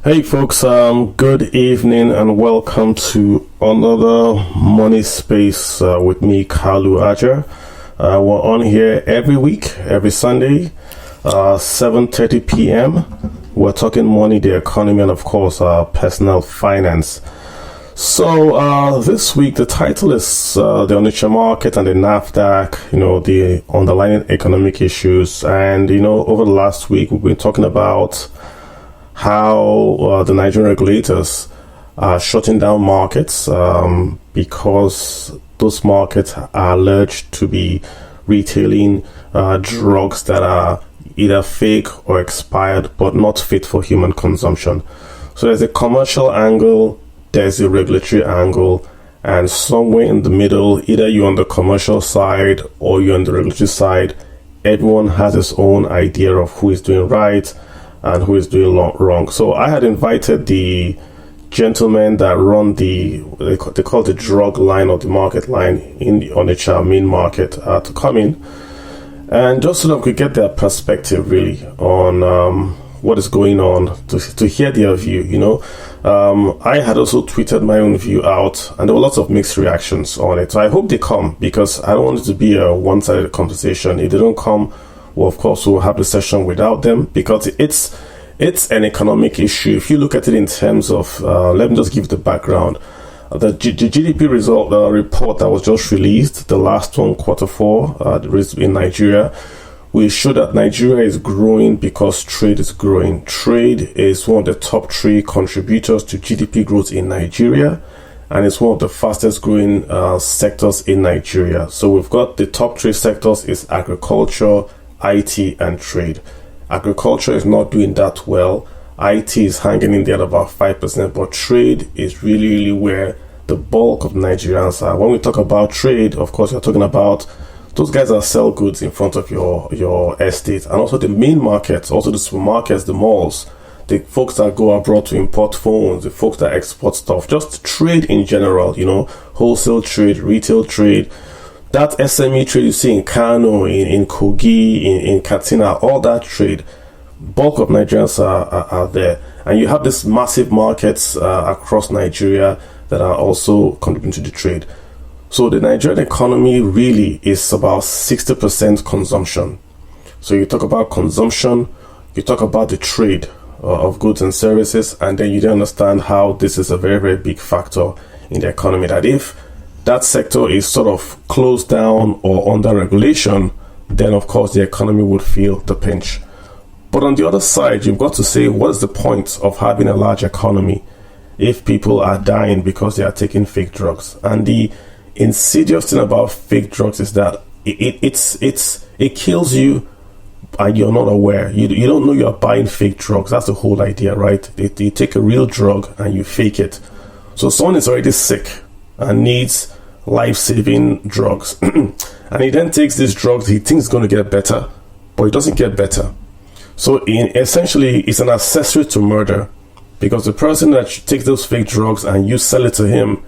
Hey folks, good evening and welcome to another Money Space with me, Kalu Aja. We're on here every week, every Sunday, 7:30 p.m. We're talking money, the economy, and of course, personal finance. So this week, the title is the Onitsha Market and the NAFDAC, the underlying economic issues. And, over the last week, we've been talking about how the Nigerian regulators are shutting down markets because those markets are alleged to be retailing drugs that are either fake or expired but not fit for human consumption. So there's a commercial angle, there's a regulatory angle, and somewhere in the middle, either you're on the commercial side or you're on the regulatory side, everyone has his own idea of who is doing right and who is doing wrong. So I had invited the gentlemen that run they call the drug line or the market line in the Onitsha main market to come in and just so that we could get their perspective really on what is going on, to hear their view. I had also tweeted my own view out and there were lots of mixed reactions on it. So I hope they come, because I don't want it to be a one-sided conversation. If they don't come, well, of course, we'll have the session without them, because it's an economic issue. If you look at it in terms of, let me just give the background. The GDP result report that was just released, the last one, Q4, in Nigeria, we show that Nigeria is growing because trade is growing. Trade is one of the top 3 contributors to GDP growth in Nigeria, and it's one of the fastest growing sectors in Nigeria. So we've got the top 3 sectors is agriculture, IT, and trade. Agriculture is not doing that well. IT is hanging in there at about 5%, but trade is really where the bulk of Nigerians are. When we talk about trade, of course, you're talking about those guys that sell goods in front of your estate, and also the main markets, also the supermarkets, the malls, the folks that go abroad to import phones, the folks that export stuff, just trade in general, wholesale trade, retail trade. That SME trade you see in Kano, in Kogi, in Katsina, all that trade, bulk of Nigerians are there. And you have these massive markets across Nigeria that are also contributing to the trade. So the Nigerian economy really is about 60% consumption. So you talk about consumption, you talk about the trade of goods and services, and then you don't understand how this is a very, very big factor in the economy. That if that sector is sort of closed down or under regulation, then of course the economy would feel the pinch. But on the other side, you've got to say, what is the point of having a large economy if people are dying because they are taking fake drugs? And the insidious thing about fake drugs is that it kills you and you're not aware. You don't know you're buying fake drugs. That's the whole idea, right? You take a real drug and you fake it. So someone is already sick and needs life-saving drugs and he then takes these drugs, he thinks it's going to get better, but it doesn't get better. So essentially it's an accessory to murder, because the person that takes those fake drugs and you sell it to him,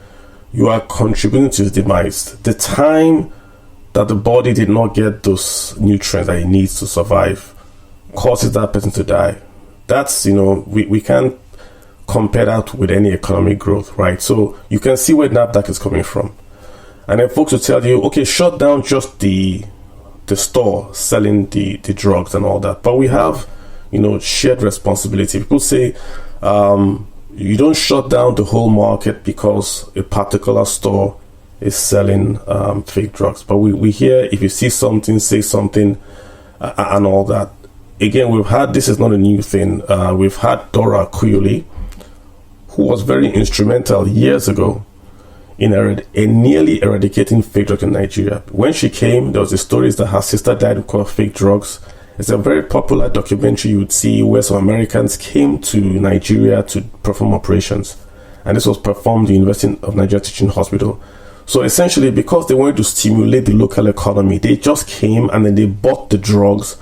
you are contributing to his demise. The time that the body did not get those nutrients that it needs to survive causes that person to die. That's, we can't compare that with any economic growth, right? So you can see where NAFDAC is coming from. And then folks will tell you, okay, shut down just the store selling the drugs and all that. But we have, shared responsibility. People say you don't shut down the whole market because a particular store is selling fake drugs. But we hear, if you see something, say something and all that. Again, this is not a new thing. We've had Dora Akuyuli, who was very instrumental years ago in nearly eradicating fake drugs in Nigeria. When she came, there was the stories that her sister died because of fake drugs. It's a very popular documentary you would see where some Americans came to Nigeria to perform operations. And this was performed at the University of Nigeria Teaching Hospital. So essentially, because they wanted to stimulate the local economy, they just came and then they bought the drugs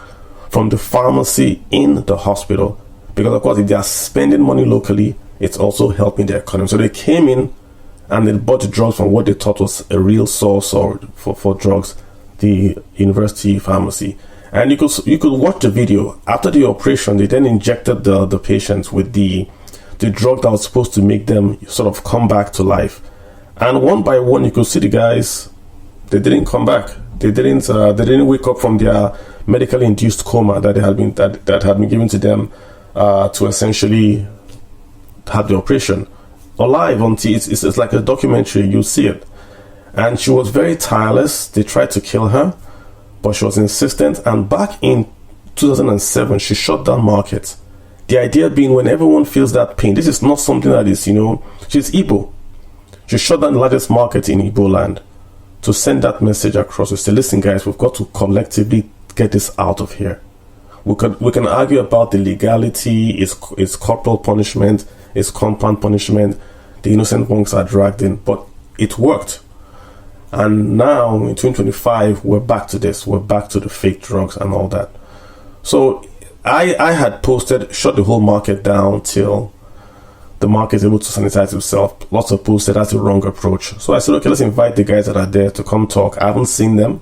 from the pharmacy in the hospital. Because of course, if they are spending money locally, it's also helping the economy. So they came in and they bought the drugs from what they thought was a real source for drugs, the university pharmacy. And you could watch the video. After the operation, they then injected the patients with the the drug that was supposed to make them sort of come back to life. And one by one, you could see the guys, they didn't come back. They didn't wake up from their medically induced coma that had been given to them to essentially have the operation alive until it's like a documentary. You see it, and she was very tireless. They tried to kill her, but she was insistent. And back in 2007, she shut down markets. The idea being, when everyone feels that pain, this is not something that is, she's Igbo. She shut down the largest market in Igbo land to send that message across. To say, listen, guys, we've got to collectively get this out of here. We can argue about the legality, is corporal punishment, is compound punishment. The innocent ones are dragged in, but it worked. And now in 2025, we're back to this. We're back to the fake drugs and all that. So I had posted, shut the whole market down till the market is able to sanitize itself. Lots of people said that's the wrong approach. So I said, okay, let's invite the guys that are there to come talk. I haven't seen them.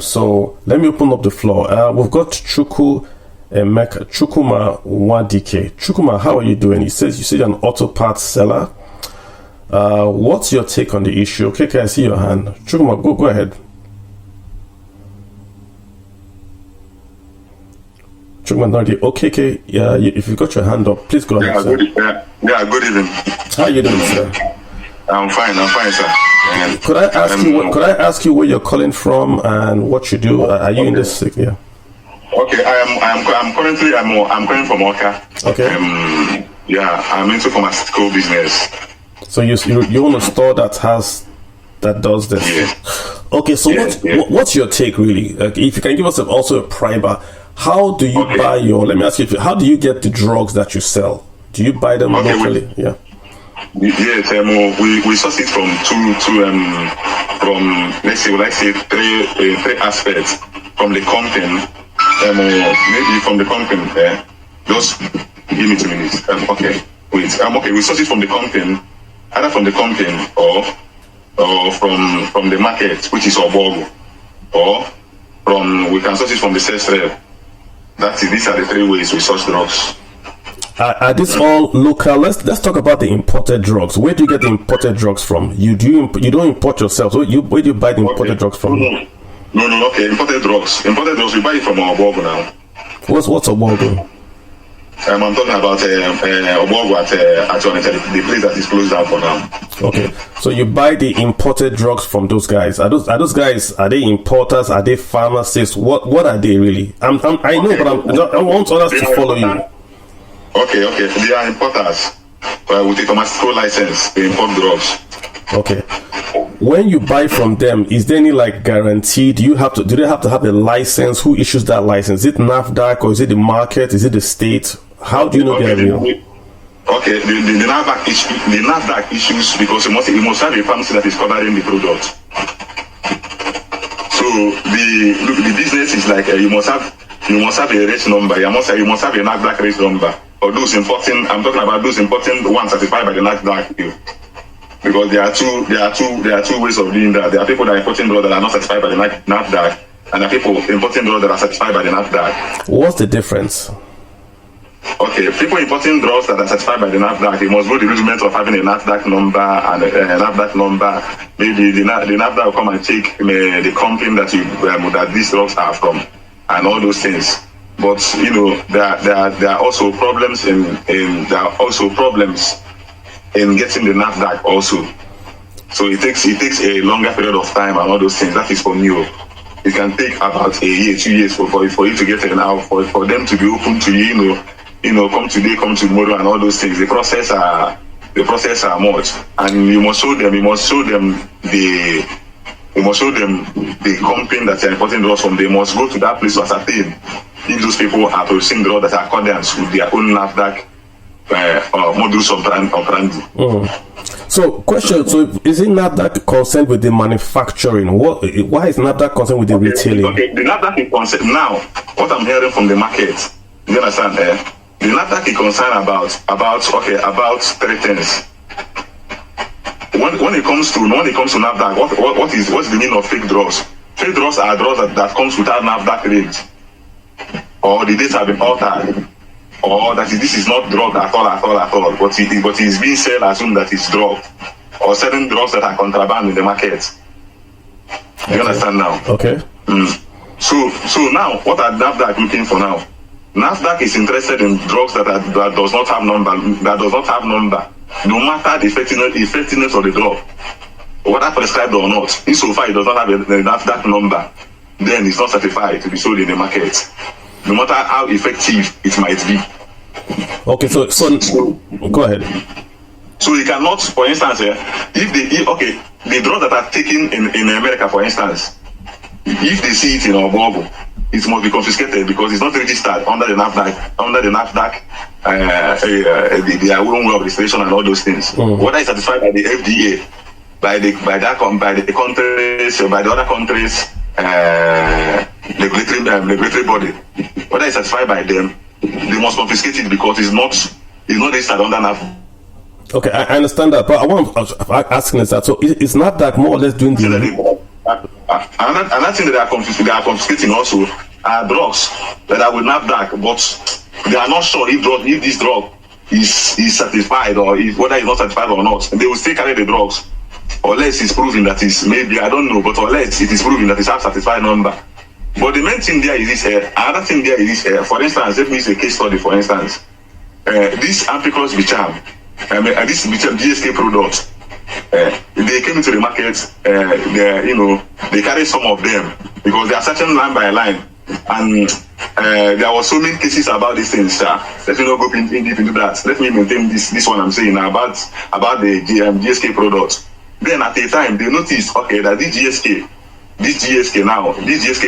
So let me open up the floor. We've got Chukuma Wadike. Chukuma, how are you doing? You said you're an auto parts seller. What's your take on the issue? Okay, I see your hand. Chukuma, go ahead. Chukuma, okay, yeah. If you got your hand up, please go ahead, sir. Good evening. How are you doing, sir? I'm fine, sir. Could I ask you where you're calling from and what you do? Are you in this? Yeah. Okay, I'm currently I'm calling from Oka. Okay. I'm into pharmaceutical business. So you own a store that does this. Yeah. Okay, so what's your take really? If you can give us also a primer, how do you buy let me ask you, how do you get the drugs that you sell? Do you buy them locally? Yeah. Yes, we source it from three aspects. From the company, maybe from the company. Just give me 2 minutes. We source it from the company, either from the company or from the market, which is Obogo, or we can source it from the sales rep. These are the three ways we source drugs. Are these all local? Let's talk about the imported drugs. Where do you get the imported drugs from? You don't import yourself. So where do you buy the imported drugs from? No. Okay, imported drugs. We buy it from Obogo now. What's Obogo? I'm talking about Obogo at Onitsha, the place that is closed down for now. Okay, so you buy the imported drugs from those guys. Are those guys? Are they importers? Are they pharmacists? What are they really? I want others to follow you. Okay. They are importers with a pharmaceutical license. They import drugs. Okay. When you buy from them, is there any guarantee? Do they have to have a license? Who issues that license? Is it NAFDAC or is it the market? Is it the state? How do you know they're real? Okay, the NAFDAC issues because you must have a pharmacy that is covering the product. So the business is you must have a race number. You must have a NAFDAC race number. Or those importing, I'm talking about those importing ones certified by the NAFDAC. Because there are two ways of doing that. There are people that are importing drugs that are not certified by the NAFDAC, and there are people importing drugs that are certified by the NAFDAC. What's the difference? Okay, people importing drugs that are certified by the NAFDAC, they must go the requirement of having a NAFDAC number and a NAFDAC number. Maybe the NAFDAC will come and check the company that these drugs are from, and all those things. But there are also problems in getting the NAFDAC also. So it takes a longer period of time and all those things. That is for new. It can take about a year, 2 years for you to get it now, for them to be open to come today, come tomorrow, and all those things. The process are much, and you must show them the company that they are importing drugs from. They must go to that place to ascertain if those people are producing drugs that are accordance with their own NAFDAC modus operandi. So, question: so is it NAFDAC concerned with the manufacturing? Why is NAFDAC concerned with the retailing? Okay, the NAFDAC is concerned now. What I'm hearing from the market, you understand? The NAFDAC is concerned about three things. When it comes to NAFDAC, what's the meaning of fake drugs? Fake drugs are drugs that comes without NAFDAC rates, or the dates have been altered, or that this is not drug at all, but it is being sold assume that it's drug, or certain drugs that are contraband in the market. You understand now? Okay. So now, what are NAFDAC looking for now? NAFDAC is interested in drugs that does not have number, no matter the effectiveness of the drug, whether prescribed or not. Insofar it does not have a NAFDAC number, then it's not certified to be sold in the market, no matter how effective it might be. Okay, so go ahead. So you cannot, for instance, the drugs that are taken in America, for instance, if they see it in our bubble, it must be confiscated because it's not registered under the NAFDAC, their own way of registration and all those things. Whether it's certified by the FDA, by the countries, or by the other countries, regulatory body, whether it's certified by them, they must confiscate it because it's not registered under NAFDAC. Okay, I understand that, but I want to ask is that, so it's not that more or less doing the... Another thing that they are confiscating also are drugs that are with NAFDAC, but they are not sure if this drug is certified or whether it's not certified or not. They will still carry the drugs unless it's proven that it's, maybe, I don't know, but unless it is proven that it's a certified number. But the main thing there is this here. Another thing there is this here. For instance, let me use a case study. For instance, this Ampiclos Bicham, this GSK product, they came into the market. They carry some of them because they are searching line by line, and there were so many cases about these things. Let me not go in deep into that. Let me maintain this one I'm saying about the GSK product. Then at a time they noticed, okay, that this GSK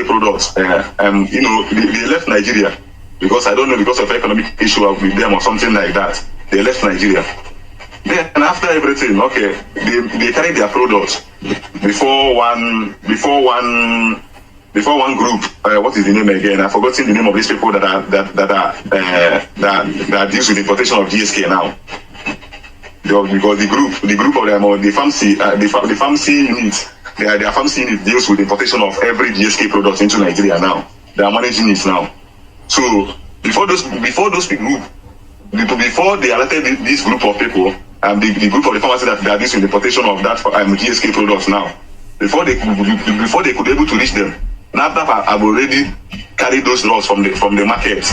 products, they left Nigeria because I don't know, because of economic issue with them or something like that. They left Nigeria. Then after everything, okay, they carried their products before one group. What is the name again? I've forgotten the name of these people that deals with importation of GSK now. Because the group of them, or the pharmacy unit, their pharmacy unit deals with importation of every GSK product into Nigeria now. They are managing it now. So before they elected this group of people, and the group of the pharmacy that are dealing with the importation of that GSK products now, before they could be able to reach them, NAFDAC have already carried those drugs from the market.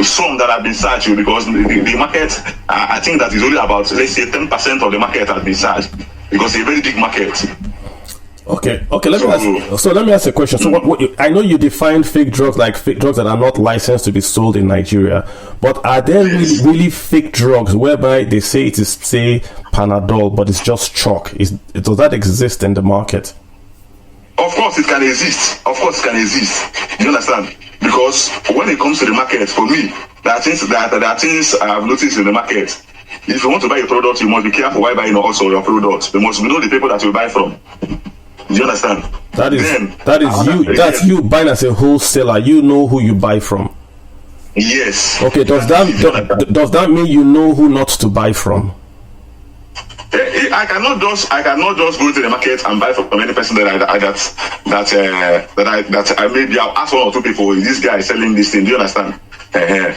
Some that have been searched because the market, I think that is only about, let's say, 10% of the market has been searched because it's a very big market. Okay. Let me ask a question. So, what I know you define fake drugs like fake drugs that are not licensed to be sold in Nigeria, but are there really fake drugs whereby they say it is, say, Panadol, but it's just chalk? Does that exist in the market? Of course, it can exist. You understand? Because when it comes to the market, for me, there are things I have noticed in the market. If you want to buy a product, you must be careful while buying also your product. You must know the people that you buy from. Do you understand? That's you buying as a wholesaler. You know who you buy from. Yes. Okay. Does that mean you know who not to buy from? I cannot just go to the market and buy from any person that I maybe I'll ask one or two people. This guy is selling this thing. Do you understand? Then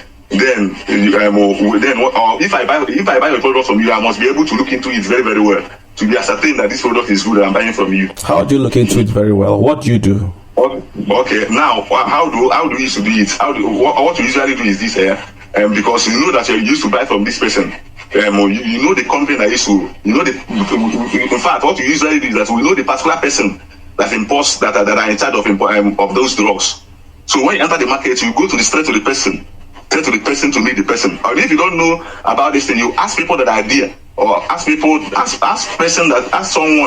if I buy a product from you, I must be able to look into it very, very well to be ascertain that this product is good and I'm buying from you. How do you look into it very well? What do you do? Okay. Now, how do you used to do it? What you usually do is this here, because you know that you used to buy from this person. You know the company that used to. In fact, what you usually do is that we know the particular person that imports that are in charge of those drugs. So when you enter the market, you go straight to the person to meet the person. Or if you don't know about this thing, you ask people that are there, or ask someone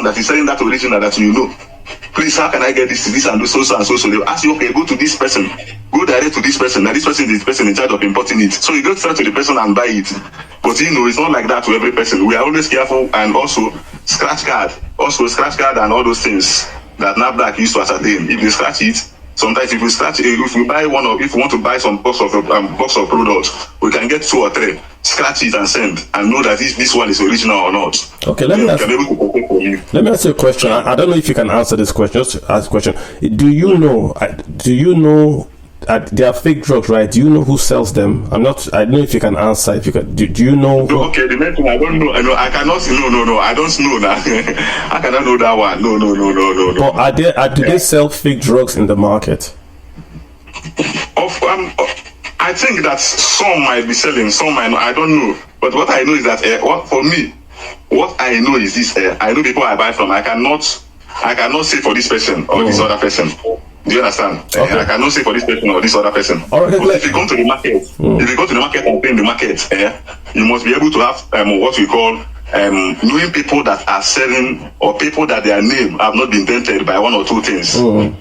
that is selling that original that you know. Please, how can I get this and so and so? So they'll ask you, okay, go to this person, go direct to this person. Now this person is the person in charge of importing it. So you go straight to the person and buy it. But it's not like that to every person. We are always careful, and also scratch card and all those things that NAFDAC used to ascertain. If you scratch it, sometimes if you buy one, or if you want to buy some box of products, we can get 2 or 3, scratch it and send, and know that this one is original or not. Okay, let me ask you a question. I don't know if you can answer this question. Just ask a question. Do you know they are fake drugs, right? Do you know who sells them? I don't know if you can answer. If you can, do you know? No, okay, the next one I don't know. I cannot. No. I don't know that. I cannot know that one. No. But do they sell fake drugs in the market? I think that some might be selling, some might not. I don't know. But what I know is that what I know is this. I know people I buy from. I cannot say for this person or this other person. Do you understand? Okay. I cannot say for this person or this other person. All right, but if you come to the market, if you go to the market and play in the market, you must be able to have what we call knowing people that are selling or people that their name have not been dented by one or two things.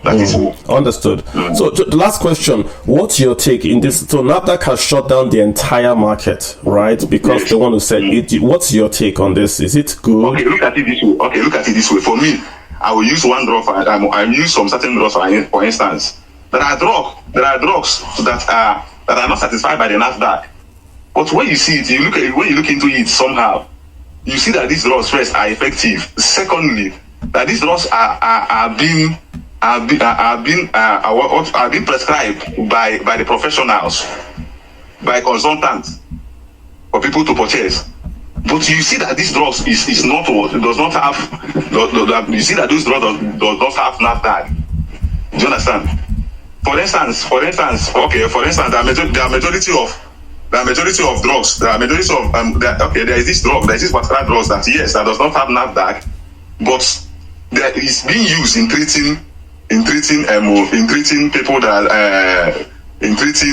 That is understood. So the last question: what's your take in this? So NAFDAC has shut down the entire market, right? Because they want to sell it. What's your take on this? Is it good? Okay, look at it this way. For me, I will use one drug. I use some certain drugs for instance. There are drugs that are not satisfied by the NAFDAC. But when you see it, when you look into it somehow, you see that these drugs first are effective. Secondly, that these drugs are being prescribed by the professionals, by consultants, for people to purchase. But you see that these drugs is not what does not have. You see that those drugs does not have NAFDAC. Do you understand? For instance, there are majority of drugs. There is this drug, there is this particular drug that does not have NAFDAC, but that is being used in treating people that it's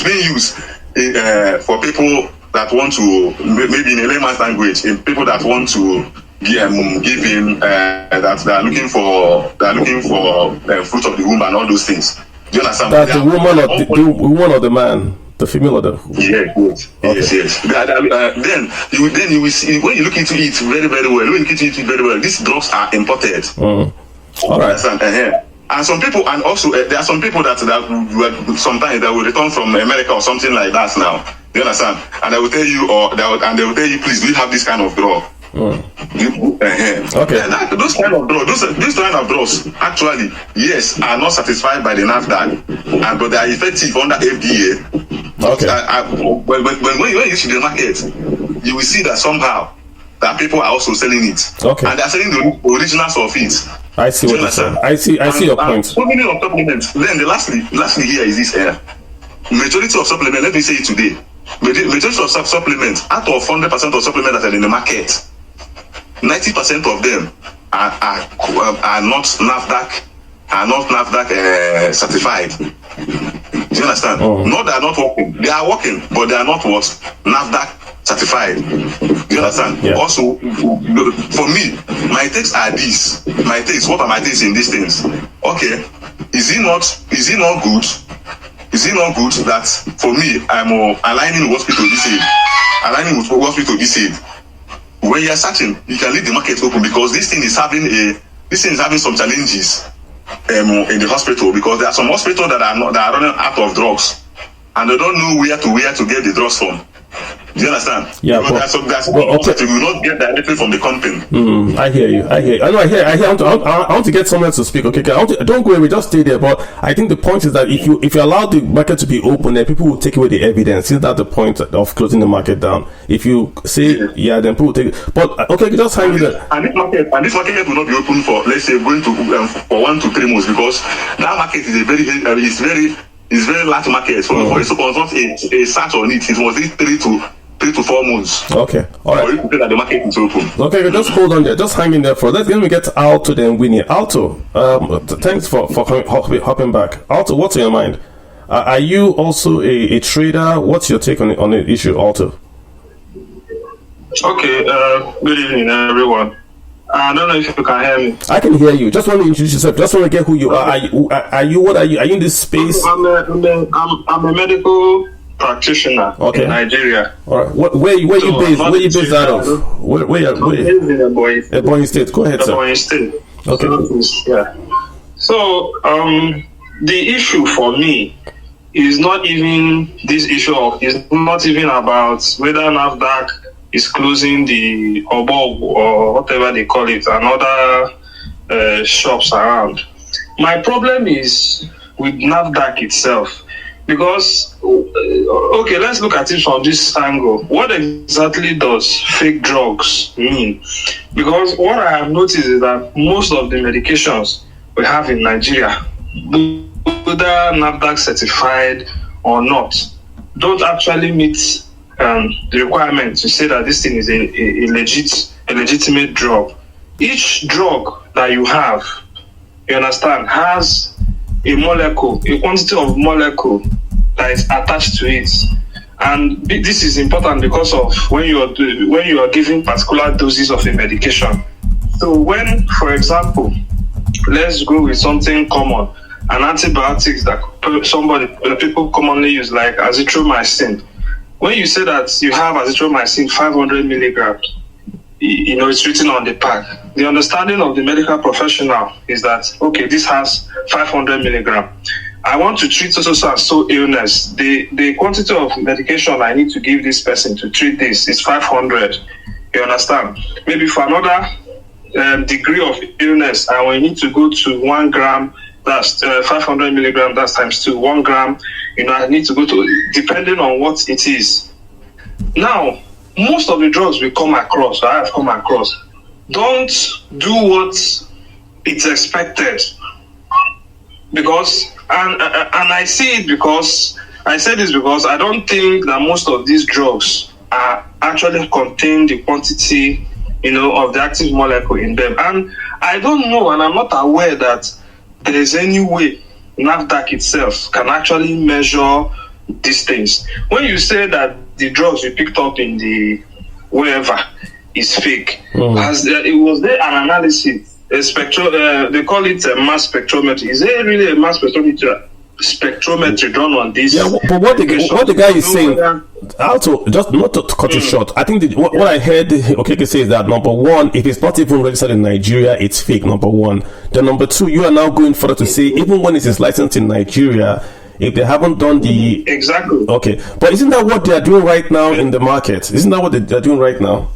being used for people that want to, maybe in a layman's language, in people that want to give in that they are looking for fruit of the womb and all those things. Do you understand? That's the woman or the man, the female or the yes. Then you will see when you look into it very very well. When you look into it very well, these drugs are imported. All right. And some people, and also there are some people that sometimes they will return from America or something like that. Now, do you understand? And they will tell you, please, do you have this kind of drug? Okay. Those kind of drugs, actually, yes, are not satisfied by the NAFDAC, but they are effective under FDA. Okay. When you see the market, you will see that somehow that people are also selling it. Okay. And they are selling the originals of it. I see what you're saying. I see your point. So many of supplements. Then lastly here is this majority of supplements. Let me say it today. Majority of supplements, out of 100% of supplements that are in the market, 90% of them are not NAFDAC certified. Do you understand? No, they are not working. They are working, but they are not what NAFDAC certified. Do you understand? Yeah. Also, for me, my takes are this. What are my takes in these things? Okay, is it not good? Is it not good that for me I'm aligning with hospital this aid? When you are searching, you can leave the market open because this thing is having some challenges in the hospital, because there are some hospitals that are running out of drugs and they don't know where to get the drugs from. Do you understand? Yeah, because there's some that you will not get directly from the company. I hear you. I hear. I want to get someone to speak. Okay, don't go away. Just stay there. But I think the point is that if you allow the market to be open, then people will take away the evidence. Isn't that the point of closing the market down? If you say then people will take it. But okay, just hang with that. And this market will not be open for, let's say, going to for 1 to 3 months, because that market is it's very large market. For it to consult a search on it must be 3 to 4 months. Okay, all right. For you to say that the market is open. Okay, just hold on there. Just hang in there for. Let me get Alto then Winnie. Alto, thanks for hopping back. Alto, what's on your mind? Are you also a trader? What's your take on the issue, Alto? Okay. Good evening, everyone. I don't know if you can hear me. I can hear you. Just want to introduce yourself. Just want to get who you are. Are you? What are you? Are you in this space? I'm a medical practitioner in Nigeria. All right. Where you based? Where you based out of? Where? Based in Ebonyi State. Go ahead, sir. Ebonyi State. Okay. Yeah. So the issue for me is not even this issue of. It's not even about whether NAFDAC is closing the Obog or whatever they call it and other shops around. my problem is with NAFDAC itself. Because, okay, let's look at it from this angle. What exactly does fake drugs mean? Because what I have noticed is that most of the medications we have in Nigeria, whether NAFDAC certified or not, don't actually meet the requirement to say that this thing is a legitimate drug. Each drug that you have, you understand, has a molecule, a quantity of molecule that is attached to it, and this is important because of when you are giving particular doses of a medication. So when, for example, let's go with something common, an antibiotics that people commonly use, like azithromycin. When you say that you have azithromycin 500 milligrams, it's written on the pack. The understanding of the medical professional is that, okay, this has 500 milligrams. I want to treat so illness. The quantity of medication I need to give this person to treat this is 500. You understand? Maybe for another degree of illness, I will need to go to 1 gram. That's 500 milligrams. That's times 2. 1 gram. I need to go to, depending on what it is. Now, most of the drugs we come across, I have come across, don't do what it's expected. Because, and I see it because, I say this because I don't think that most of these drugs are actually contain the quantity, of the active molecule in them. And I don't know, and I'm not aware that there is any way NAFDAC itself can actually measure these things. When you say that the drugs you picked up in the wherever is fake, it was there an analysis, they call it a mass spectrometry. Is there really a mass spectrometry done on this? Yeah, but what the guy is saying, also, just not to cut you short, I think what I heard Okeke say is that, number one, if it's not even registered in Nigeria, it's fake, number one. Then number two, you are now going further to say, even when it is licensed in Nigeria, if they haven't done the... Exactly. Okay, but isn't that what they are doing right now in the market? Isn't that what they're doing right now?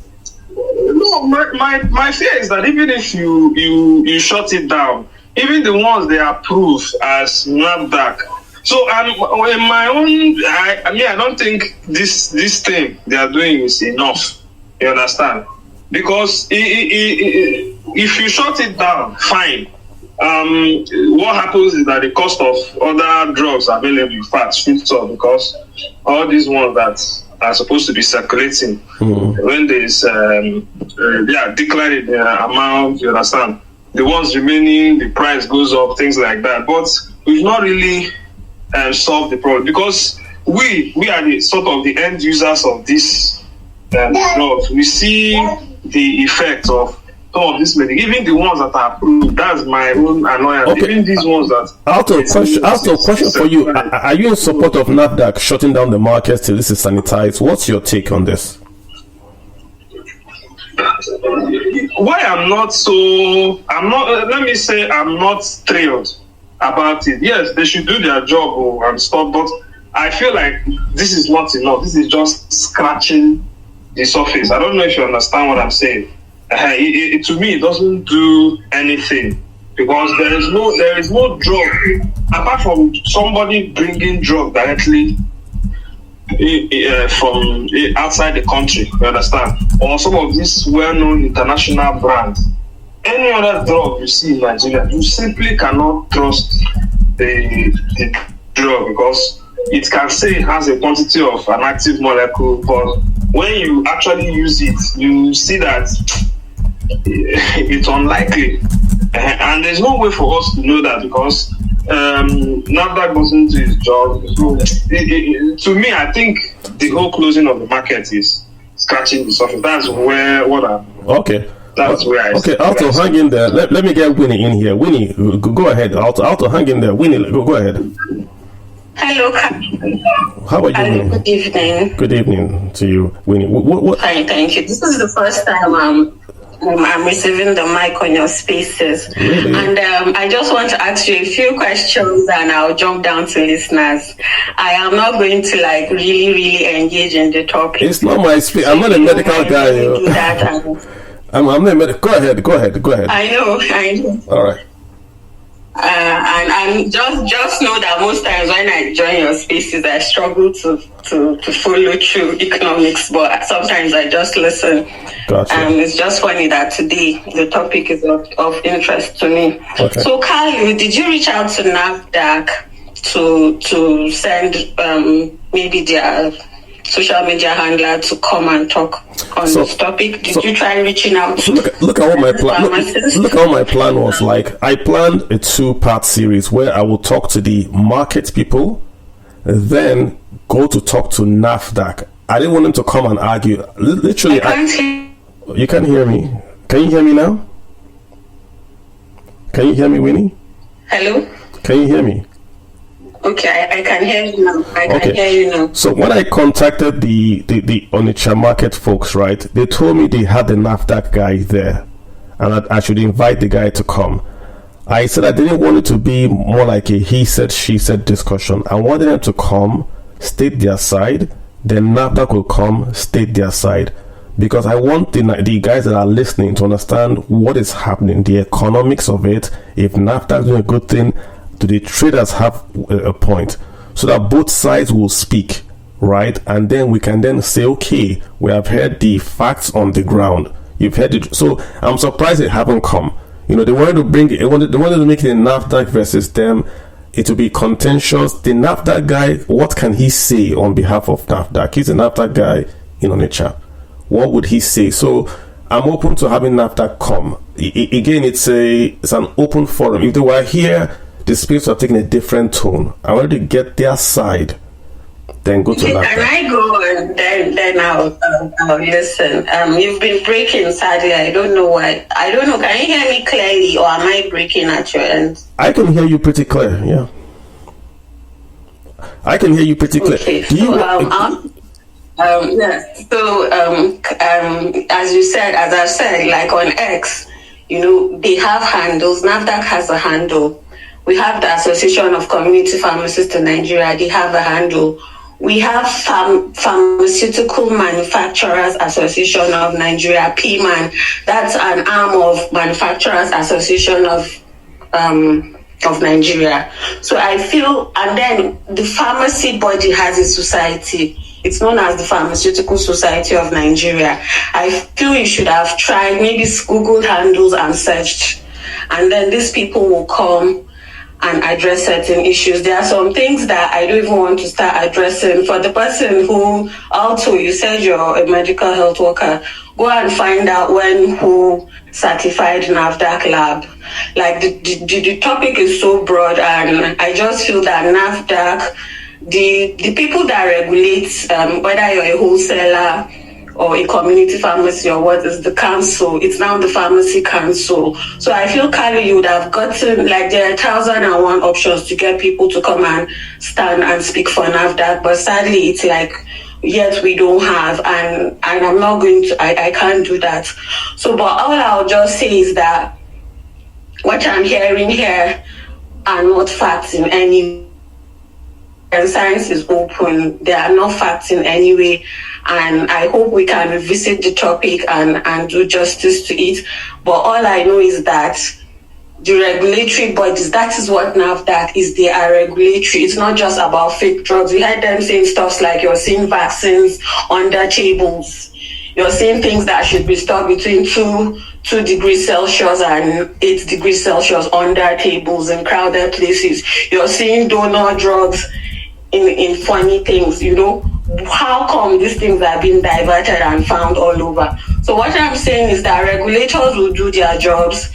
No, my fear is that even if you shut it down, even the ones they approve as NAFDAC. So in my own, I don't think this thing they are doing is enough. You understand? Because if you shut it down, fine. What happens is that the cost of other drugs available fast shoots up, because all these ones that are supposed to be circulating, when there's declared amount, you understand, the ones remaining, the price goes up, things like that. But we've not really solved the problem, because we are the sort of the end users of this drugs. We see the effect of some of this medication, even the ones that are approved. That's my own annoyance. Okay. Even these ones that... question for you. Are you in support of NAFDAC shutting down the market till this is sanitized? What's your take on this? Why I'm not thrilled about it. Yes, they should do their job and stuff, but I feel like this is not enough. This is just scratching the surface. I don't know if you understand what I'm saying. To me, it doesn't do anything, because there is no drug apart from somebody bringing drug directly from outside the country. You understand? Or some of these well-known international brands. Any other drug you see in Nigeria, you simply cannot trust the drug, because it can say it has a quantity of an active molecule, but when you actually use it, you see that it's unlikely, and there's no way for us to know that, because NAFDAC doesn't do its job. So to me, I think the whole closing of the market is scratching the surface. That's where That's where I... Okay, Alto, hang in there. Let me get Winnie in here. Winnie, go ahead. Alto, hang in there. Winnie, go ahead. Hello. How are you, Winnie? Good evening. Good evening to you, Winnie. What? Fine, thank you. This is the first time I'm receiving the mic on your spaces. Really? And I just want to ask you a few questions, and I'll jump down to listeners. I am not going to really engage in the topic. It's not my space. I'm not a medical guy. Do that I'm not a medical. Go ahead. I know. All right. And just know that most times when I join your spaces, I struggle to follow through economics, but sometimes I just listen. Gotcha. It's just funny that today the topic is of interest to me. Okay. So, Carl, did you reach out to NAFDAC to send maybe their social media handler to come and talk on this topic? Did you try reaching out? So look at what my plan. Look at what my plan was like. I planned a 2-part series where I will talk to the market people, then go to talk to NAFDAC. I didn't want them to come and argue. Literally, you can't hear me. Can you hear me now? Can you hear me, Winnie? Hello. Can you hear me? Okay, I can hear you now. I can hear you now. So when I contacted the Onitsha Market folks, right, they told me they had the NAFDAC guy there and I should invite the guy to come. I said I didn't want it to be more like a he said, she said discussion. I wanted them to come, state their side, then NAFDAC will come, state their side. Because I want the guys that are listening to understand what is happening, the economics of it. If NAFDAC is doing a good thing, do the traders have a point? So that both sides will speak, right? And then we can then say, okay, we have heard the facts on the ground. You've heard it. So I'm surprised it haven't come. You know, they wanted to bring it. They wanted to make it in NAFDAC versus them. It will be contentious. The NAFDAC guy, what can he say on behalf of NAFDAC? He's a NAFDAC guy in Onitsha. What would he say? So I'm open to having NAFDAC come. Again, it's an open forum. If they were here, the speakers are taking a different tone. I wanted to get their side, then go to NAFDAC. Can I go and then I'll listen? You've been breaking, sadly. I don't know why. I don't know. Can you hear me clearly, or am I breaking at your end? I can hear you pretty clear. Yeah, I can hear you pretty clear. Okay. Yes. So, as I've said, like on X, you know, they have handles. NAFDAC has a handle. We have the Association of Community Pharmacists in Nigeria. They have a handle. We have Pharmaceutical Manufacturers Association of Nigeria, PMAN. That's an arm of Manufacturers Association of Nigeria. So I feel, and then the pharmacy body has a society. It's known as the Pharmaceutical Society of Nigeria. I feel you should have tried, maybe Google handles and searched. And then these people will come and address certain issues. There are some things that I don't even want to start addressing. For the person who, also, you said you're a medical health worker, go and find out who certified NAFDAC lab. Like the topic is so broad, and I just feel that NAFDAC, the people that regulate, whether you're a wholesaler or a community pharmacy or what, is the council. It's now the pharmacy council. So I feel, Carly, you would have gotten, like, there are 1,001 options to get people to come and stand and speak for NAFDAC, but sadly it's like, yet we don't have, and I'm not going to, I can't do that. So, but all I'll just say is that what I'm hearing here are not facts in any, and science is open. They are not facts in any way. And I hope we can revisit the topic and do justice to it. But all I know is that the regulatory bodies, that is what NAFDAC is. They are regulatory. It's not just about fake drugs. We heard them saying stuff like, you're seeing vaccines under tables. You're seeing things that should be stored between 2 degrees Celsius and 8 degrees Celsius under tables in crowded places. You're seeing donor drugs in funny things, you know. How come these things are being diverted and found all over? So what I'm saying is that regulators will do their jobs.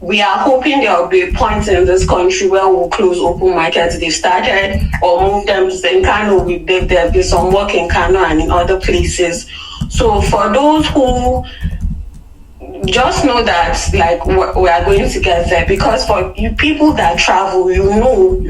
We are hoping there will be a point in this country where we'll close open markets. They've started, or move them to Kano. There'll be some work in Kano and in other places. So for those who just know that, like, we are going to get there, because for you people that travel, you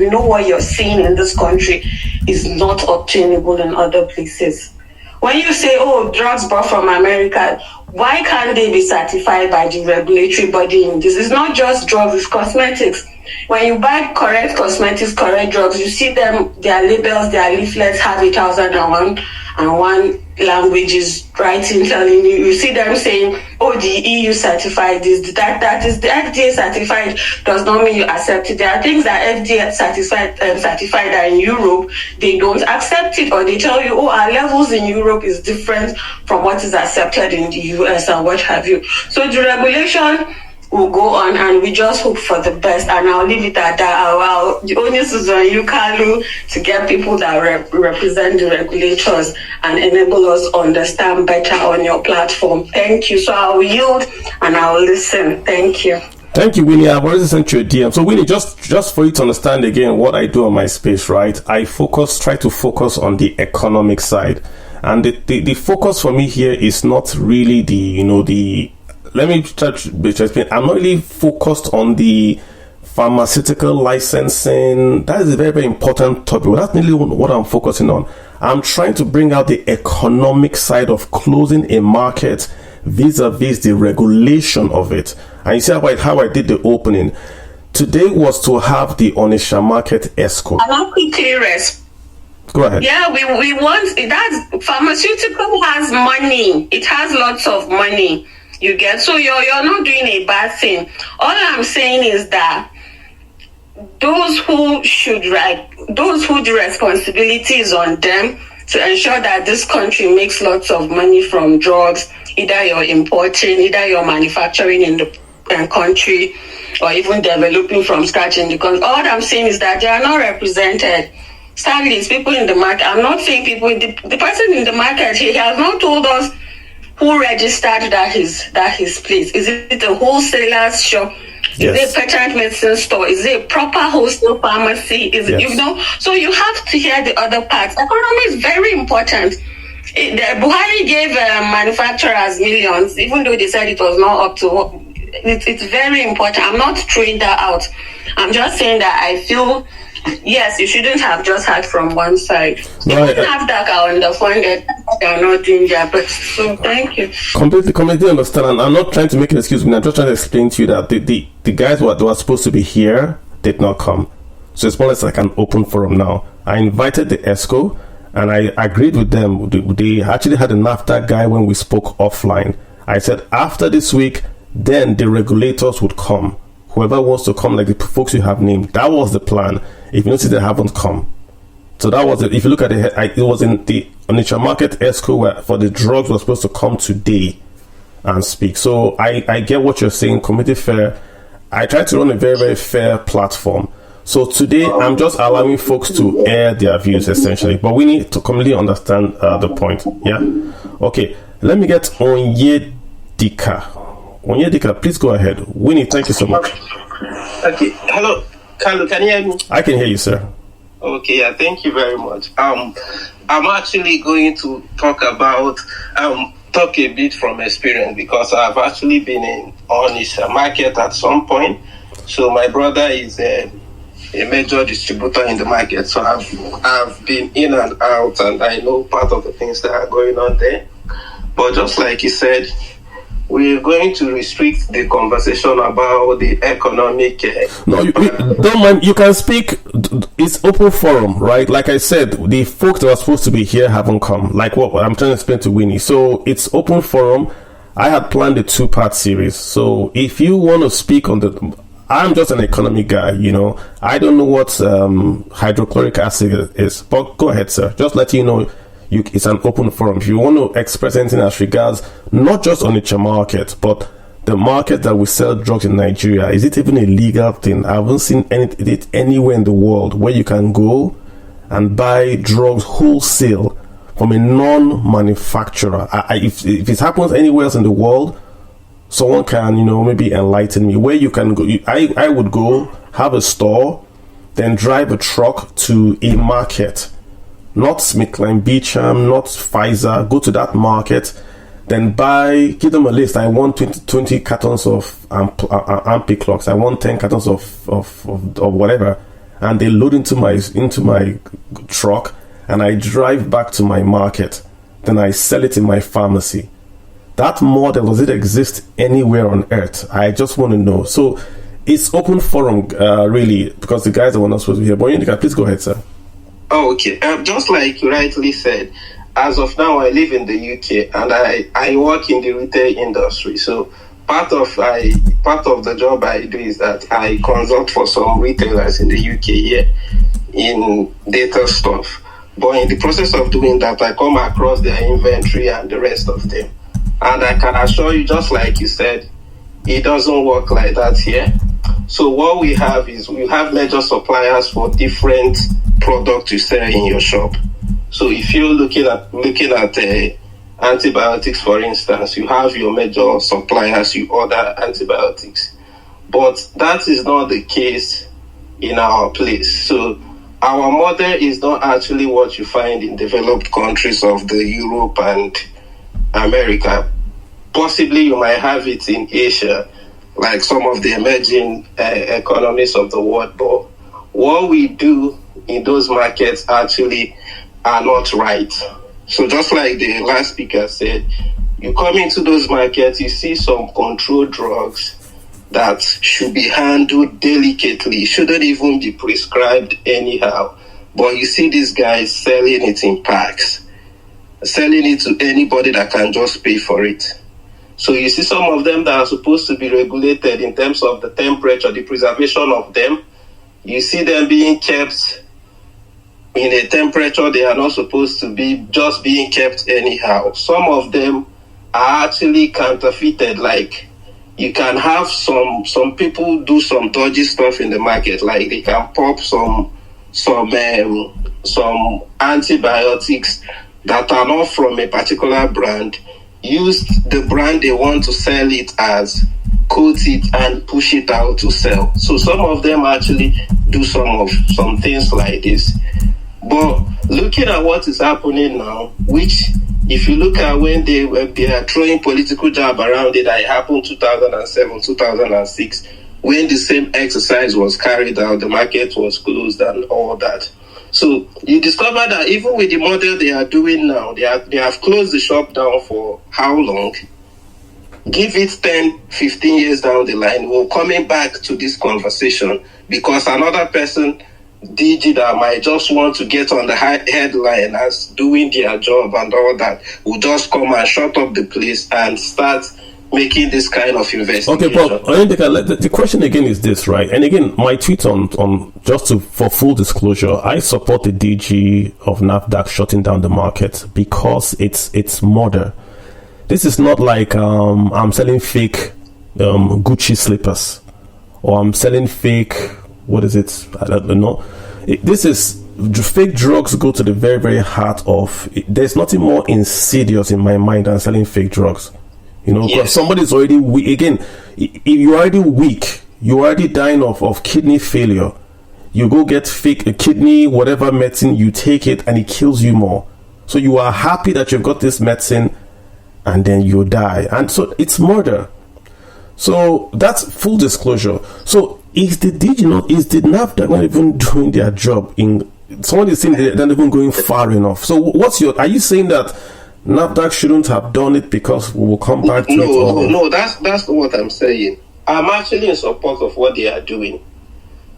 know what you're seeing in this country is not obtainable in other places. When you say, oh, drugs brought from America, why can't they be certified by the regulatory body in this? It's not just drugs, it's cosmetics. When you buy correct cosmetics, correct drugs, you see them, their labels, their leaflets have 1,001 languages writing, telling you. You see them saying, oh, the EU certified this, that is the FDA certified, does not mean you accept it. There are things that FDA certified that in Europe, they don't accept it, or they tell you, oh, our levels in Europe is different from what is accepted in the US and what have you. So the regulation will go on, and we just hope for the best. And I'll leave it at that. The onus is on you, Kalu, to get people that represent the regulators and enable us to understand better on your platform. Thank you. So I'll yield and I'll listen. Thank you. Thank you, Winnie. I've already sent you a DM. So, Winnie, just for you to understand again what I do on my space, right? I try to focus on the economic side. And the focus for me here is not really let me touch. I'm not really focused on the pharmaceutical licensing. That is a very, very important topic. But that's really what I'm focusing on. I'm trying to bring out the economic side of closing a market vis-a-vis the regulation of it. And you see how I did the opening. Today was to have the Onitsha Market ESCO. I'll quickly rest. Go ahead. Yeah, we want that. Pharmaceutical has money. It has lots of money. You get, so you're not doing a bad thing. All I'm saying is that those who the responsibility is on them to ensure that this country makes lots of money from drugs. Either you're importing, either you're manufacturing in the country, or even developing from scratch in the country. All I'm saying is that they are not represented. Sadly, it's people in the market. I'm not saying people. The person in the market, he has not told us who registered that his place. Is it a wholesaler's shop? Yes. Is it a patent medicine store? Is it a proper wholesale pharmacy? Is it, So you have to hear the other parts. Economy is very important. Buhari gave manufacturers millions, even though they said it was not up to. It's very important. I'm not throwing that out. I'm just saying that I feel. Yes, you shouldn't have just had from one side. Right. NAFDAC are underfunded. They are not doing their best. So thank you. Completely understand. And I'm not trying to make an excuse. I'm just trying to explain to you that the guys who were supposed to be here did not come. So it's more or less like an open forum now. I invited the ESCO and I agreed with them. They actually had a NAFDAC guy when we spoke offline. I said after this week, then the regulators would come. Whoever wants to come, like the folks you have named, that was the plan. If you notice, they haven't come. So that was it. If you look at it, it was in the Onitsha Market ESCO where for the drugs were supposed to come today and speak. So I get what you're saying, committee fair. I try to run a very, very fair platform. So today, I'm just allowing folks to air their views, essentially. But we need to completely understand the point. Yeah? Okay. Let me get Onyedika. Onyedika, please go ahead. Winnie, thank you so much. Okay. Hello. Carlo, can you hear me? I can hear you, sir. Okay, yeah, thank you very much. I'm actually going to talk a bit from experience because I've actually been in Onitsha Market at some point. So my brother is a major distributor in the market. So I've been in and out, and I know part of the things that are going on there. But just like he said, we're going to restrict the conversation about the economic. No, don't mind. You can speak. It's open forum, right? Like I said, the folks that are supposed to be here haven't come. Like what I'm trying to explain to Winnie. So it's open forum. I had planned a 2-part series. So if you want to speak on I'm just an economic guy, I don't know what hydrochloric acid is. But go ahead, sir. Just let you know. It's an open forum. If you want to express anything as regards not just Onitsha Market, but the market that we sell drugs in Nigeria, is it even a legal thing? I haven't seen it anywhere in the world where you can go and buy drugs wholesale from a non-manufacturer. If it happens anywhere else in the world, someone can, maybe enlighten me. Where you can go, I would go, have a store, then drive a truck to a market. Not SmithKline Beecham, not Pfizer. Go to that market, then give them a list. I want 20 cartons of Ampiclox. I want 10 cartons of whatever, and they load into my truck, and I drive back to my market. Then I sell it in my pharmacy. That model, does it exist anywhere on earth? I just want to know. So it's open forum, really, because the guys are not supposed to be here. But Indika, please go ahead, sir. Oh, okay. Just like you rightly said, as of now, I live in the UK and I work in the retail industry. So part of the job I do is that I consult for some retailers in the UK here in data stuff. But in the process of doing that, I come across their inventory and the rest of them. And I can assure you, just like you said, it doesn't work like that here. So what we have is we have major suppliers for different products you sell in your shop. So if you're looking at antibiotics, for instance, you have your major suppliers, you order antibiotics. But that is not the case in our place. So our model is not actually what you find in developed countries of the Europe and America. Possibly you might have it in Asia, like some of the emerging economies of the world. But what we do in those markets actually are not right. So just like the last speaker said, you come into those markets, you see some controlled drugs that should be handled delicately, shouldn't even be prescribed anyhow. But you see these guys selling it in packs, selling it to anybody that can just pay for it. So you see some of them that are supposed to be regulated in terms of the temperature, the preservation of them. You see them being kept in a temperature they are not supposed to be, just being kept anyhow. Some of them are actually counterfeited. Like you can have some people do some dodgy stuff in the market, like they can pop some antibiotics that are not from a particular brand, use the brand they want to sell it as, coat it and push it out to sell. So some of them actually do some things like this. But looking at what is happening now, which if you look at when they are throwing political jab around it, that it happened 2007, 2006, when the same exercise was carried out, the market was closed and all that. So you discover that even with the model they are doing now, they have closed the shop down for how long? Give it 10, 15 years down the line, we're coming back to this conversation because another person, DG, that might just want to get on the headline as doing their job and all that, will just come and shut up the place and start making this kind of investigation. Okay, but the question again is this, right? And again, my tweet on just for full disclosure, I support the DG of NAFDAC shutting down the market because it's murder. This is not like I'm selling fake Gucci slippers or I'm selling fake, what is it? I don't know. This is fake drugs go to the very, very heart of. There's nothing more insidious in my mind than selling fake drugs. You know, because somebody's already weak. Again, you're already weak. You're already dying of kidney failure. You go get fake kidney, whatever medicine, you take it and it kills you more. So you are happy that you've got this medicine and then you die. And so it's murder. So that's full disclosure. So is the NAFDAC not even doing their job? Someone is saying they're not even going far enough. So are you saying that NAFDAC shouldn't have done it because we will come back to it? No, that's not what I'm saying. I'm actually in support of what they are doing.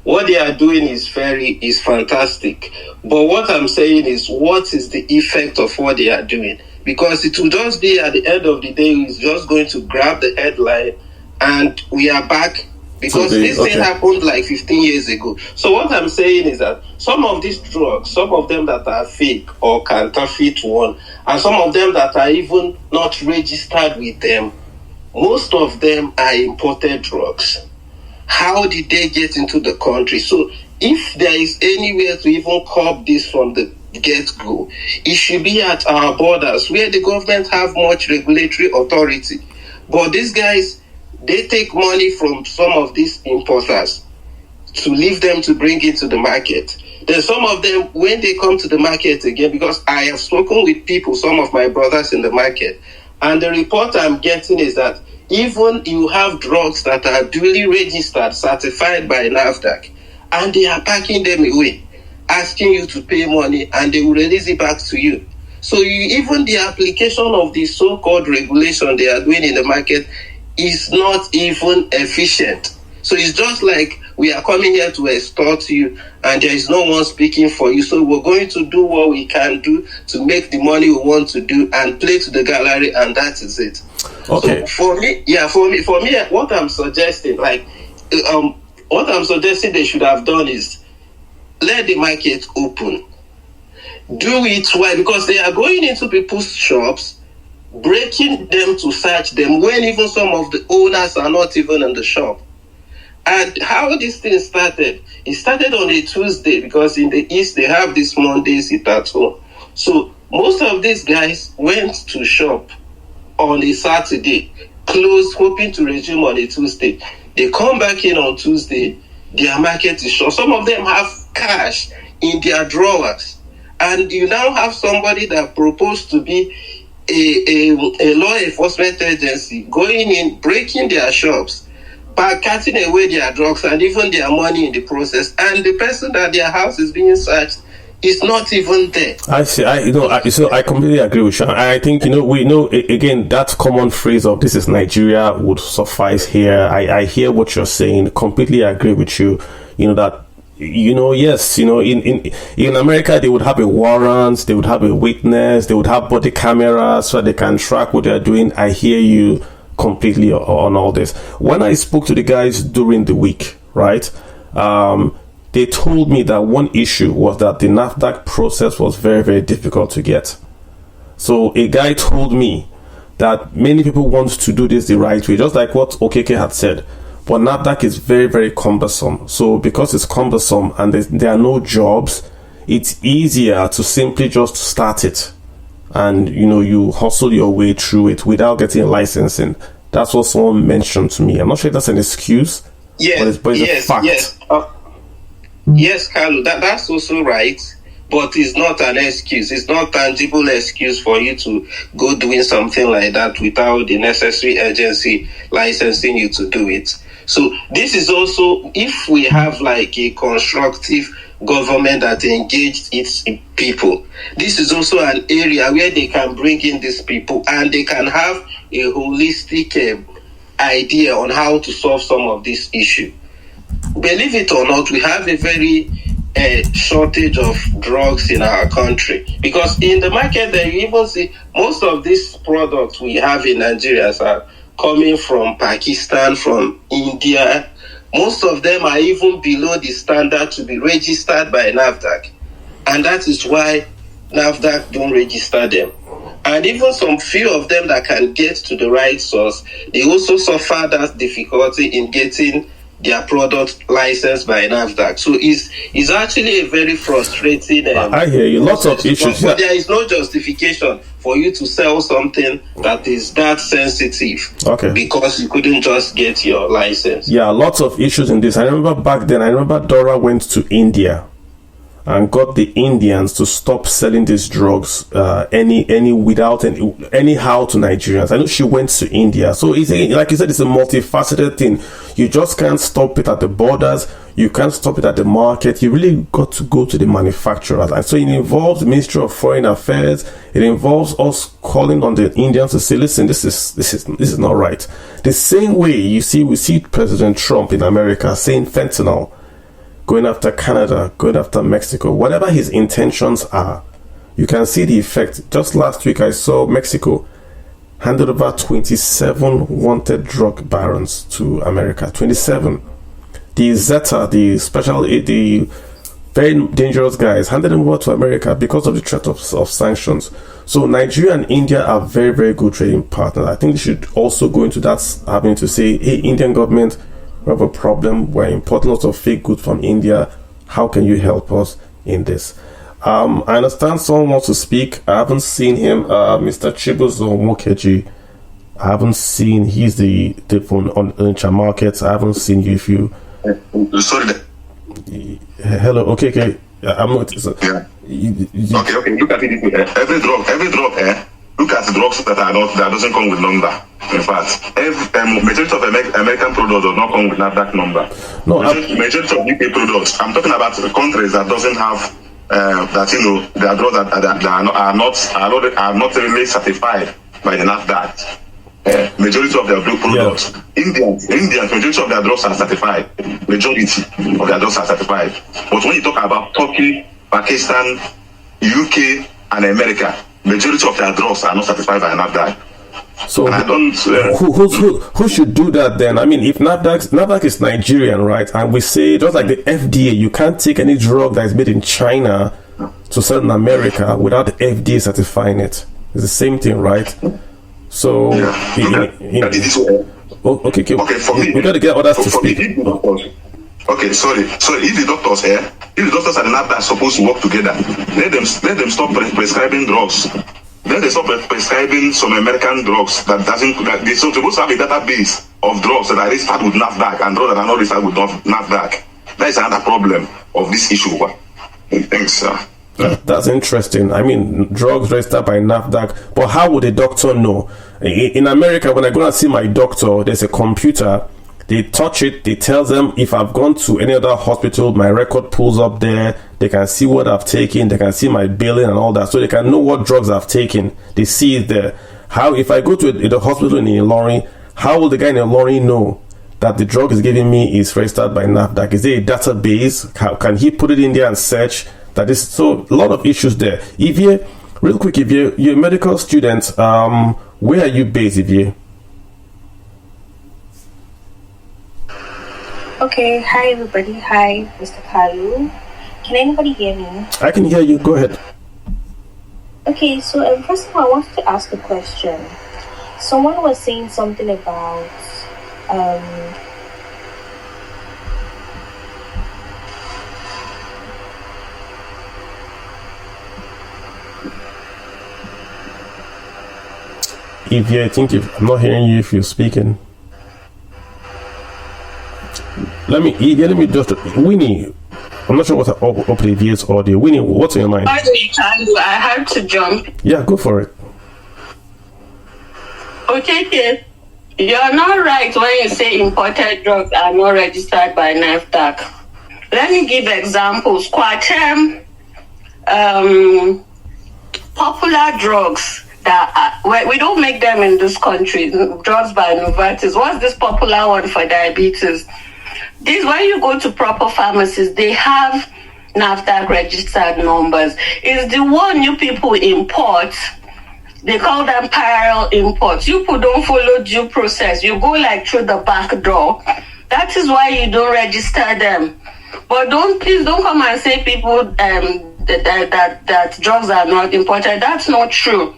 What they are doing is fantastic. But what I'm saying is, what is the effect of what they are doing? Because it will just be at the end of the day, it's just going to grab the headline and we are back. Because this thing happened like 15 years ago. So what I'm saying is that some of these drugs, some of them that are fake or counterfeit one, and some of them that are even not registered with them, most of them are imported drugs. How did they get into the country? So if there is anywhere to even curb this from the get-go, it should be at our borders where the government have much regulatory authority. But these guys, they take money from some of these importers to leave them to bring it to the market. Then some of them, when they come to the market again, because I have spoken with people, some of my brothers in the market, and the report I'm getting is that even you have drugs that are duly registered, certified by NAFDAC, and they are packing them away, asking you to pay money, and they will release it back to you. So even the application of the so-called regulation they are doing in the market is not even efficient. So it's just like we are coming here to extort you and there is no one speaking for you. So we're going to do what we can do to make the money we want to do and play to the gallery, and that is it. Okay. So for me, what I'm suggesting, what I'm suggesting they should have done is let the market open. Do it well, because they are going into people's shops, breaking them to search them when even some of the owners are not even in the shop. And how this thing started, it started on a Tuesday, because in the East they have this Monday sit at home. So most of these guys went to shop on a Saturday, closed, hoping to resume on a Tuesday. They come back in on Tuesday, their market is short. Some of them have cash in their drawers. And you now have somebody that proposed to be a law enforcement agency going in, breaking their shops, cutting away their drugs and even their money in the process. And the person that their house is being searched is not even there. I see. I completely agree with you. I think, we know, again, that common phrase of "this is Nigeria" would suffice here. I hear what you're saying. Completely agree with you. Yes, in America, they would have a warrant, they would have a witness, they would have body cameras so they can track what they're doing. I hear you completely on all this. When I spoke to the guys during the week, right, they told me that one issue was that the NAFDAC process was very, very difficult to get. So a guy told me that many people want to do this the right way, just like what Okeke had said. But NAFDAC is very, very cumbersome. So because it's cumbersome and there are no jobs, it's easier to simply just start it. And, you hustle your way through it without getting licensing. That's what someone mentioned to me. I'm not sure if that's an excuse, but it's a fact. Yes, Carlo, that's also right. But it's not an excuse. It's not a tangible excuse for you to go doing something like that without the necessary agency licensing you to do it. So this is also, if we have like a constructive government that engaged its people, this is also an area where they can bring in these people and they can have a holistic idea on how to solve some of this issue. Believe it or not, we have a very shortage of drugs in our country, because in the market there you even see most of these products we have in Nigeria are coming from Pakistan, from India. Most of them are even below the standard to be registered by NAFDAC, and that is why NAFDAC don't register them. And even some few of them that can get to the right source, they also suffer that difficulty in getting their product licensed by NAFDAC. So it's actually a very frustrating. I hear you. Lots of issues. But there is no justification for you to sell something that is that sensitive. Okay. Because you couldn't just get your license. Yeah, lots of issues in this. I remember back then. I remember Dora went to India and got the Indians to stop selling these drugs anyhow to Nigerians. I know she went to India. So it's like you said, it's a multifaceted thing. You just can't stop it at the borders. You can't stop it at the market. You really got to go to the manufacturers. And so it involves the Ministry of Foreign Affairs. It involves us calling on the Indians to say, listen, this is not right. The same way we see President Trump in America saying fentanyl, going after Canada, going after Mexico, whatever his intentions are, you can see the effect. Just last week, I saw Mexico handed over 27 wanted drug barons to America. 27. The Zeta, the very dangerous guys, handed them over to America because of the threat of sanctions. So Nigeria and India are very, very good trading partners. I think they should also go into that having to say, hey, Indian government, we have a problem. We're importing lots of fake goods from India. How can you help us in this? I understand someone wants to speak. I haven't seen him. Mr. Chibuzo Mokeji. I haven't seen. He's the phone on Onitsha Market. I haven't seen you. If you sorry. Hello. Okay. I'm not. Yeah. Okay. Look at it. Every drug. Look at the drugs that doesn't come with number. In fact, majority of American products do not come with NAFDAC number. No, majority of UK products. I'm talking about the countries that doesn't have there are drugs that are not really certified by the NAFDAC. majority of their products. Indians, majority of their drugs are certified. Majority of their drugs are certified. But when you talk about Turkey, Pakistan, UK, and America, majority of their drugs are not certified by NAFDAC. So who should do that then? I mean, if NAFDAC is Nigerian, right? And we say, just like the FDA, you can't take any drug that is made in China to sell in America without the FDA certifying it. It's the same thing, right? So, okay, for me, we got to get others to speak. Okay, sorry. So if the doctors and NAFDAC are supposed to work together, let them stop prescribing drugs. Then they stop prescribing some American drugs that they're supposed to have a database of drugs that are registered with NAFDAC and drugs that are not registered with NAFDAC. That is another problem of this issue. Thanks, sir. That's interesting. I mean, drugs registered by NAFDAC, but how would a doctor know? In America, when I go and see my doctor, there's a computer. They touch it, they tell them if I've gone to any other hospital, my record pulls up there, they can see what I've taken, they can see my billing and all that, so they can know what drugs I've taken. They see it there. How, if I go to the hospital in Ilorin, how will the guy in Ilorin know that the drug is giving me is registered by NAFDAC? Is there a database? How can he put it in there and search that is? So a lot of issues there. If you're a medical student, where are you based, if you? Okay, hi everybody. Hi, Mr. Kalu. Can anybody hear me? I can hear you. Go ahead. Okay, so first of all, I wanted to ask a question. Someone was saying something about I'm not hearing you if you're speaking. Let me just, Winnie, I'm not sure what up the VS audio. Winnie, what's on your mind? I had to jump. Yeah, go for it. Okay, you're not right when you say imported drugs are not registered by NAFDAC. Let me give examples. Quaterm, popular drugs that we don't make them in this country. Drugs by Novartis. What's this popular one for diabetes? This, when you go to proper pharmacies, they have NAFDAC registered numbers. It's the one you people import. They call them parallel imports. You people don't follow due process. You go like through the back door. That is why you don't register them. But please don't come and say people that drugs are not imported. That's not true.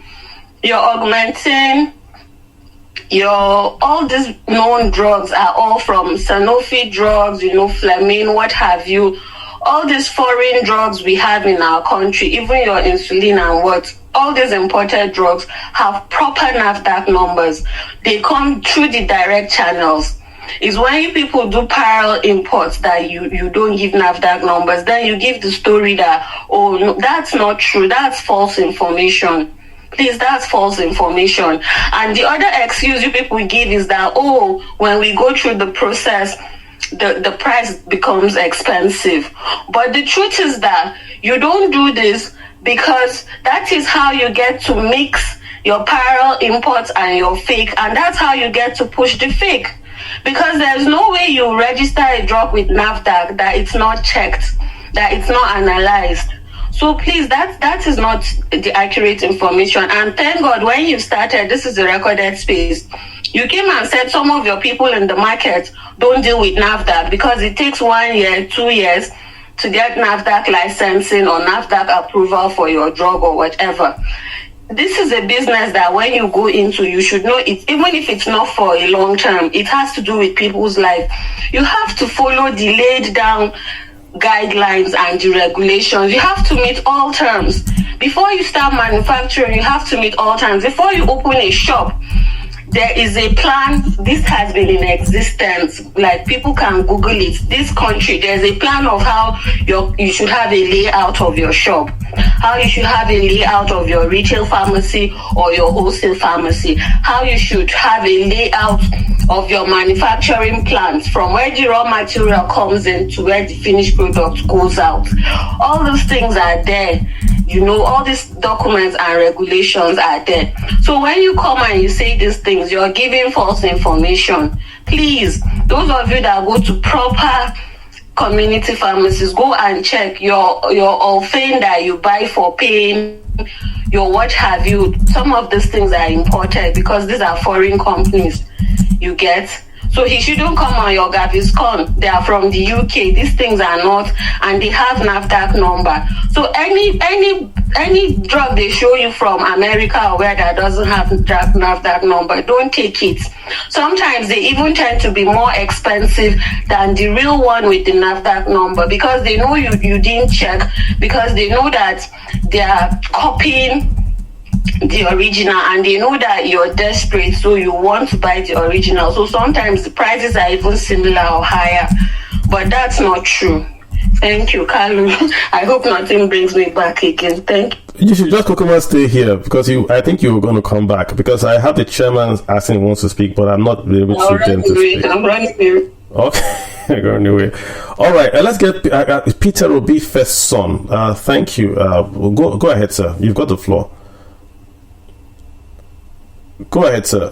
You're augmenting. All these known drugs are all from Sanofi drugs, Fleming, what have you. All these foreign drugs we have in our country, even your insulin and all these imported drugs have proper NAFDAC numbers. They come through the direct channels. It's when you people do parallel imports that you don't give NAFDAC numbers. Then you give the story that, oh, no, that's not true. That's false information. Please, that's false information. And the other excuse you people give is that, oh, when we go through the process, the price becomes expensive. But the truth is that you don't do this because that is how you get to mix your parallel imports and your fake, and that's how you get to push the fake. Because there's no way you register a drug with NAFDAC that it's not checked, that it's not analyzed. So please, that is not the accurate information. And thank God when you started, this is a recorded space, you came and said some of your people in the market don't deal with NAFDAC because it takes 1 year, 2 years to get NAFDAC licensing or NAFDAC approval for your drug or whatever. This is a business that when you go into, you should know it, even if it's not for a long term, it has to do with people's life. You have to follow the laid down guidelines and the regulations. You have to meet all terms. Before you start manufacturing, you have to meet all terms. Before you open a shop, there is a plan. This has been in existence. Like, people can Google it. This country, there's a plan of how you should have a layout of your shop, how you should have a layout of your retail pharmacy or your wholesale pharmacy, how you should have a layout of your manufacturing plants, from where the raw material comes in to where the finished product goes out. All those things are there. all these documents and regulations are there. So when you come and you say these things, you're giving false information. Please, those of you that go to proper community pharmacies, go and check your Olfane that you buy for pain, your what have you. Some of these things are imported because these are foreign companies. You get? So he shouldn't come on your Gaviscon. They are from the UK. These things are not, and they have NAFDAC number. So any drug they show you from America or where that doesn't have NAFDAC number, don't take it. Sometimes they even tend to be more expensive than the real one with the NAFDAC number because they know you didn't check, because they know that they are copying the original and they know that you're desperate, so you want to buy the original. So sometimes the prices are even similar or higher, but that's not true. Thank you, Kalu. I hope nothing brings me back again. Thank you. You should just stay here because I think you were going to come back, because I have the chairman asking wants to speak, but I'm not able to get him to speak. I'm running away. Okay, going away. All right, let's get Peter Obi first son. Thank you. Go ahead, sir. You've got the floor. Go ahead, sir.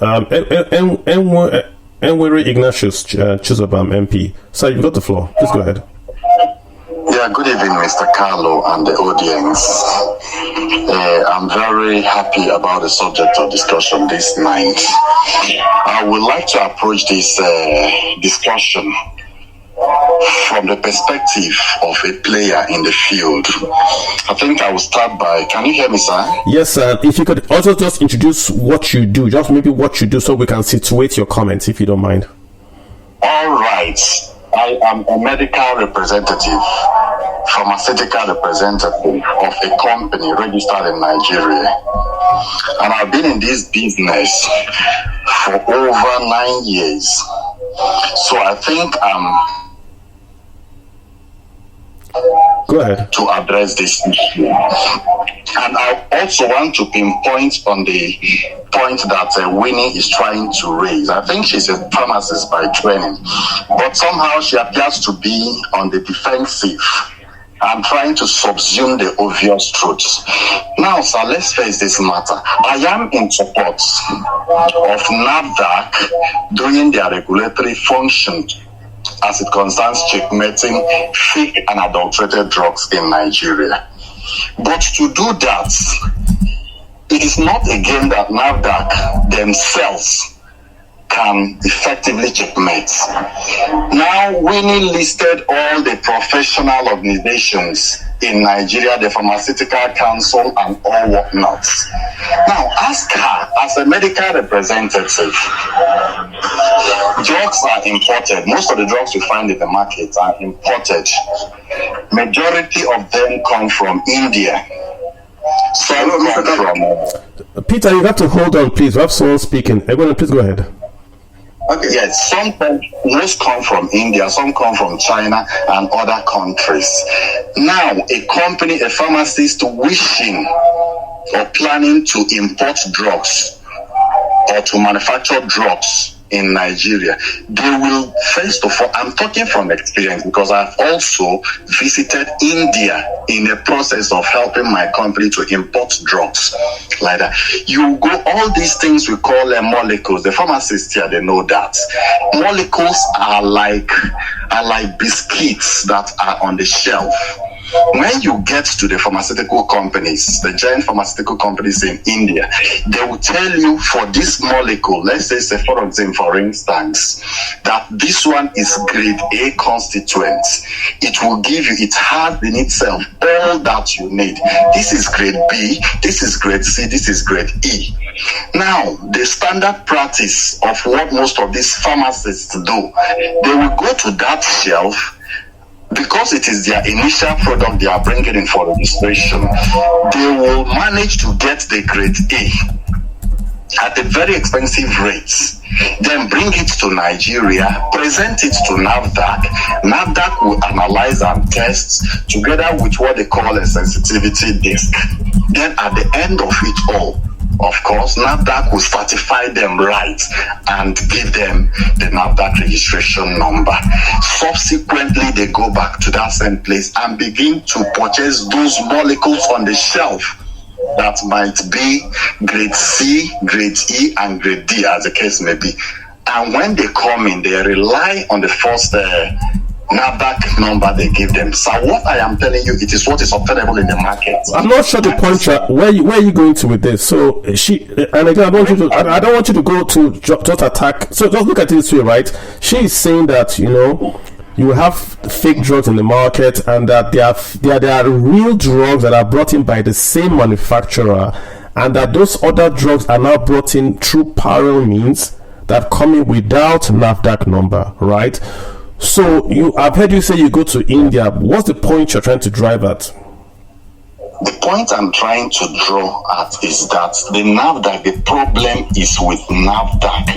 Enwere Ignatius Chizobam MP. Sir, you've got the floor. Please go ahead. Yeah, good evening, Mr. Carlo and the audience. I'm very happy about the subject of discussion this night. I would like to approach this discussion from the perspective of a player in the field. I think I will start by, can you hear me, sir? Yes, sir. If you could also just introduce what you do, just maybe what you do, so we can situate your comments, if you don't mind. All right. I am a medical representative, pharmaceutical representative of a company registered in Nigeria. And I've been in this business for over 9 years. So I think go ahead to address this issue. And I also want to pinpoint on the point that Winnie is trying to raise. I think she's a pharmacist by training, but somehow she appears to be on the defensive and trying to subsume the obvious truths. Now, sir, let's face this matter. I am in support of NAFDAC doing their regulatory function as it concerns checkmating fake and adulterated drugs in Nigeria. But to do that, it is not again that NAFDAC themselves can effectively checkmate. Now, Winnie listed all the professional organizations in Nigeria, the Pharmaceutical Council and all whatnot. Now, ask her, as a medical representative, drugs are imported. Most of the drugs you find in the market are imported. Majority of them come from India. Some come from... Peter, you have to hold on, please. We have someone speaking. Everyone, please go ahead. Okay, yes, most come from India, some come from China and other countries. Now, a pharmacist wishing or planning to import drugs or to manufacture drugs in Nigeria, they will, first of all, I'm talking from experience because I've also visited India in a process of helping my company to import drugs like that. You go, all these things we call molecules, the pharmacists here, they know that. Molecules are like biscuits that are on the shelf. When you get to the pharmaceutical companies, the giant pharmaceutical companies in India, they will tell you for this molecule, let's say cephaloxime, for instance, that this one is grade A constituent. It will give you, it has in itself all that you need. This is grade B, this is grade C, this is grade E. Now, the standard practice of what most of these pharmacists do, they will go to that shelf. Because it is their initial product they are bringing in for registration, they will manage to get the grade A at a very expensive rate, then bring it to Nigeria, present it to NAFDAC. NAFDAC will analyze and test together with what they call a sensitivity disc. Then at the end of it all, of course, NAFDAC will certify them right and give them the NAFDAC registration number. Subsequently, they go back to that same place and begin to purchase those molecules on the shelf that might be grade C, grade E, and grade D, as the case may be. And when they come in, they rely on the first NAFDAC number they give them. So what I am telling you, it is what is obtainable in the market. I'm not sure the point. Where are you going to with this? So and again, I don't want you to go to just attack. So just look at it this way, right? She is saying that you have fake drugs in the market, and that there are real drugs that are brought in by the same manufacturer, and that those other drugs are now brought in through parallel means that come in without NAFDAC number, right? So I've heard you say you go to India. What's the point you're trying to drive at? The point I'm trying to draw at is that the NAFDAC, the problem is with NAFDAC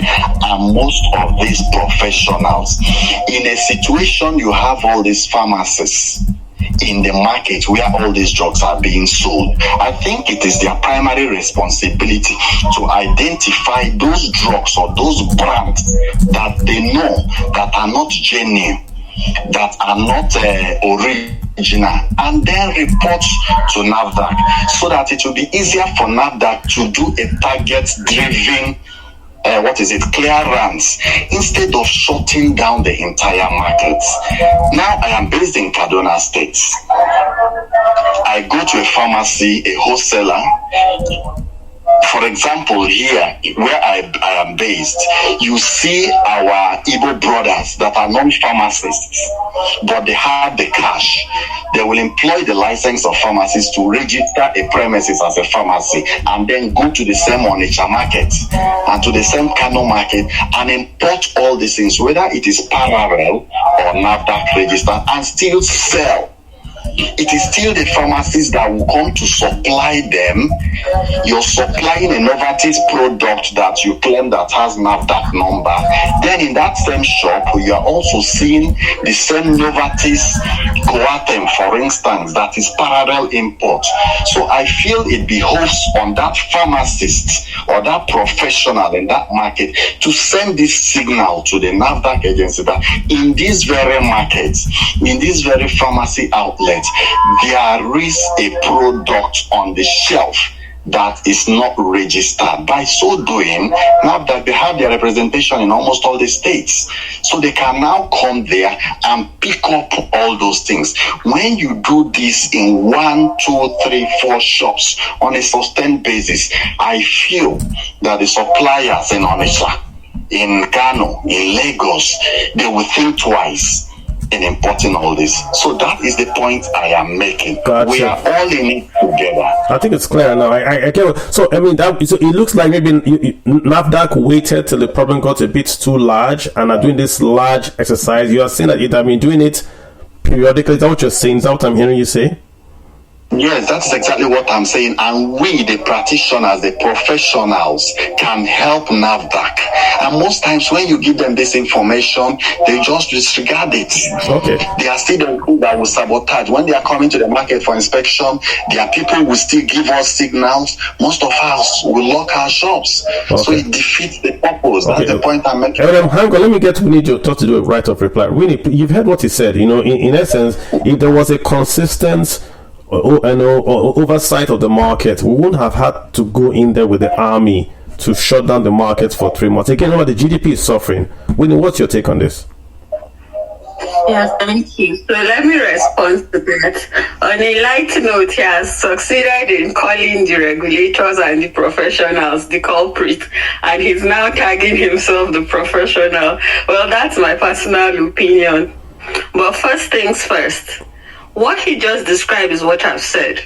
and most of these professionals. In a situation, you have all these pharmacists in the market where all these drugs are being sold. I think it is their primary responsibility to identify those drugs or those brands that they know that are not genuine, that are not original, and then report to NAFDAC so that it will be easier for NAFDAC to do a target-driven clearance instead of shutting down the entire market. Now I am based in Kaduna State. I go to a pharmacy, a wholesaler. For example, here where I am based, you see our Igbo brothers that are non-pharmacists, but they have the cash. They will employ the license of pharmacists to register a premises as a pharmacy and then go to the same Onitsha Market and to the same Kano Market and import all these things, whether it is parallel or NAFDAC registered, and still sell. It is still the pharmacists that will come to supply them. You're supplying a innovative product that you claim that has NAFDAC number. Then in that same shop, you are also seeing the same Novartis Coatem, for instance, that is parallel import. So I feel it behoves on that pharmacist or that professional in that market to send this signal to the NAFDAC agency that in these very markets, in this very pharmacy outlet, there is a product on the shelf that is not registered. By so doing, now that they have their representation in almost all the states, so they can now come there and pick up all those things. When you do this in 1, 2, 3, 4 shops on a sustained basis, I feel that the suppliers in Onitsha, in Kano, in Lagos, they will think twice in importing all this. So that is the point I am making. Gotcha. We are all in it together. I think it's clear now. I get. So I mean, so it looks like maybe NAFDAC waited till the problem got a bit too large and are doing this large exercise. You are saying that it have been doing it periodically. Is that what you're saying? Is that what I'm hearing you say? Yes, that's exactly what I'm saying. And we, the practitioners, the professionals, can help NAFDAC. And most times when you give them this information, they just disregard it. Okay. They are still the people that will sabotage. When they are coming to the market for inspection, there are people who will still give us signals. Most of us will lock our shops. Okay. So it defeats the purpose. That's the point I'm making. Hang on, let me get Winnie to talk to do a right of reply. Winnie, you've heard what he said. In essence, if there was a consistent oversight of the market, we wouldn't have had to go in there with the army to shut down the market for 3 months. Again, the GDP is suffering. Winnie, what's your take on this? Yes, thank you. So let me respond to that. On a light note, he has succeeded in calling the regulators and the professionals the culprit, and he's now tagging himself the professional. Well, that's my personal opinion. But first things first. What he just described is what I've said.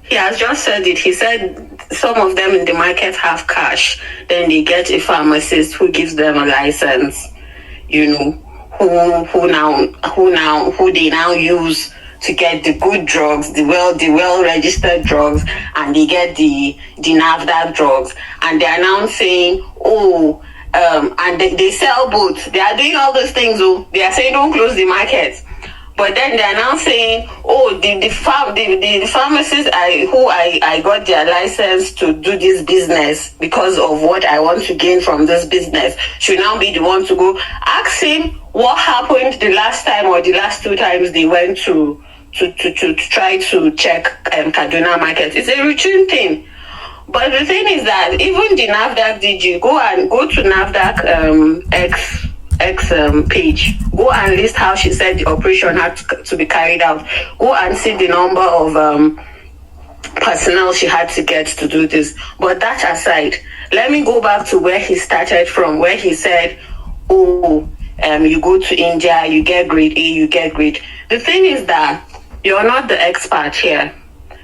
He has just said it. He said some of them in the market have cash. Then they get a pharmacist who gives them a license, who they now use to get the good drugs, the well registered drugs, and they get the NAFDAC drugs. And they are now saying, and they sell both. They are doing all those things. They are saying don't close the market. But then they're now saying, oh, the pharmacists who I got their license to do this business because of what I want to gain from this business should now be the one to go. Ask him what happened the last time or the last 2 times they went to try to check Kaduna Market. It's a routine thing. But the thing is that even the NAFDAC DG, go to NAFDAC X page, go and list how she said the operation had to be carried out. Go and see the number of personnel she had to get to do this. But that aside, let me go back to where he started from, where he said, oh, you go to India, you get grade A, you get grade. The thing is that you're not the expert here.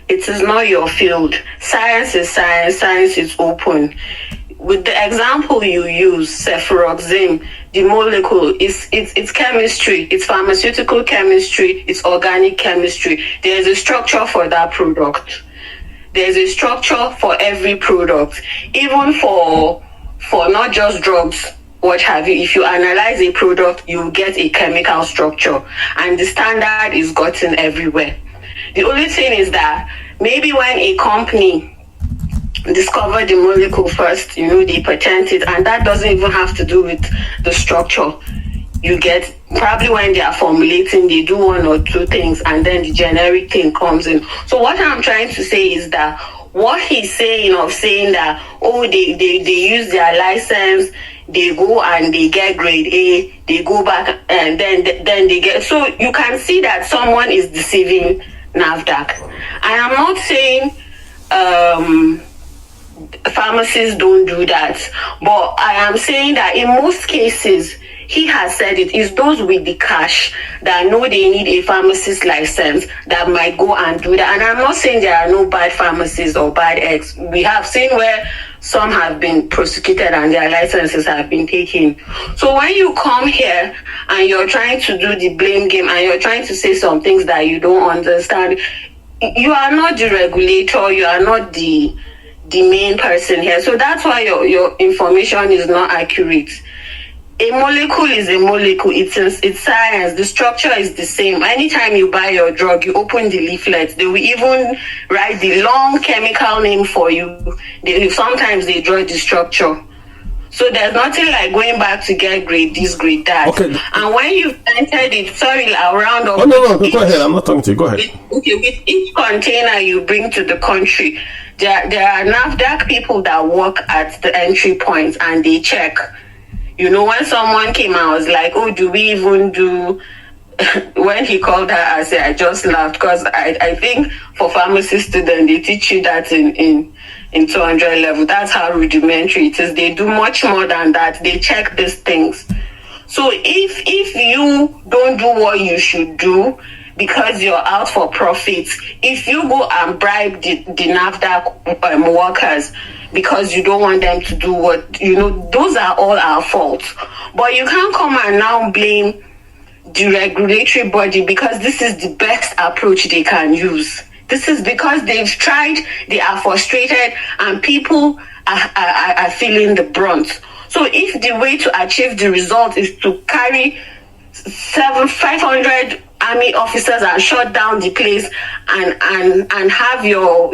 It is not your field. Science is science. Science is open. With the example you use, cefuroxime, the molecule, it's chemistry. It's pharmaceutical chemistry. It's organic chemistry. There's a structure for that product. There's a structure for every product. Even for not just drugs, what have you. If you analyze a product, you get a chemical structure. And the standard is gotten everywhere. The only thing is that maybe when a company discovered the molecule first, they patent it, and that doesn't even have to do with the structure. You get, probably when they are formulating, they do 1 or 2 things, and then the generic thing comes in. So what I'm trying to say is that what he's saying that, oh, they use their license, they go and they get grade A, they go back and then they get, so you can see that someone is deceiving NAFDAC. I am not saying pharmacists don't do that, but I am saying that in most cases, he has said it is those with the cash that know they need a pharmacist license that might go and do that. And I'm not saying there are no bad pharmacists or bad eggs. We have seen where some have been prosecuted and their licenses have been taken. So when you come here and you're trying to do the blame game and you're trying to say some things that you don't understand, you are not the regulator, you are not the main person here. So that's why your information is not accurate. A molecule is a molecule. It's science. The structure is the same. Anytime you buy your drug, you open the leaflet. They will even write the long chemical name for you. Sometimes they draw the structure. So there's nothing like going back to get grade this, grade that. Okay. And when you've entered it, sorry, I'll round up. Oh, no, go ahead. I'm not talking to you. Go ahead. With each container you bring to the country, there are NAFDAC people that work at the entry points and they check. When someone came, I was like, oh, do we even do... When he called her, I said, I just laughed because I think for pharmacy students, they teach you that in 200 level. That's how rudimentary it is. They do much more than that. They check these things. So if you don't do what you should do because you're out for profit, if you go and bribe the NAFDAC workers because you don't want them to do what, those are all our faults. But you can't come and now blame the regulatory body because this is the best approach they can use. This is because they've tried, they are frustrated, and people are feeling the brunt. So if the way to achieve the result is to carry 500 army officers and shut down the place and have your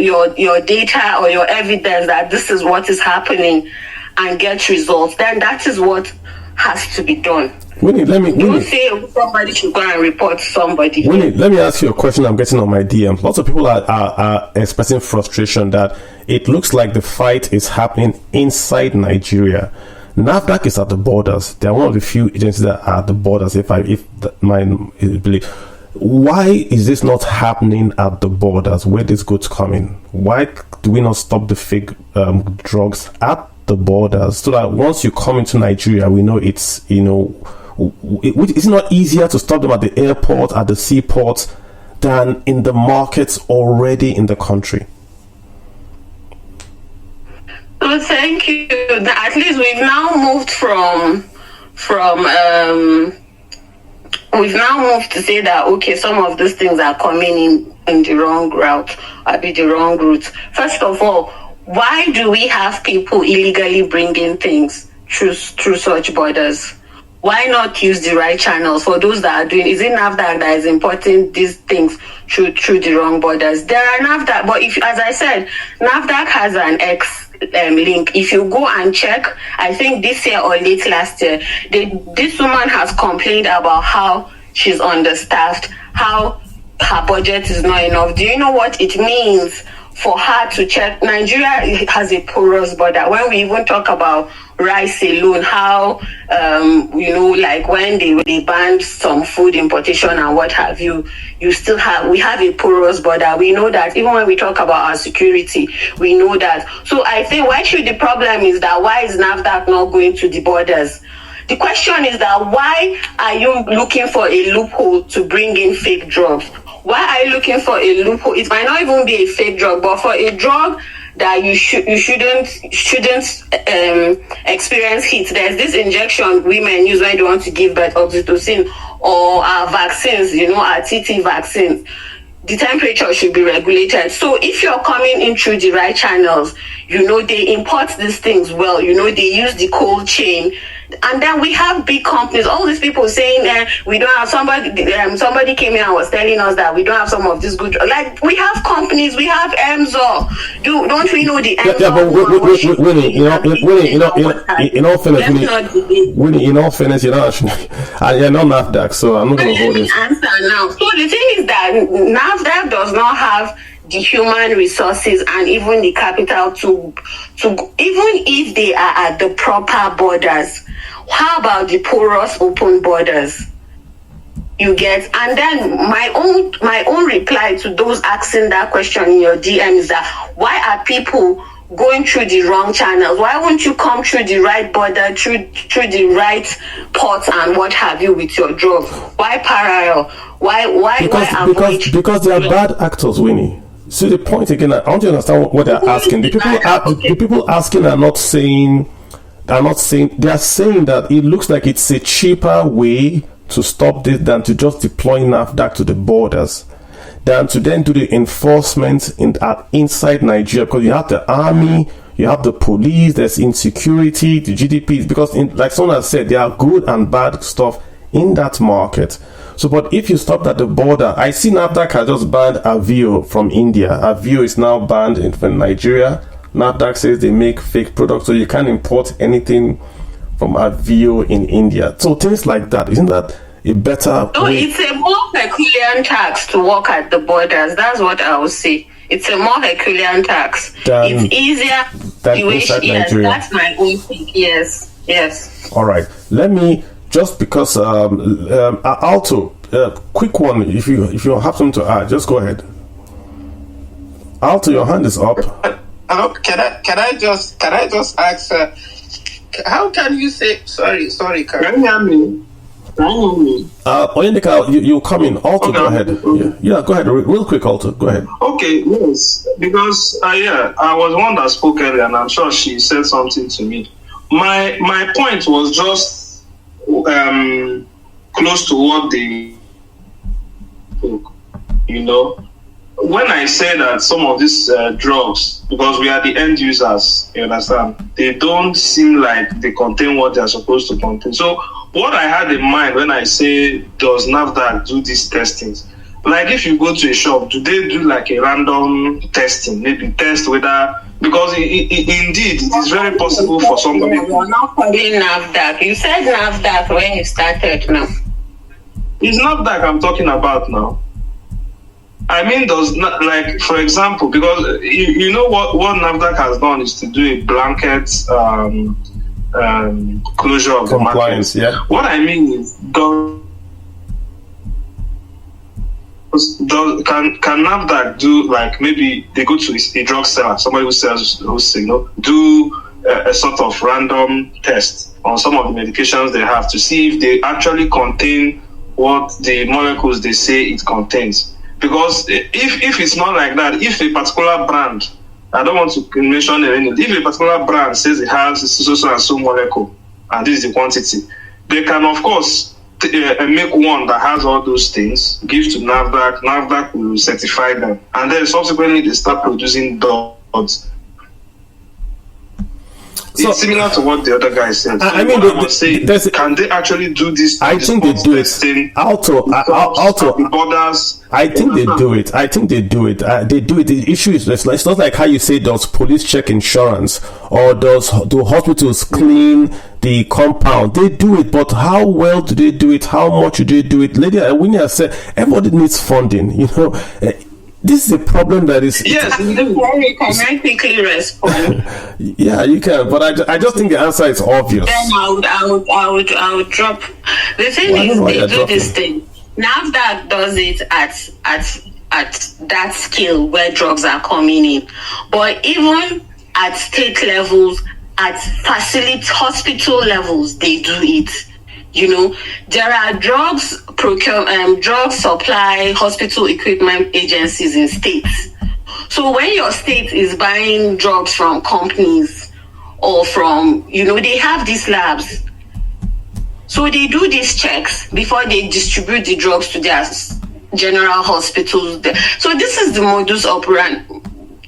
data or your evidence that this is what is happening and get results, then that is what has to be done. Winnie, Don't say somebody should go and report somebody. Winnie, let me ask you a question I'm getting on my DM. Lots of people are expressing frustration that it looks like the fight is happening inside Nigeria. NAFDAC is at the borders. They are one of the few agencies that are at the borders, if my belief. Why is this not happening at the borders where these goods come in? Why do we not stop the fake drugs at the borders so that once you come into Nigeria, we know it's, it's not easier to stop them at the airport, at the seaports, than in the markets already in the country? Oh, thank you. At least we've now moved we've now moved to say that, okay, some of these things are coming in the wrong route, or be the wrong route. First of all, why do we have people illegally bringing things through such borders? Why not use the right channels for those that are doing? Is it NAFDAC that is importing these things through the wrong borders? There are NAFDAC, but if, as I said, NAFDAC has an X link. If you go and check, I think this year or late last year, this woman has complained about how she's understaffed, how her budget is not enough. Do you know what it means for her to check? Nigeria has a porous border. When we even talk about rice alone, how like when they banned some food importation and what have you, we have a porous border. We know that. Even when we talk about our security, we know that. So I think the problem is that why is NAFDAC not going to the borders? The question is that why are you looking for a loophole to bring in fake drugs? Why are you looking for a loophole? It might not even be a fake drug, but for a drug that you shouldn't experience heat. There's this injection women use when they want to give birth, oxytocin, or our vaccines, our TT vaccines. The temperature should be regulated. So if you're coming in through the right channels, they import these things well, they use the cold chain. And then we have big companies, all these people saying we don't have somebody came in and was telling us that we don't have some of this good, like we have companies, we have EMZO. Don't we know the EMZO? Yeah, but Winnie, in all fairness, you're not NAFDAC, so I'm not going to hold this. Answer now. So the thing is that NAFDAC does not have the human resources and even the capital to even if they are at the proper borders. How about the porous open borders? You get, and then my own reply to those asking that question in your DM is that why are people going through the wrong channels? Why won't you come through the right border, through the right ports and what have you with your drug? Why parallel? Why because they are bad actors, Winnie. See the point again. I want you to understand what they're asking. The people asking are not saying. They are saying that it looks like it's a cheaper way to stop this than to just deploy NAFDAC to the borders, than to then do the enforcement inside Nigeria, because you have the army, you have the police, there's insecurity, the GDP, because like someone has said, there are good and bad stuff in that market. So, but if you stopped at the border, I see NAFDAC has just banned Avio from India. Avio is now banned in Nigeria. NAFDAC says they make fake products, so you can't import anything from Avio in India. So things like that, isn't that a better way? It's a more Herculean tax to work at the borders. That's what I would say. It's a more Herculean tax. It's easier than inside Nigeria. That's my own thing. Yes. All right. Let me, just because Alto, quick one. If you have something to add, just go ahead. Alto, your hand is up. Can I just ask? How can you say sorry? Can you hear me? Oyendika, you come in. Alto, okay. Go ahead. Yeah, go ahead. Real quick, Alto. Go ahead. Okay, yes. Because I was one that spoke earlier, and I'm sure she said something to me. My point was just close to what they took. When I say that some of these drugs, because we are the end users, you understand, they don't seem like they contain what they are supposed to contain. So what I had in mind when I say, does NAFDAC do these testings? Like if you go to a shop, do they do like a random testing? Maybe test whether, because indeed it is very possible for somebody. You're not calling NAFDAC. You said NAFDAC when you started now. It's NAFDAC I'm talking about now. I mean, does not, like, for example, because you know what NAFDAC has done is to do a blanket closure of the market. Yeah. What I mean is, can NAFDAC do, like, maybe they go to a drug seller, somebody who sells, do a sort of random test on some of the medications they have to see if they actually contain what the molecules they say it contains. Because if it's not like that, if a particular brand, I don't want to mention any, if a particular brand says it has so and so molecule, and this is the quantity, they can of course make one that has all those things, give to NAFDAC, NAFDAC will certify them, and then subsequently they start producing drugs. it's similar to what the other guy said. So I mean, can they actually do this? I think they do it. Borders. I think they do it. They do it. The issue is it's not like how you say, does police check insurance or do hospitals clean the compound? They do it, but how well do they do it? How much do they do it? Lady Winnie has said everybody needs funding. This is a problem that is. Yes, can I quickly respond? Yeah, you can, but I just think the answer is obvious. Then I would drop. The thing is, they do this thing. NAFDAC does it at that scale where drugs are coming in, but even at state levels, at hospital levels, they do it. There are drug supply hospital equipment agencies in states. So when your state is buying drugs from companies or from, they have these labs. So they do these checks before they distribute the drugs to their general hospitals. So this is the modus operandi.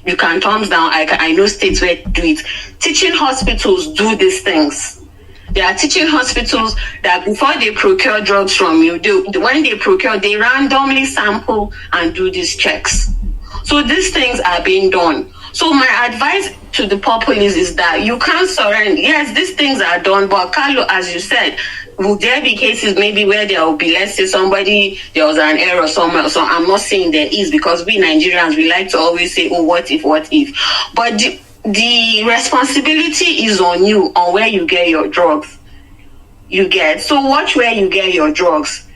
You can thumbs down. I know states where do it. Teaching hospitals do these things. There are teaching hospitals that before they procure drugs from you, when they procure, they randomly sample and do these checks. So these things are being done. So my advice to the populace is that you can't surrender. Yes, these things are done, but Carlo, as you said, will there be cases maybe where there will be, let's say there was an error somewhere? So I'm not saying there is, because we Nigerians, we like to always say, oh, what if? But the responsibility is on you, on where you get your drugs. So watch where you get your drugs.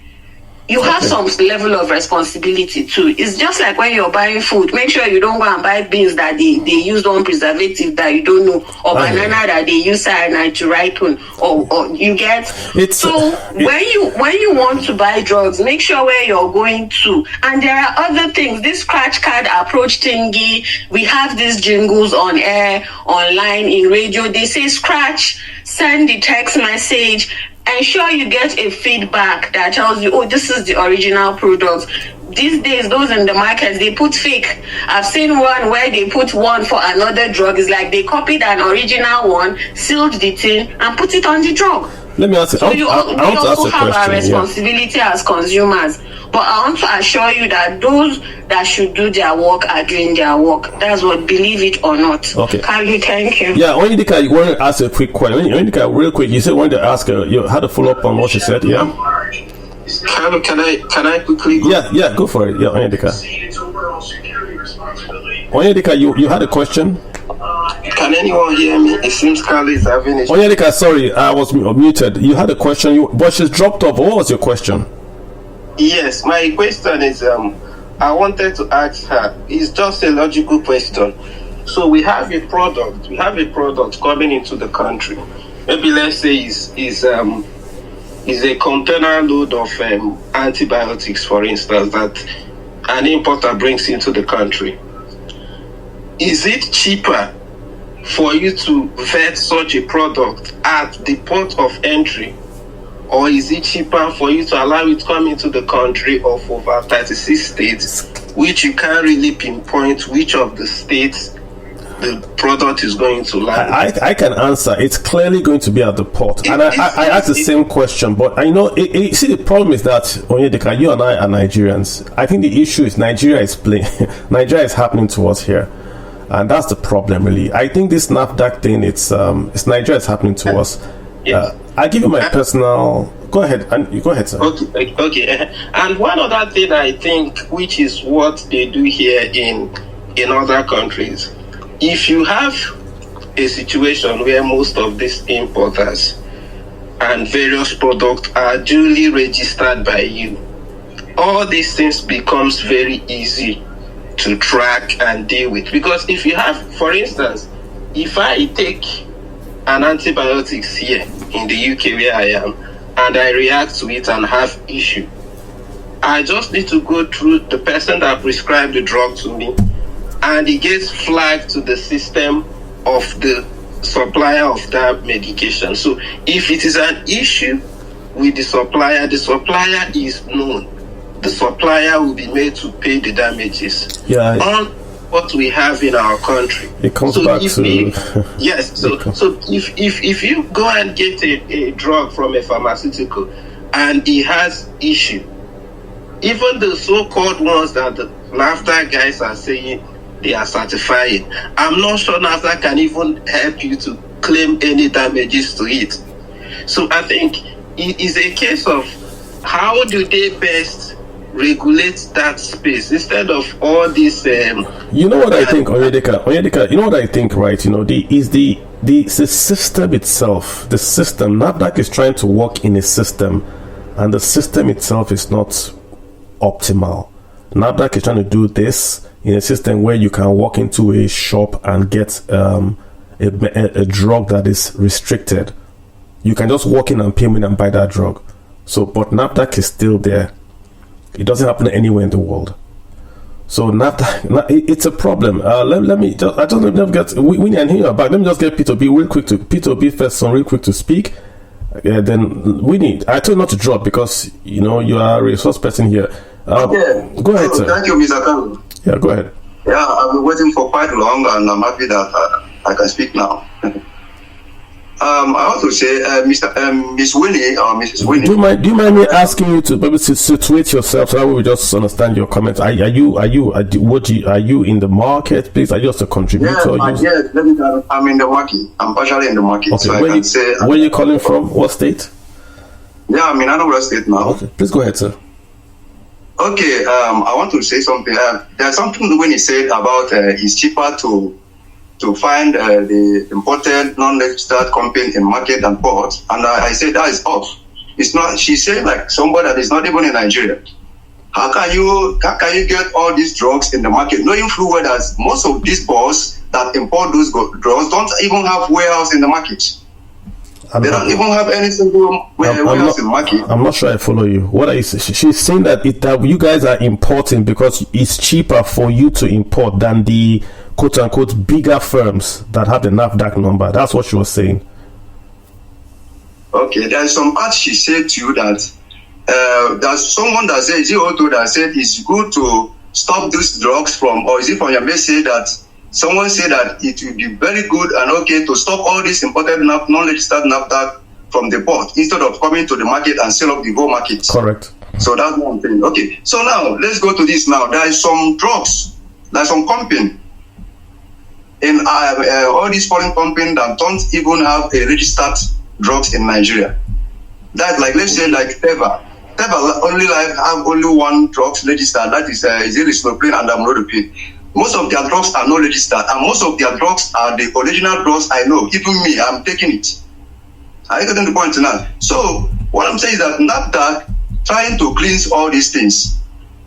You have some level of responsibility too. It's just like when you're buying food. Make sure you don't go and buy beans that they use one preservative that you don't know, or banana that they use cyanide to ripen, or you get. When you want to buy drugs, make sure where you're going to. And there are other things. This scratch card approach thingy. We have these jingles on air, online, in radio. They say scratch, send the text message. Ensure you get a feedback that tells you, oh, this is the original product. These days, those in the markets, they put fake. I've seen one where they put one for another drug. It's like they copied an original one, sealed the tin, and put it on the drug. Let me ask you. So we also have our responsibility as consumers. But I want to assure you that those that should do their work are doing their work. That's what, believe it or not. Okay. Carly, thank you. Yeah, Onitsha, you want to ask a quick question. Onitsha, real quick, you said you wanted to ask her, you had to follow up on what she said, yeah? Carlo, can I quickly go? Yeah, go for it. Yeah, Onitsha. Onitsha, you had a question? Can anyone hear me? It seems Carlo is having a... Onitsha, sorry, I was muted. You had a question, but she's dropped off. What was your question? Yes, my question is, I wanted to ask her, it's just a logical question. So we have a product coming into the country. Maybe let's say is a container load of antibiotics, for instance, that an importer brings into the country. Is it cheaper for you to vet such a product at the port of entry, or is it cheaper for you to allow it to come into the country of over 36 states, which you can't really pinpoint which of the states the product is going to land? I can answer. It's clearly going to be at the port. I asked the same question, but I know, see, the problem is that, Onyedika, you and I are Nigerians. I think the issue is Nigeria is happening to us here. And that's the problem, really. I think this NAFDAC thing, it's Nigeria is happening to us. Yes. I give you my personal. Go ahead, sir. Okay. And one other thing I think, which is what they do here in other countries, if you have a situation where most of these importers and various products are duly registered by you, all these things becomes very easy to track and deal with. Because if you have, for instance, if I take an antibiotics here in the UK where I am, and I react to it and have issue, I just need to go through the person that prescribed the drug to me, and it gets flagged to the system of the supplier of that medication. So if it is an issue with the supplier is known. The supplier will be made to pay the damages. Yeah. what we have in our country. It comes back to yes. So if you go and get a drug from a pharmaceutical and it has issue, even the so-called ones that the NAFDAC guys are saying they are certifying, I'm not sure NAFDAC can even help you to claim any damages to it. So I think it is a case of how do they best regulate that space instead of all this. You know what I think, Onyedika. You know what I think, right? You know, the system itself. The system. NAFDAC is trying to work in a system, and the system itself is not optimal. NAFDAC is trying to do this in a system where you can walk into a shop and get a drug that is restricted. You can just walk in and pay money and buy that drug. So, but NAFDAC is still there. It doesn't happen anywhere in the world. So NAFDAC, it's a problem. Let me just, I don't know, get Winnie and here back. Let me just get P2B real quick to P2B first, real quick to speak. Then Winnie, I told you not to drop because you know you are a resource person here. Go ahead, sir. Thank you, Mr. Kanu. Yeah, go ahead. Yeah, I've been waiting for quite long, and I'm happy that I can speak now. I want to say, Miss Winnie or Mrs. Winnie. Do you mind me asking you to maybe situate yourself so that we just understand your comments? Are you in the market, please? Are you just a contributor? Yes, I'm in the market. I'm partially in the market. Okay, so where are you calling from? What state? Yeah, I'm in Anambra State now. Okay, please go ahead, sir. Okay, I want to say something. There's something when he said about it's cheaper to find the imported non-registered company in market than port, and I said that is off. It's not. She said like somebody that is not even in Nigeria. How can you get all these drugs in the market, knowing full well that most of these boys that import those drugs don't even have warehouse in the market. They don't even have any single warehouse in the market. I'm not sure I follow you. What are you saying? She's saying that you guys are importing because it's cheaper for you to import than the quote-unquote bigger firms that have the NAFDAC number. That's what she was saying. Okay, there's some part she said to you that there's someone that said, is it Otto that said it's good to stop these drugs from, or is it from your message that someone said that it will be very good and okay to stop all this imported non-registered NAFDAC from the port instead of coming to the market and sell up the whole market. Correct. So that's one thing. Okay, so now let's go to this now. There is some drugs, there's some company in all these foreign companies that don't even have a registered drugs in Nigeria. That's like, let's say like Teva only have only one drugs registered, that is lisinopril and amlodipine. Most of their drugs are not registered, and most of their drugs are the original drugs I know. Even me, I'm taking it. Are you getting the point now? So what I'm saying is that NAFDAC trying to cleanse all these things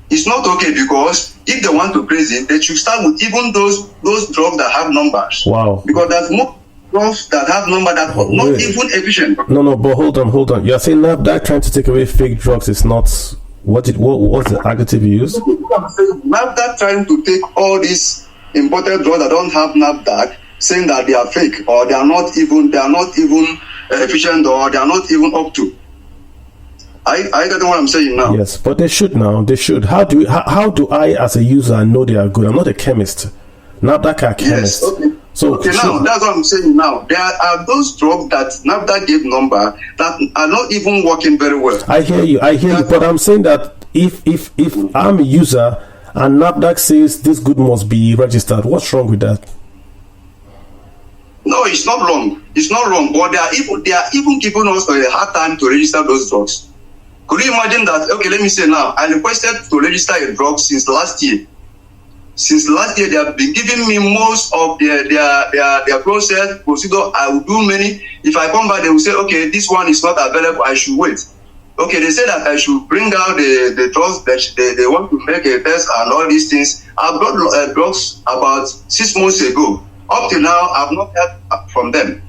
is not okay, because if they want to cleanse it, they should start with even those drugs that have numbers. Wow. Because there's more drugs that have numbers that are not even efficient. No, but hold on. You're saying NAFDAC trying to take away fake drugs is not. What's the adjective you use? NAFDAC trying to take all these imported drugs that don't have NAFDAC, saying that they are fake or they are not even efficient or they are not even up to. I get what I'm saying now. Yes, but they should now. They should. How do I as a user know they are good? I'm not a chemist. NAFDAC are chemists. Yes, okay. So now that's what I'm saying now. There are those drugs that NAFDAC gave number that are not even working very well. I hear you, but I'm saying that if I'm a user and NAFDAC says this good must be registered, what's wrong with that? No, it's not wrong. It's not wrong. But they are even giving us a hard time to register those drugs. Could you imagine that? Okay, let me say now, I requested to register a drug since last year. Since last year, they have been giving me most of their procedure. I will do many. If I come back, they will say, okay, this one is not available. I should wait. Okay, they say that I should bring out the drugs that they want to make a test and all these things. I brought drugs about 6 months ago. Up till now, I've not heard from them.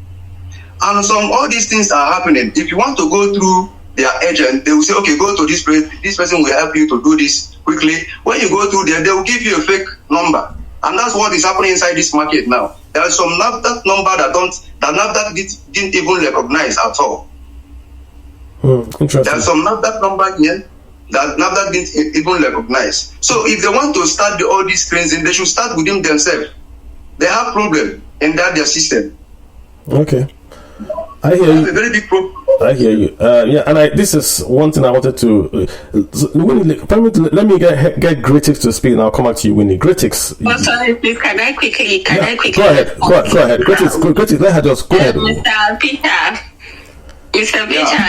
And all these things are happening. If you want to go through their agent, they will say, okay, go to this place. This person will help you to do this quickly. When you go through there, they will give you a fake number. And that's what is happening inside this market now. There is some NAFDAC number that NAFDAC didn't even recognize at all. Interesting. There's some NAFDAC number here that NAFDAC didn't even recognize. So if they want to start all these cleansing, they should start within themselves. They have problem in their system. Okay. I hear you. A very big problem. I hear you. This is one thing I wanted to. Winnie, let me get Gritix to speak, and I'll come back to you, Winnie. Gritix. Oh, sorry, please. Can I quickly? Go ahead. Gritix, let her just go ahead. Mr. Peter. Mr. Peter,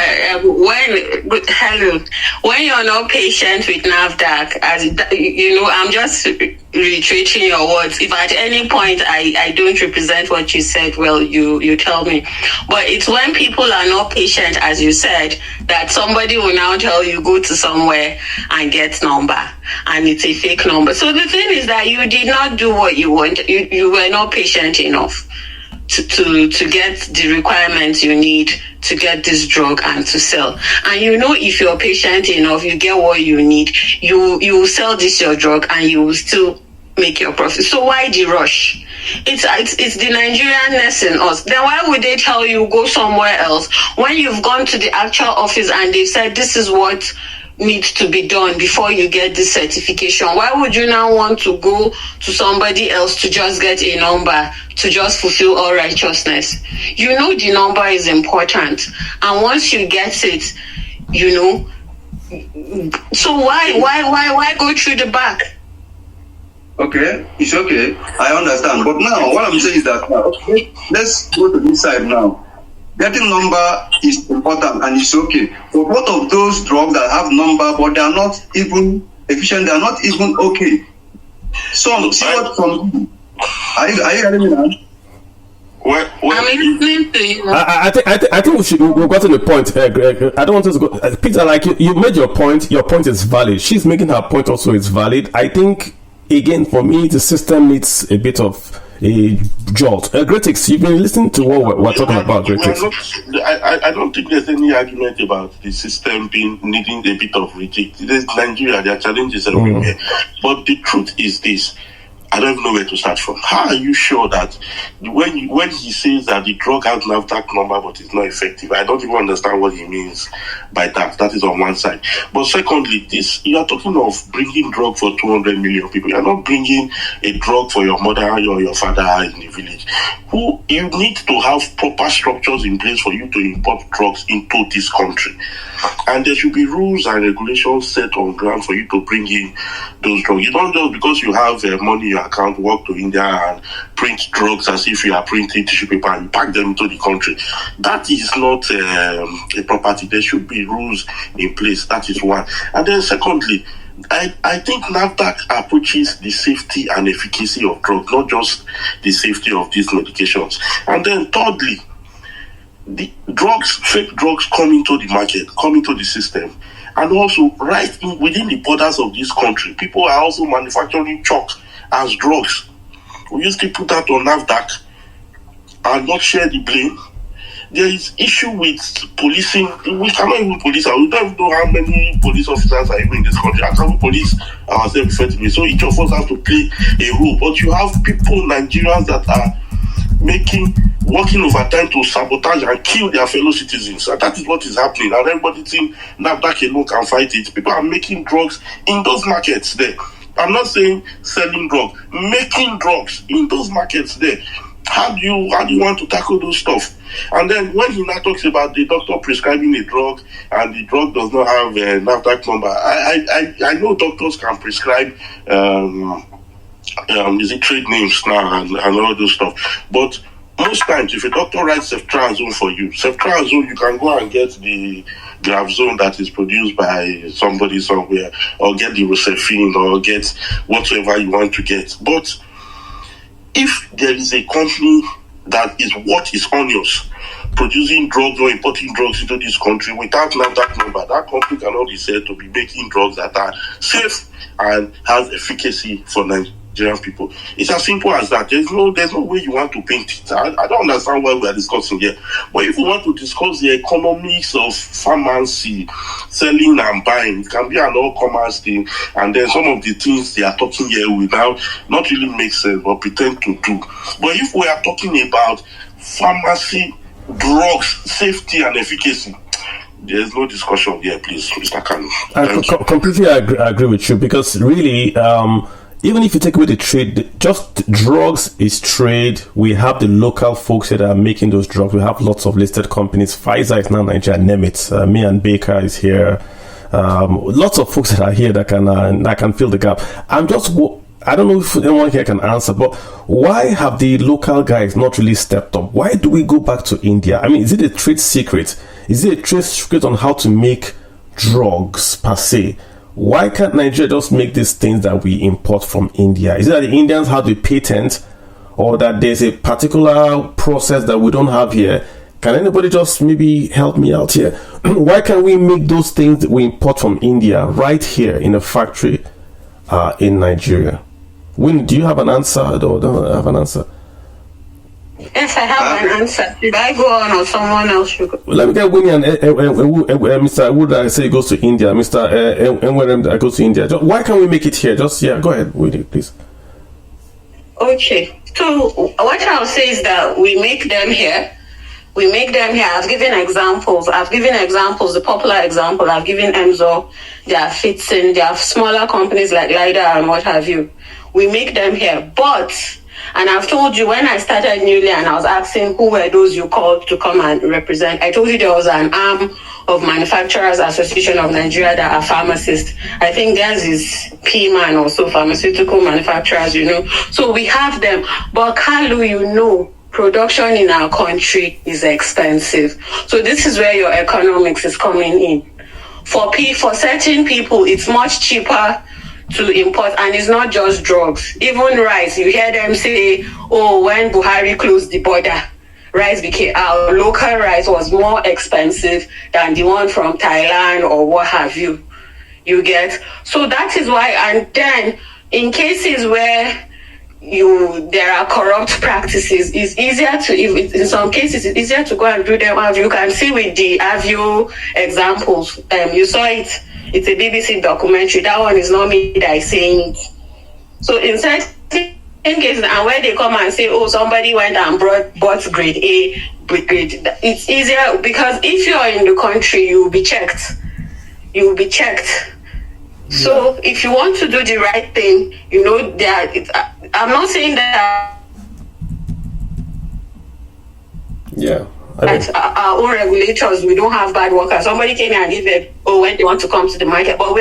when you're not patient with NAFDAC, as you know, I'm just reiterating your words. If at any point I don't represent what you said, well, you tell me. But it's when people are not patient, as you said, that somebody will now tell you go to somewhere and get number, and it's a fake number. So the thing is that you did not do what you want. You were not patient enough to get the requirements you need to get this drug and to sell. And you know, if you're patient enough, you get what you need, you will sell this your drug and you will still make your profit. So why the rush? It's the Nigerianness in us. Then why would they tell you go somewhere else when you've gone to the actual office and they've said this is what needs to be done before you get this certification? Why would you now want to go to somebody else to just get a number, to just fulfill all righteousness? You know the number is important, and once you get it, you know. So why go through the back? Okay, it's okay. I understand. But now what I'm saying is that okay, let's go to this side now. Getting number is important and it's okay. For both of those drugs that have number but they are not even efficient, they are not even okay. So see what from are you hearing me now? I'm listening to you. I think we've gotten the point. I don't want us to go. Peter, like you made your point. Your point is valid. She's making her point also is valid. I think again for me the system needs a bit of a jolt. Gritix, you've been listening to what we're talking about, Gritix. I don't think there's any argument about the system needing a bit of reject. There's Nigeria, there are challenges everywhere. But the truth is this. I don't even know where to start from. How are you sure that when he says that the drug has NAFDAC number but it's not effective, I don't even understand what he means by that. That is on one side. But secondly, you are talking of bringing drug for 200 million people. You are not bringing a drug for your mother or your father in the village. You need to have proper structures in place for you to import drugs into this country. And there should be rules and regulations set on ground for you to bring in those drugs. You don't just because you have money in your account walk to India and print drugs as if you are printing tissue paper and pack them into the country. That is not a property. There should be rules in place. That is one. And then secondly, I think NAFDAC approaches the safety and efficacy of drugs, not just the safety of these medications. And then thirdly, the fake drugs come into the market, come into the system. And also, within the borders of this country, people are also manufacturing chalk as drugs. We used to put that on NAFDAC and not share the blame. There is issue with policing. We cannot even police. We don't even know how many police officers are even in this country. I can't police ourselves effectively. So each of us has to play a role. But you have people, Nigerians, that are working overtime to sabotage and kill their fellow citizens. And that is what is happening. And everybody think NAFDAC alone can fight it. People are making drugs in those markets there. I'm not saying selling drugs, making drugs in those markets there. How do you want to tackle those stuff? And then when he now talks about the doctor prescribing a drug and the drug does not have a NAFDAC number, I know doctors can prescribe is it trade names now and all those stuff. But most times, if a doctor writes ceftriaxone for you, you can go and get the Gravzone that is produced by somebody somewhere, or get the Rocephin, or get whatever you want to get. But if there is a company that is what is onions, producing drugs or importing drugs into this country without NAFDAC number, that company cannot be said to be making drugs that are safe and has efficacy for Nigerian people. It's as simple as that. There's no way you want to paint it. I don't understand why we are discussing here. But if we want to discuss the economics of pharmacy, selling and buying, it can be an all-commerce thing. And then some of the things they are talking here will now not really make sense, but pretend to do. But if we are talking about pharmacy, drugs, safety and efficacy, There's no discussion here, please, Mr. Kanu. I completely agree with you, because really, even if you take away the trade, just drugs is trade. We have the local folks here that are making those drugs. We have lots of listed companies. Pfizer is now Nigeria, name it. Me and Baker is here. Lots of folks that are here that can fill the gap. I don't know if anyone here can answer, but why have the local guys not really stepped up? Why do we go back to India? I mean, is it a trade secret? Is it a trade secret on how to make drugs per se? Why can't Nigeria just make these things that we import from India? Is it that the Indians have the patent, or that there's a particular process that we don't have here? Can anybody just maybe help me out here? Why can't we make those things that we import from India right here in a factory in Nigeria? Win, do you have an answer? I don't have an answer. Yes, I have an answer. Did I go on or someone else should go? Let me get Winnie and Mr. Wood. I say goes to India. Mr. Enwerem goes to India. Why can't we make it here? Go ahead, Winnie, please. Okay. So what I'll say is that we make them here. I've given examples. The popular example, I've given Emzo. There are Fitzin. There are smaller companies like LIDA and what have you. We make them here. And I've told you, when I started newly and I was asking who were those you called to come and represent, I told you there was an arm of Manufacturers Association of Nigeria that are pharmacists. I think theirs is PMAN, also pharmaceutical manufacturers, So we have them. But Kalu, production in our country is expensive. So this is where your economics is coming in. For certain people, it's much cheaper to import, and it's not just drugs. Even rice, you hear them say, when Buhari closed the border, our local rice was more expensive than the one from Thailand or what have you. You get? So that is why, and then in cases where there are corrupt practices, it's easier in some cases, it's easier to go and do them. As you can see with the Avio examples, you saw it. It's a BBC documentary. That one is not me that is saying it. So in certain cases, and where they come and say, somebody went and bought grade A, grade, it's easier, because if you're in the country, you will be checked. So if you want to do the right thing, I'm not saying that. Yeah. Our own regulators, we don't have bad workers. Somebody came here and gave them, when they want to come to the market. But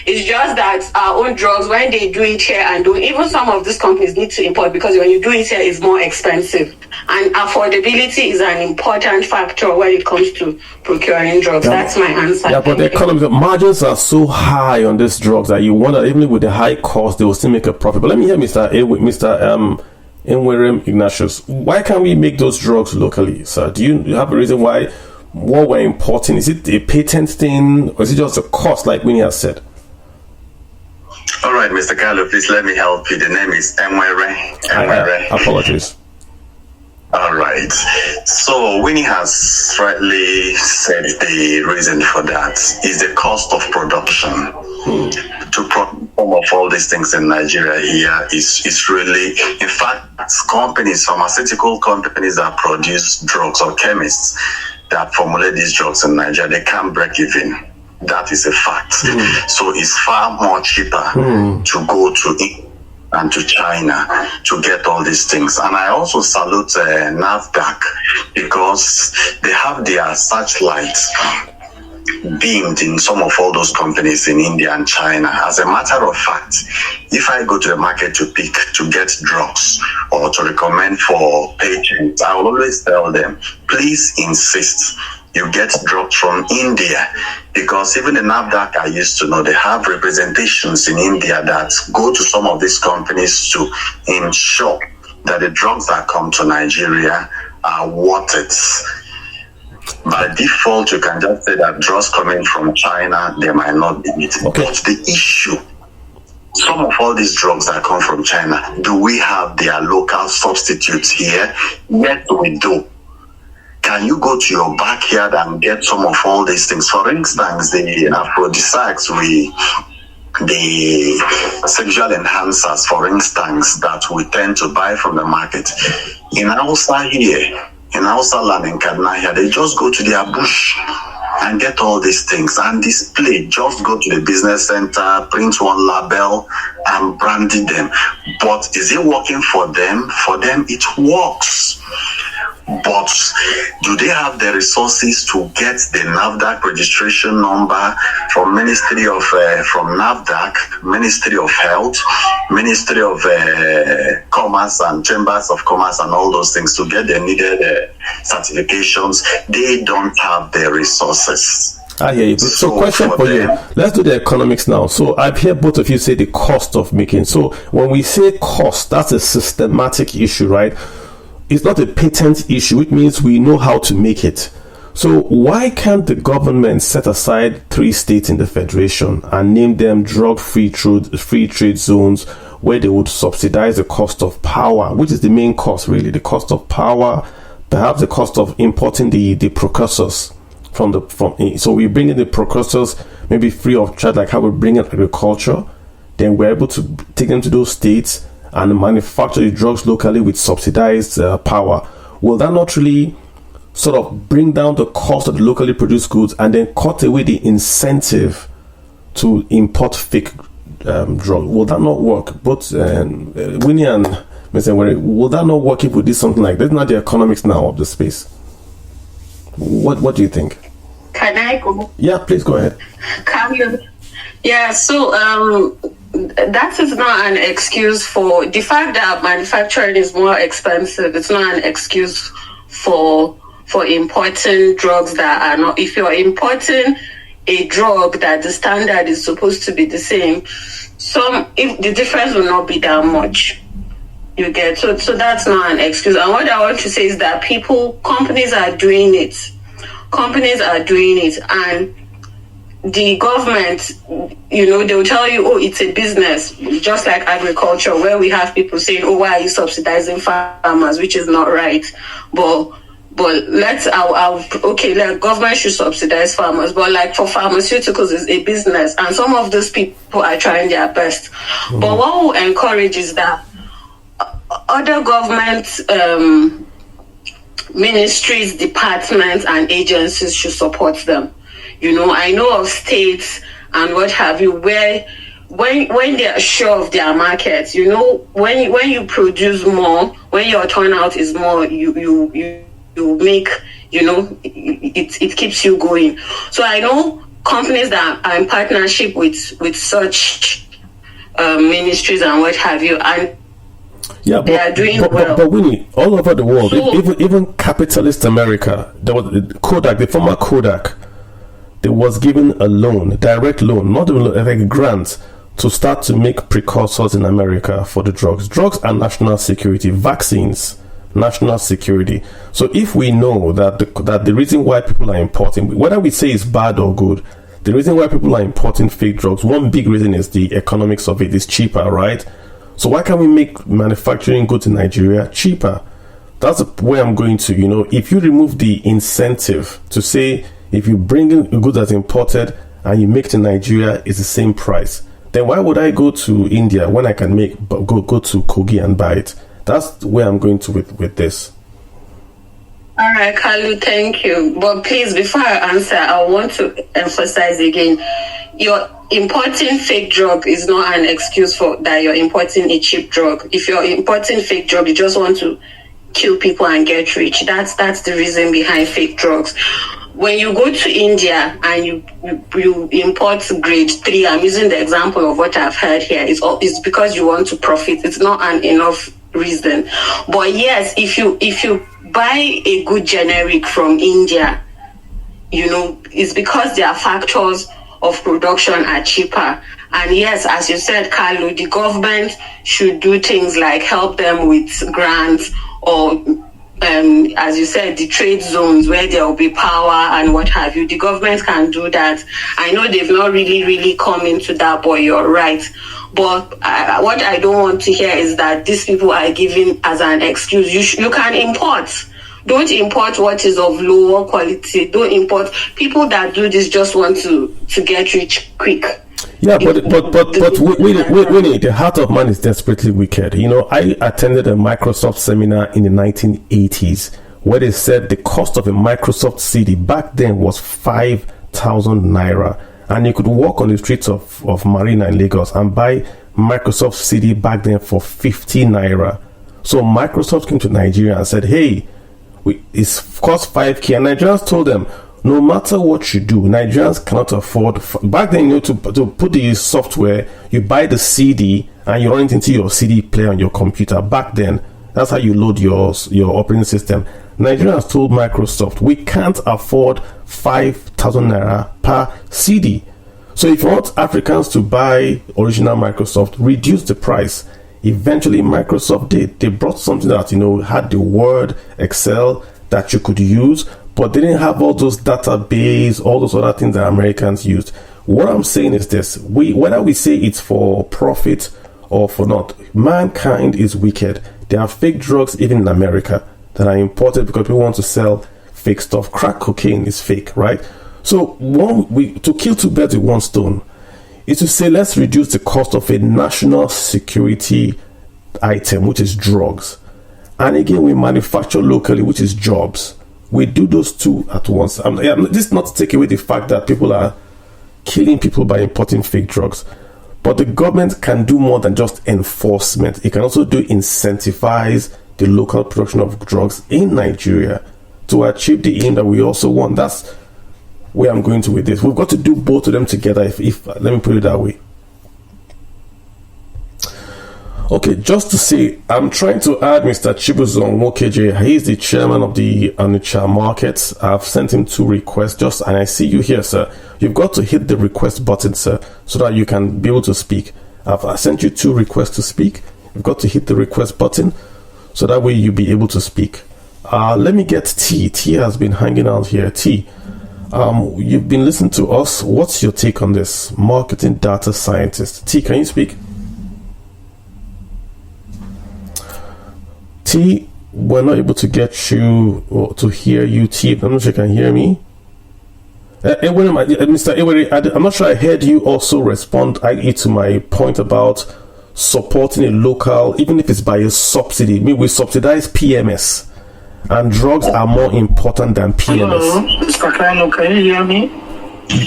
it's just that our own drugs, when they do it here and even some of these companies need to import, because when you do it here, it's more expensive. And affordability is an important factor when it comes to procuring drugs. That's my answer. Yeah, but the margins are so high on these drugs that you wonder, even with the high cost, they will still make a profit. But let me hear Mr. Enwerem Ignatius, why can't we make those drugs locally, sir? Do you have a reason why what we're importing, is it a patent thing, or is it just a cost, like Winnie has said? All right, Mr. Carlo, please let me help you. The name is Enwerem. Apologies. All right. So Winnie has rightly said the reason for that is the cost of production. To produce all these things in Nigeria here is really, in fact, pharmaceutical companies that produce drugs, or chemists that formulate these drugs in Nigeria, they can't break even. That is a fact. So it's far more cheaper to go to India and to China to get all these things. And I also salute NAFDAC, because they have their searchlight beamed in some of all those companies in India and China. As a matter of fact, if I go to the market to get drugs or to recommend for patients, I will always tell them, please insist you get drugs from India, because even the NAFDAC I used to know, they have representations in India that go to some of these companies to ensure that the drugs that come to Nigeria are worth it. By default, you can just say that drugs coming from China, they might not be meeting. Okay. But the issue, some of all these drugs that come from China, do we have their local substitutes here? Yes, we do. Can you go to your backyard and get some of all these things? For instance, the aphrodisiacs, the sexual enhancers, for instance, that we tend to buy from the market. In Hausa here, in Hausa land, in Kaduna here, they just go to their bush and get all these things and display. Just go to the business center, print one label, and branding them. But is it working for them? For them, it works. But do they have the resources to get the NAFDAC registration number from Ministry of from NAFDAC, Ministry of Health, Ministry of Commerce and Chambers of Commerce and all those things to get the needed certifications? They don't have the resources. I hear you. So question for you. Let's do the economics now. So I've heard both of you say the cost of making. So when we say cost, that's a systematic issue, right? It's not a patent issue, which means we know how to make it. So why can't the government set aside 3 states in the federation and name them drug-free trade zones where they would subsidize the cost of power, which is the main cost, really, the cost of power, perhaps the cost of importing the precursors so we bring in the precursors maybe free of charge, like how we bring in agriculture. Then we're able to take them to those states and manufacture the drugs locally with subsidized power. Will that not really sort of bring down the cost of the locally produced goods and then cut away the incentive to import fake drugs? Will that not work? Both Winnie and Mr. Nwere, will that not work if we did something like that? That's not the economics now of the space. What do you think? Can I go? Yeah, please go ahead. Yeah, so that is not an excuse for the fact that manufacturing is more expensive. It's not an excuse for importing drugs that are not. If you're importing a drug that the standard is supposed to be the same, if the difference will not be that much. You get so that's not an excuse. And what I want to say is that companies are doing it. And the government, they'll tell you, oh, it's a business, just like agriculture, where we have people saying, oh, why are you subsidizing farmers, which is not right. But government should subsidize farmers, but like for pharmaceuticals, it's a business, and some of those people are trying their best. Mm-hmm. But what we encourage is that other government ministries, departments, and agencies should support them. I know of states and what have you where when they are sure of their market, when you produce more, when your turnout is more, you make, it keeps you going. So I know companies that are in partnership with such ministries and what have you, and they are doing well. But Winnie, all over the world, even capitalist America, there was Kodak, the former Kodak, they was given a loan, direct loan, not even like a grant, to start to make precursors in America for the drugs. Drugs are national security. Vaccines, national security. So if we know that the reason why people are importing, whether we say it's bad or good, the reason why people are importing fake drugs, one big reason is the economics of it is cheaper, right? So why can't we make manufacturing goods in Nigeria cheaper? That's where I'm going to. If you remove the incentive to say, if you bring in a good that's imported and you make it in Nigeria, it's the same price, then why would I go to India when I can go to Kogi and buy it? That's where I'm going to with this. All right, Kalu, thank you. But please, before I answer, I want to emphasize again, your importing fake drug is not an excuse for that you're importing a cheap drug. If you're importing fake drug, you just want to kill people and get rich. That's the reason behind fake drugs. When you go to India and you import grade 3, I'm using the example of what I've heard here, it's because you want to profit. It's not an enough reason. But yes, if you buy a good generic from India, it's because their factors of production are cheaper. And yes, as you said, Carlo, the government should do things like help them with grants or as you said, the trade zones where there will be power and what have you. The government can do that. I know they've not really come into that, but you're right. But what I don't want to hear is that these people are given as an excuse. You can import. Don't import what is of lower quality. Don't import. People that do this just want to get rich quick. Yeah, but Winnie, the heart of man is desperately wicked. I attended a Microsoft seminar in the 1980s where they said the cost of a Microsoft CD back then was $5 5,000 naira, and you could walk on the streets of Marina in Lagos and buy Microsoft CD back then for 50 naira. So Microsoft came to Nigeria and said, hey, it's cost 5k, and Nigerians told them, no matter what you do, Nigerians cannot afford. Back then, to put the software, you buy the CD and you run it into your CD player on your computer. Back then, that's how you load your operating system. Nigerians told Microsoft, we can't afford 5,000 naira per CD. So if you want Africans to buy original Microsoft, reduce the price. Eventually, Microsoft did. They brought something that, had the Word, Excel that you could use, but they didn't have all those database, all those other things that Americans used. What I'm saying is this: whether we say it's for profit or for not, mankind is wicked. There are fake drugs even in America that are imported because people want to sell fake stuff. Crack cocaine is fake, right? So to kill two birds with one stone is to say, let's reduce the cost of a national security item, which is drugs. And again, we manufacture locally, which is jobs. We do those two at once. This is not to take away the fact that people are killing people by importing fake drugs. But the government can do more than just enforcement. It can also incentivize the local production of drugs in Nigeria to achieve the aim that we also want. That's where I'm going to with this. We've got to do both of them together, if let me put it that way. Okay, just to say, I'm trying to add Mr. Chibuzon Wokeje. He's the chairman of the Onitsha Market. I've sent him 2 requests, and I see you here, sir. You've got to hit the request button, sir, so that you can be able to speak. I've sent you 2 requests to speak. You've got to hit the request button, so that way you'll be able to speak. Let me get T. T has been hanging out here. T, you've been listening to us. What's your take on this? Marketing data scientist. T, can you speak? T, we're not able to get you or to hear you. T, I'm not sure you can hear me. Mr. Ewere, I'm not sure I heard you also respond to my point about supporting a local, even if it's by a subsidy. I mean, we subsidize PMS, and drugs are more important than PMS. Hello, Mr. Kano, can you hear me?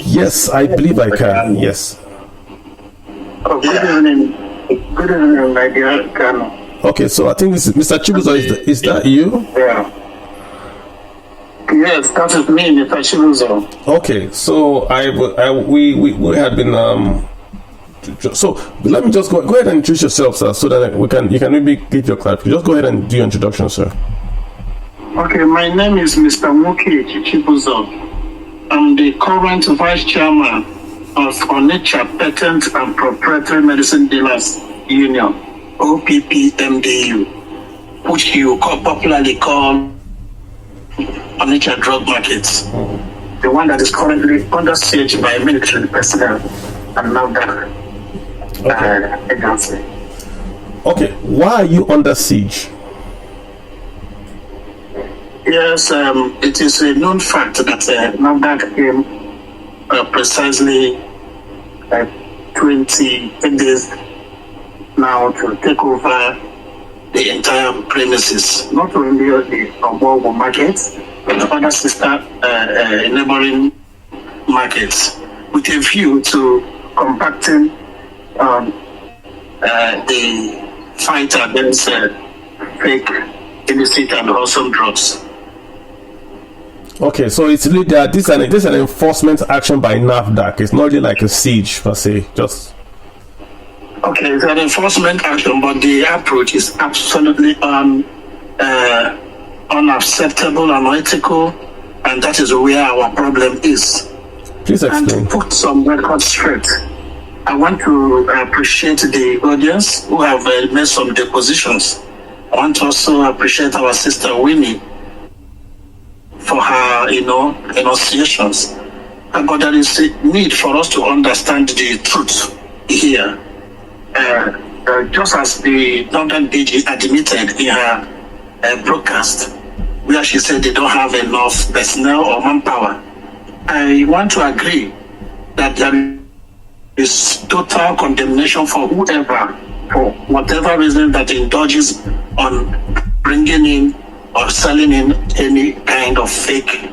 Yes, I believe I can. Yes. Oh, good evening. Good evening, my dear Kano. Okay, so I think this is Mr. Chibuzo. Is that you? Yeah. Yes, that is me, Mr. Chibuzo. Okay, so we had been so let me just go ahead and introduce yourself, sir, so that you can maybe give your clarification. Just go ahead and do your introduction, sir. Okay, my name is Mr. Muki Chibuzo. I'm the current vice chairman of Onitsha Patent and Proprietary Medicine Dealers Union, OPPMDU, which you popularly call Onitsha Drug Markets, the one that is currently under siege by military personnel and NAFDAC agency. Okay, why are you under siege? Yes, it is a known fact that NAFDAC came precisely 20 days now to take over the entire premises, not only the Obowo market, but other sister neighboring markets, with a view to compacting the fight against fake, illicit, and wholesome drugs. Okay, so it's really that this is an enforcement action by NAFDAC. It's not really like a siege per se. Just okay, it's an enforcement action, but the approach is absolutely unacceptable and unethical, and that is where our problem is. Please explain. And to put some records straight, I want to appreciate the audience who have made some depositions. I want to also appreciate our sister Winnie for her, enunciations. But there is a need for us to understand the truth here. Just as the London DG admitted in her broadcast, where she said they don't have enough personnel or manpower, I want to agree that there is total condemnation for whoever, for whatever reason, that indulges on bringing in or selling in any kind of fake,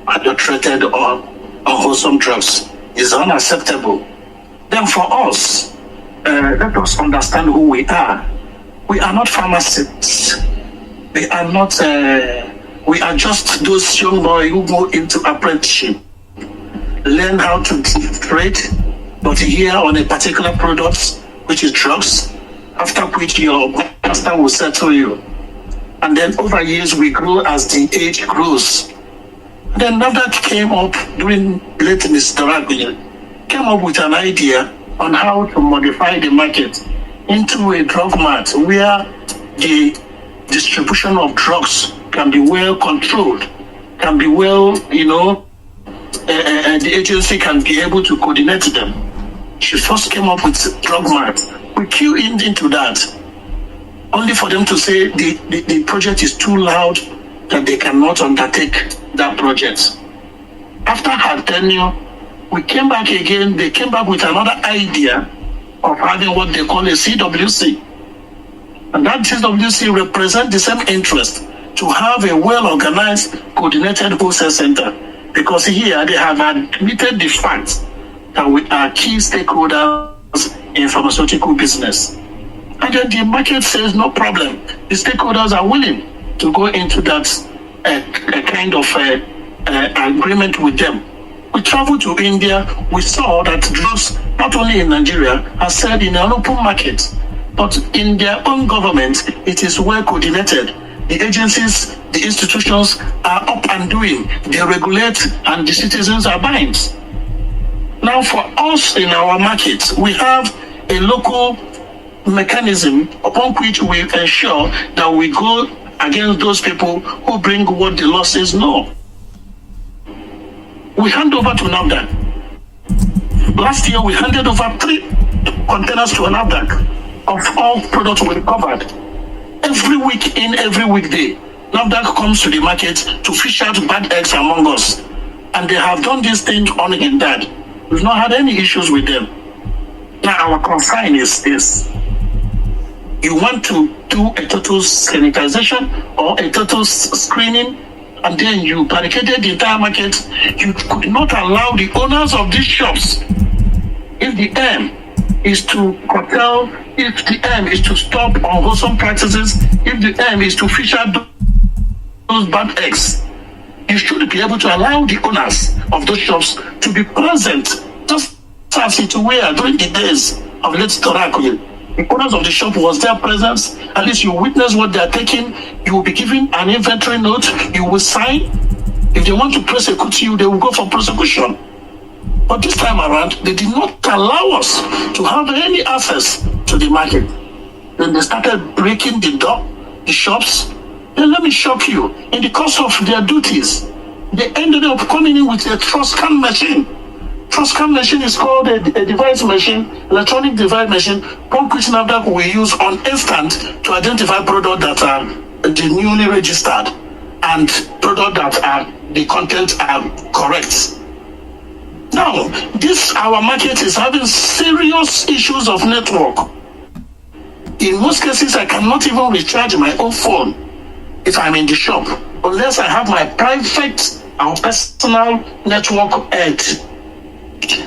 adulterated or unwholesome drugs is unacceptable. Then for us, let us understand who we are. We are not pharmacists. We are not. We are just those young boys who go into apprenticeship, learn how to trade, but here on a particular product, which is drugs, after which your master will settle you. And then over years, we grow as the age grows. Then NAFDAC came up during late Mr. Raguel, came up with an idea on how to modify the market into a drug mart where the distribution of drugs can be well controlled, can be well, the agency can be able to coordinate them. She first came up with drug mart. We queued into that, only for them to say the project is too loud, that they cannot undertake that project. After her tenure, we came back again. They came back with another idea of having what they call a CWC. And that CWC represents the same interest to have a well-organized, coordinated wholesale center. Because here they have admitted the fact that we are key stakeholders in pharmaceutical business. And then the market says no problem. The stakeholders are willing to go into that kind of agreement with them. We traveled to India. We saw that drugs, not only in Nigeria, are sold in an open market, but in their own government, it is well coordinated. The agencies, the institutions are up and doing. They regulate, and the citizens are buying. Now, for us in our market, we have a local mechanism upon which we ensure that we go against those people who bring what the law says no. We hand over to NAFDAC. Last year, we handed over 3 containers to NAFDAC of all products we recovered. Every week, every weekday, NAFDAC comes to the market to fish out bad eggs among us. And they have done this thing unhindered. We've not had any issues with them. Now, our concern is this. You want to do a total sanitization or a total screening, and then you barricaded the entire market. You could not allow the owners of these shops, if the aim is to curtail, if the aim is to stop unwholesome practices, if the aim is to fish out those bad eggs, you should be able to allow the owners of those shops to be present, just as it were during the days of late Torakwe. The owners of the shop was their presence. At least you witness what they are taking. You will be given an inventory note. You will sign. If they want to prosecute you, they will go for prosecution. But this time around, they did not allow us to have any access to the market. Then they started breaking the door, the shops. Then let me shock you. In the course of their duties, they ended up coming in with a Truscan machine. Truscan machine is called a device machine, electronic device machine, upon which NAFDAC will use on instant to identify products that are the newly registered and products that are the content are correct. Now, our market is having serious issues of network. In most cases, I cannot even recharge my own phone if I'm in the shop, unless I have my private or personal network edge.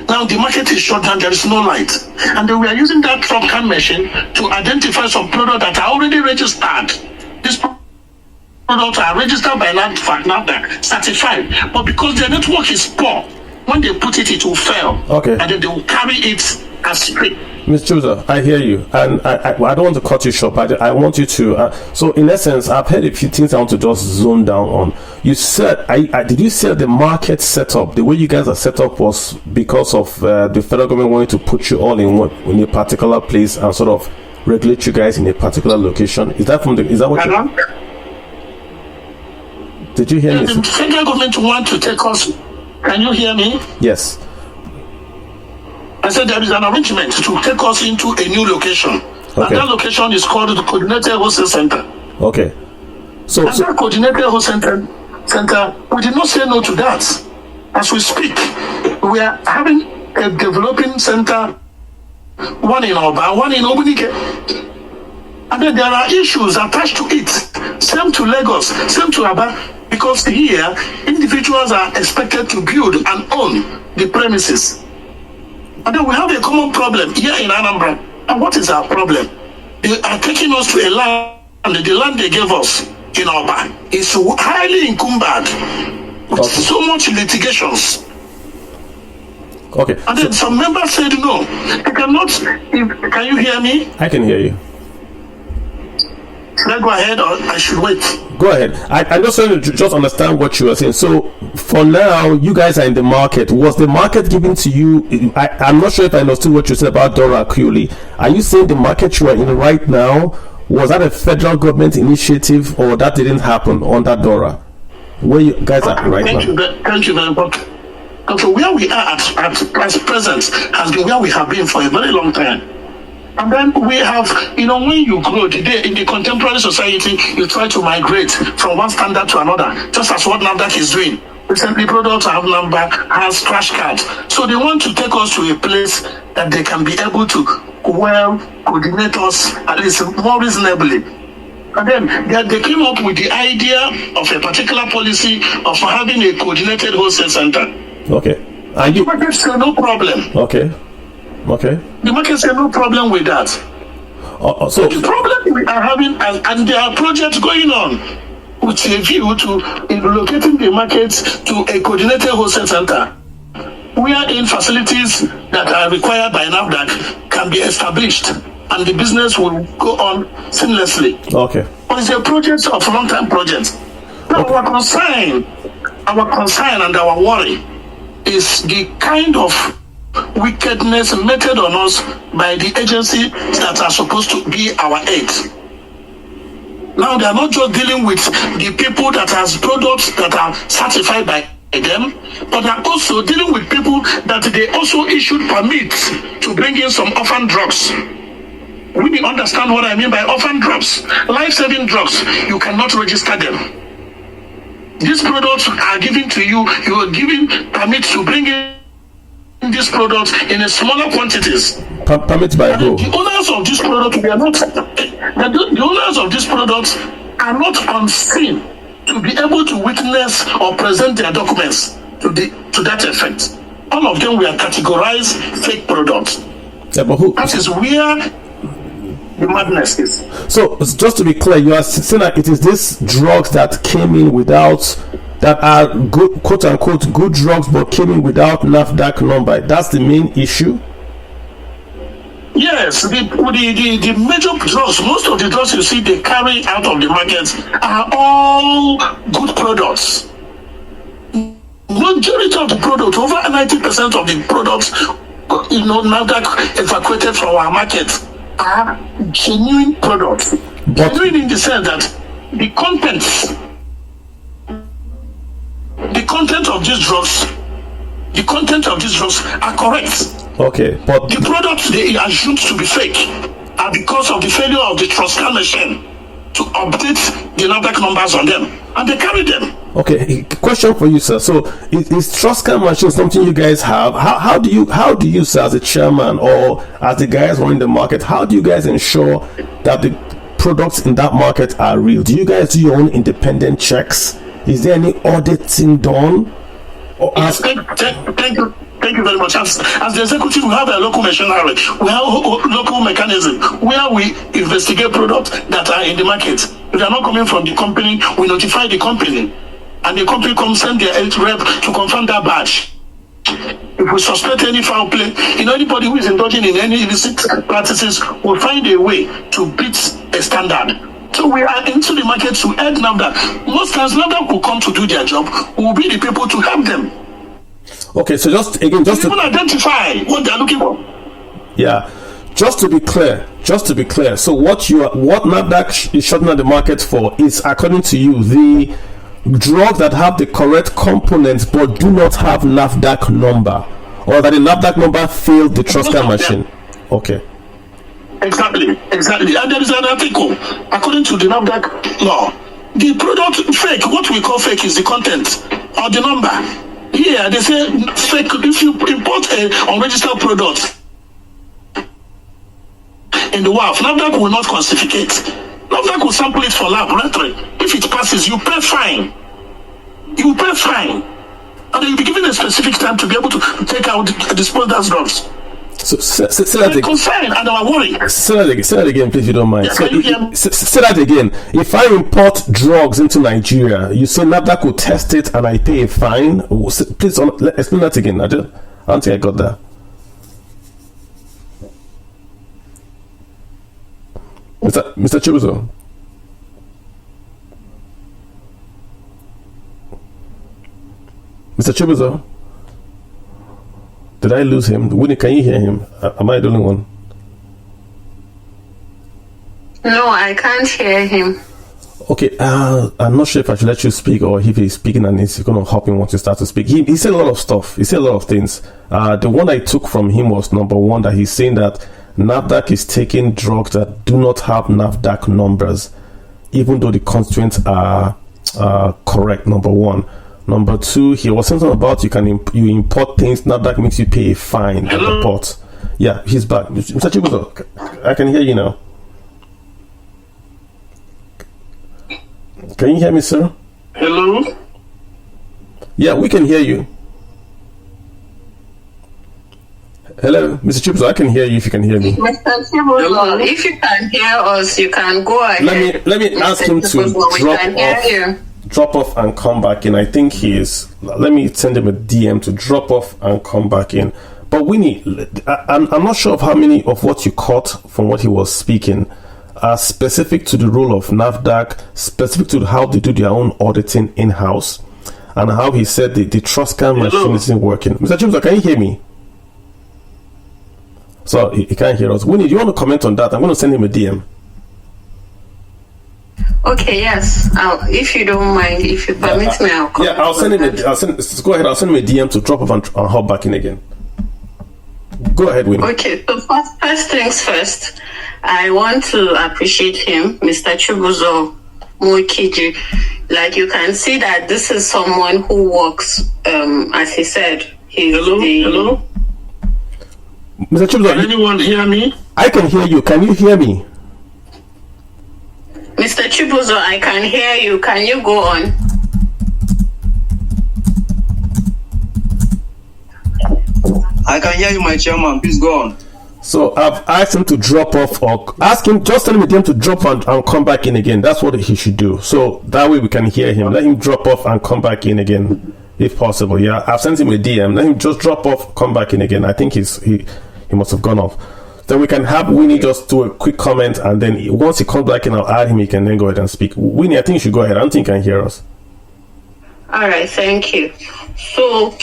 Now the market is shut down, there is no light. And then we are using that Truscan machine to identify some products that are already registered. These products are registered by NAFDAC, certified. But because their network is poor, when they put it, it will fail. Okay. And then they will carry it as straight. Ms. Chusa, I hear you, and I don't want to cut you short, but I want you to. So, in essence, I've heard a few things I want to just zone down on. You said, did you say the market setup, the way you guys are set up, was because of the federal government wanting to put you all in a particular place and sort of regulate you guys in a particular location? Is that what? Did you hear me? The federal government want to take us. Can you hear me? Yes. I said there is an arrangement to take us into a new location. Okay. And that location is called the Coordinated Wholesale Center. Okay. So that Coordinated Wholesale Center, we did not say no to that. As we speak, we are having a developing center, one in Oba, one in Obunike. And then there are issues attached to it. Same to Lagos, same to Aba. Because here, individuals are expected to build and own the premises. And then we have a common problem here in Anambra. And what is our problem? They are taking us to a land, the land they gave us in Oba is highly encumbered with so much litigations. Okay. And then some members said no. I cannot. Can you hear me? I can hear you. Should I go ahead or I should wait? Go ahead. I just want to just understand what you are saying. So for now, you guys are in the market. Was the market given to you? I'm not sure if I understood what you said about Dora Akuli. Are you saying the market you are in right now, was that a federal government initiative or that didn't happen under Dora? Where you guys are right now? Thank you very much. Okay, where we are at present has been where we have been for a very long time. And then we have, when you grow today in the contemporary society, you try to migrate from one standard to another, just as what NAFDAC is doing. Recently, products have number, has crash cards. So they want to take us to a place that they can be able to coordinate us at least more reasonably. And then they came up with the idea of a particular policy of having a coordinated wholesale center. Okay. And the market said no problem. Okay. The market said no problem with that. So the problem we are having, and there are projects going on with a view to relocating the market to a coordinated wholesale center, wherein facilities that are required by NAFDAC can be established and the business will go on seamlessly. Okay. But it's a project of long-term project. Now, our concern and our worry is the kind of wickedness meted on us by the agencies that are supposed to be our aids. Now they are not just dealing with the people that has products that are certified by them, but are also dealing with people that they also issued permits to bring in some orphan drugs. We understand what I mean by orphan drugs. Life-saving drugs, you cannot register them. These products are given to you, you are given permits to bring in these products in a smaller quantities. Permits by who? The owners of this product the owners of these products are not on scene to be able to witness or present their documents to that effect. All of them were categorized fake products. Yeah, but who? That is where the madness is. So just to be clear, you are saying that it is these drugs that came in without, that are good, quote unquote, good drugs, but came in without NAFDAC number. That's the main issue. Yes, the major drugs, most of the drugs you see they carry out of the market are all good products. Majority of the products, over 90% of the products, NAFDAC evacuated from our market are genuine products. Genuine in the sense that the content of these drugs are correct. Okay, but the products they are assumed to be fake are because of the failure of the Troscan machine to update the NAFDAC numbers on them, and they carry them. Okay, question for you, sir. So, is Troscan machine something you guys have? How do you, sir, as a chairman or as the guys running the market, how do you guys ensure that the products in that market are real? Do you guys do your own independent checks? Is there any auditing done? Yes, thank you very much. As the executive, we have a local machinery, we have a local mechanism where we investigate products that are in the market. If they are not coming from the company, we notify the company, and the company comes send their rep to confirm that batch. If we suspect any foul play, anybody who is indulging in any illicit practices will find a way to beat a standard. So we are into the market to help NAFDAC. Most times NAFDAC will come to do their job, we will be the people to help them. Okay, so just to identify what they're looking for. Yeah, just to be clear. So what NAFDAC is shutting down the market for is, according to you, the drugs that have the correct components but do not have NAFDAC number, or that the NAFDAC number failed the Troscan machine. Okay. Exactly. And there is an article, according to the NAFDAC law, the product fake, what we call fake is the content or the number. Here, they say fake, if you import an unregistered product in the WAF, NAFDAC will not classificate. NAFDAC will sample it for laboratory. If it passes, you pay fine. you will pay a fine. And then you'll be given a specific time to be able to take out, dispose those drugs. So say that again. Concern and our worry. Say that again, please, if you don't mind. Yeah, Say that again. If I import drugs into Nigeria, you say NAFDAC will test it and I pay a fine. Please explain that again. I don't think I got that. Mr. Chibuzo. Mr. Chibuzo. Did I lose him? Winnie, can you hear him? Am I the only one? No, I can't hear him. Okay, I'm not sure if I should let you speak or if he's speaking and he's going to hop in once you start to speak. He said a lot of stuff. He said a lot of things. The one I took from him was number one, that he's saying that NAFDAC is taking drugs that do not have NAFDAC numbers, even though the constituents are correct, number one. Number two, he was saying something about you import things, NAFDAC makes you pay a fine at the port. Yeah, he's back. Mr. Chibuzo, I can hear you now. Can you hear me, sir? Hello? Yeah, we can hear you. Hello, Mr. Chibuzo, I can hear you if you can hear me. Mr. Chibuzo, if you can hear us, you can go ahead. Let me ask him to drop off and come back in. I think he is. Let me send him a DM to drop off and come back in. But Winnie, I'm not sure of how many of what you caught from what he was speaking are specific to the role of NAFDAC, specific to how they do their own auditing in-house, and how he said the Truscan machine isn't working. Mr. Chibuzo, can you hear me? So he can't hear us. Winnie, do you want to comment on that? I'm going to send him a DM. Okay, yes. If you don't mind, if you permit me, I'll comment. Yeah, I'll send him go ahead. I'll send him a DM to drop off and hop back in again. Go ahead, Winnie. Okay, so first things first, I want to appreciate him, Mr. Chibuzo Moikiji. Like, you can see that this is someone who works, as he said. Hello? Mr. Chibuzo, can anyone hear me? I can hear you. Can you hear me? Mr. Chibuzo, I can hear you. Can you go on? I can hear you, my chairman. Please go on. So I've asked him to drop off, or ask him, just tell him to drop and come back in again. That's what he should do. So that way we can hear him. Let him drop off and come back in again, if possible. Yeah, I've sent him a DM. Let him just drop off, come back in again. I think he must have gone off. Then we can have Winnie just do a quick comment, and then once he comes back in, I'll add him. He can then go ahead and speak. Winnie, I think you should go ahead. I don't think you can hear us. All right, thank you. So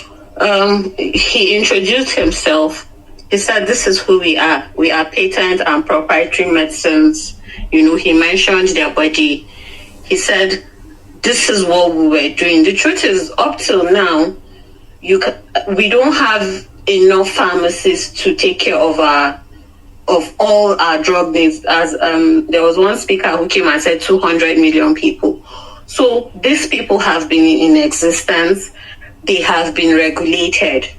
he introduced himself. He said, this is who we are. We are patent and proprietary medicines. He mentioned their body. He said, this is what we were doing. The truth is, up till now, we don't have enough pharmacists to take care of all our drug needs. As there was one speaker who came and said 200 million people. So these people have been in existence. They have been regulated,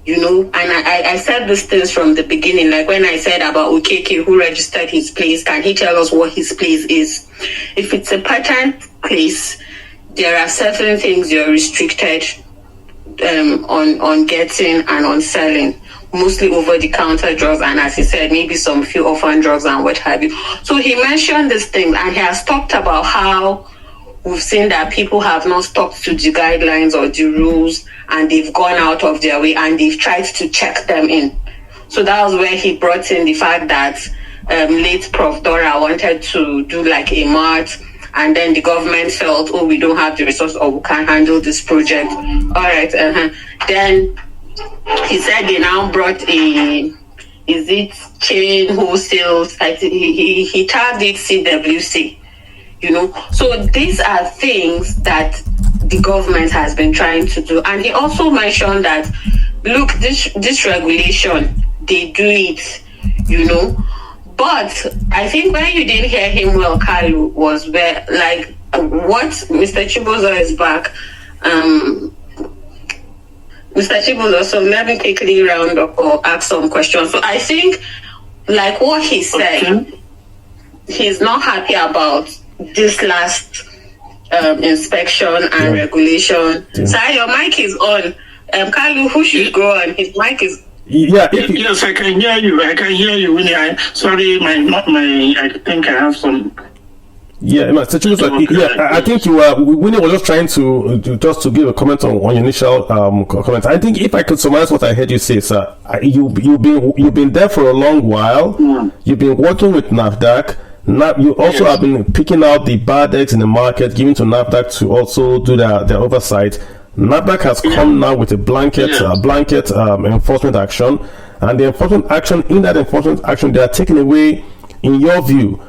and I said these things from the beginning. Like when I said about Okeke who registered his place, can he tell us what his place is? If it's a patent place, there are certain things you're restricted on getting and on selling. Mostly over-the-counter drugs, and as he said, maybe some few orphan drugs and what have you. So he mentioned this thing, and he has talked about how we've seen that people have not stuck to the guidelines or the rules, and they've gone out of their way, and they've tried to check them in. So that was where he brought in the fact that late Prof. Dora wanted to do like a mart, and then the government felt, we don't have the resources, or we can't handle this project. All right, then he said they now brought chain wholesale? He tagged it CWC, So these are things that the government has been trying to do. And he also mentioned that, look, this regulation, they do it, But I think where you didn't hear him well, Kalu, was where, like, what Mr. Chibuzo is back. Mr. Chibuzo, so let me quickly round up or ask some questions. So I think, like what he said, he's not happy about this last inspection and regulation. Sir, your mic is on. Kalu, who should go on? His mic is. Yes, I can hear you. I can hear you, Winnie. Sorry, I think I have some. Yeah, Mr. Chibuzo, I think you were. Winnie was just trying to give a comment on your initial comment. I think if I could summarize what I heard you say, sir, you've been there for a long while. You've been working with NAFDAC. You also have been picking out the bad eggs in the market, giving to NAFDAC to also do their oversight. NAFDAC has come now with a blanket enforcement action, and the enforcement action, they are taking away, in your view,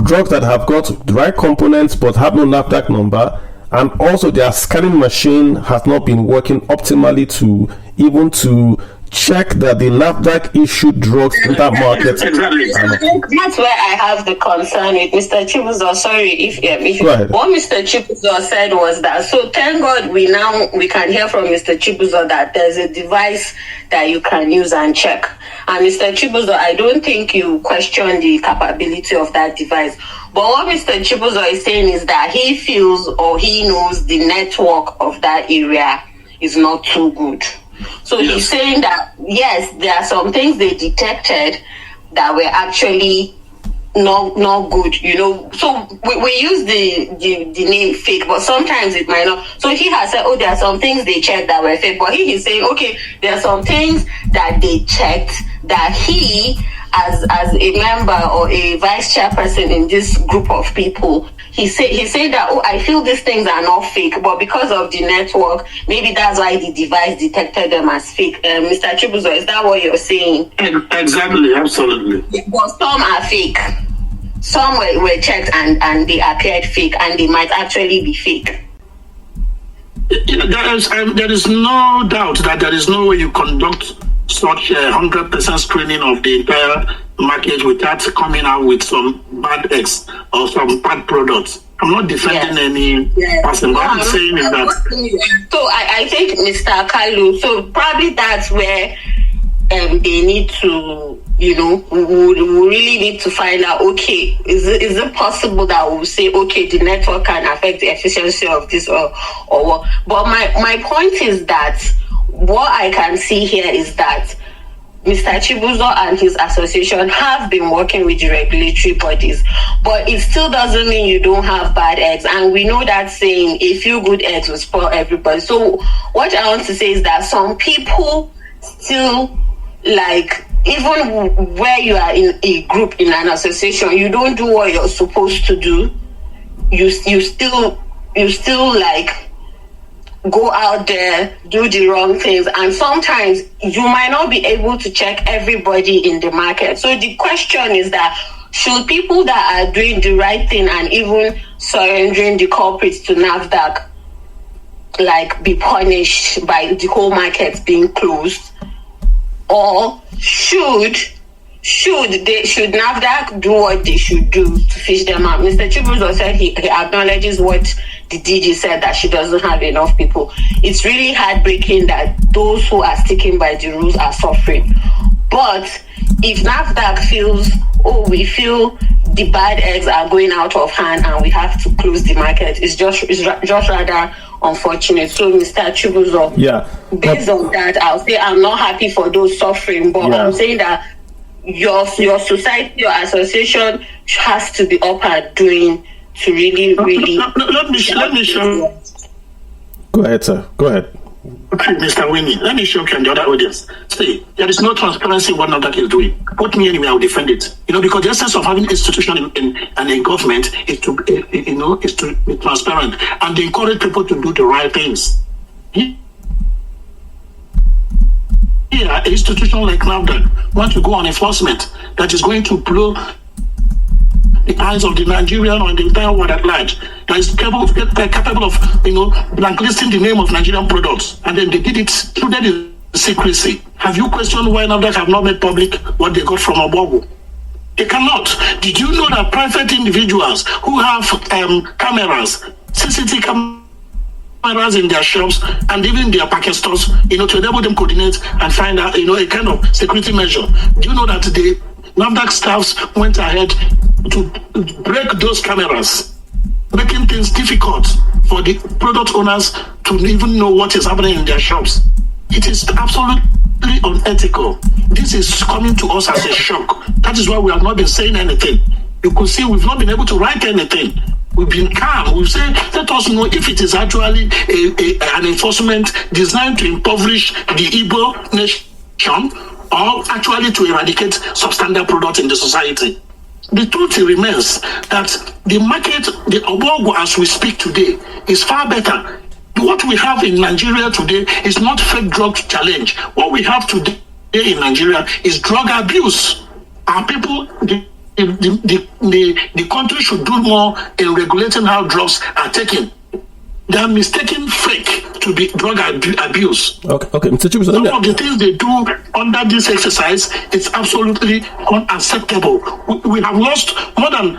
drugs that have got the right components but have no NAFDAC number, and also their scanning machine has not been working optimally to check that the NAFDAC issued drugs in that market. That's where I have the concern with Mr. Chibuzo. Sorry, if what Mr. Chibuzo said was that. So thank God we can hear from Mr. Chibuzo that there's a device that you can use and check. And Mr. Chibuzo, I don't think you question the capability of that device. But what Mr. Chibuzo is saying is that he feels or he knows the network of that area is not too good. So he's saying that, yes, there are some things they detected that were actually not good, you know. So we use the name fake, but sometimes it might not. So he has said, there are some things they checked that were fake, but he is saying, okay, there are some things that they checked that he, as a member or a vice chairperson in this group of people, he said that, I feel these things are not fake, but because of the network, maybe that's why the device detected them as fake. Mr. Chibuzo, is that what you're saying? Exactly, absolutely. But some are fake. Some were checked and they appeared fake, and they might actually be fake. There is no doubt that there is no way you conduct such 100% screening of the entire market without coming out with some bad eggs or some bad products. I'm not defending any person. What I'm saying is that. So I think, Mr. Kalu, so probably that's where they need to, we really need to find out, okay, is it possible that we'll say, okay, the network can affect the efficiency of this or what? But my point is that what I can see here is that Mr. Chibuzo and his association have been working with the regulatory bodies, but it still doesn't mean you don't have bad eggs. And we know that saying, a few good eggs will spoil everybody. So what I want to say is that some people still, like, even where you are in a group, in an association, you don't do what you're supposed to do. You still like go out there, do the wrong things, and sometimes you might not be able to check everybody in the market. So the question is that, should people that are doing the right thing and even surrendering the culprits to NAFDAC, like, be punished by the whole market being closed? Or should NAFDAC do what they should do to fish them out? Mr. Chibuzo said he acknowledges what the DG said, that she doesn't have enough people. It's really heartbreaking that those who are sticking by the rules are suffering. But if NAFDAC feels, we feel the bad eggs are going out of hand and we have to close the market, it's just rather unfortunate. So, Mr. Chibuzo, based on that, I'll say I'm not happy for those suffering, but I'm saying that your society, your association has to be up and doing to really. Let me show. Go ahead, sir. Go ahead. Okay, Mr. Winnie, let me show you and the other audience. See, there is no transparency in what NAFDAC is doing. Put me anywhere, I'll defend it. Because the essence of having an institution and a government is to be transparent and they encourage people to do the right things. Here, an institution like NAFDAC wants to go on enforcement that is going to blow the eyes of the Nigerian or the entire world at large, that is capable of blacklisting the name of Nigerian products, and then they did it through the secrecy. Have you questioned why NAFDAC have not made public what they got from Obogo? They cannot. Did you know that private individuals who have cameras, CCTV cameras in their shops and even their packet stores, to enable them coordinate and find out, a kind of security measure? Do you know that the NAFDAC staffs went ahead to break those cameras making things difficult for the product owners to even know what is happening in their shops. It is absolutely unethical. This is coming to us as a shock. That is why we have not been saying anything. You could see we've not been able to write anything. We've been calm. We've said, let us know if it is actually an enforcement designed to impoverish the Igbo nation or actually to eradicate substandard products in the society. The truth remains that the market, the Obogo as we speak today, is far better. What we have in Nigeria today is not fake drug challenge. What we have today in Nigeria is drug abuse. Our people, the country should do more in regulating how drugs are taken. They are mistaking fake to be drug abuse. Okay, Mr. Chibuzo, some of the things they do under this exercise is absolutely unacceptable. We have lost more than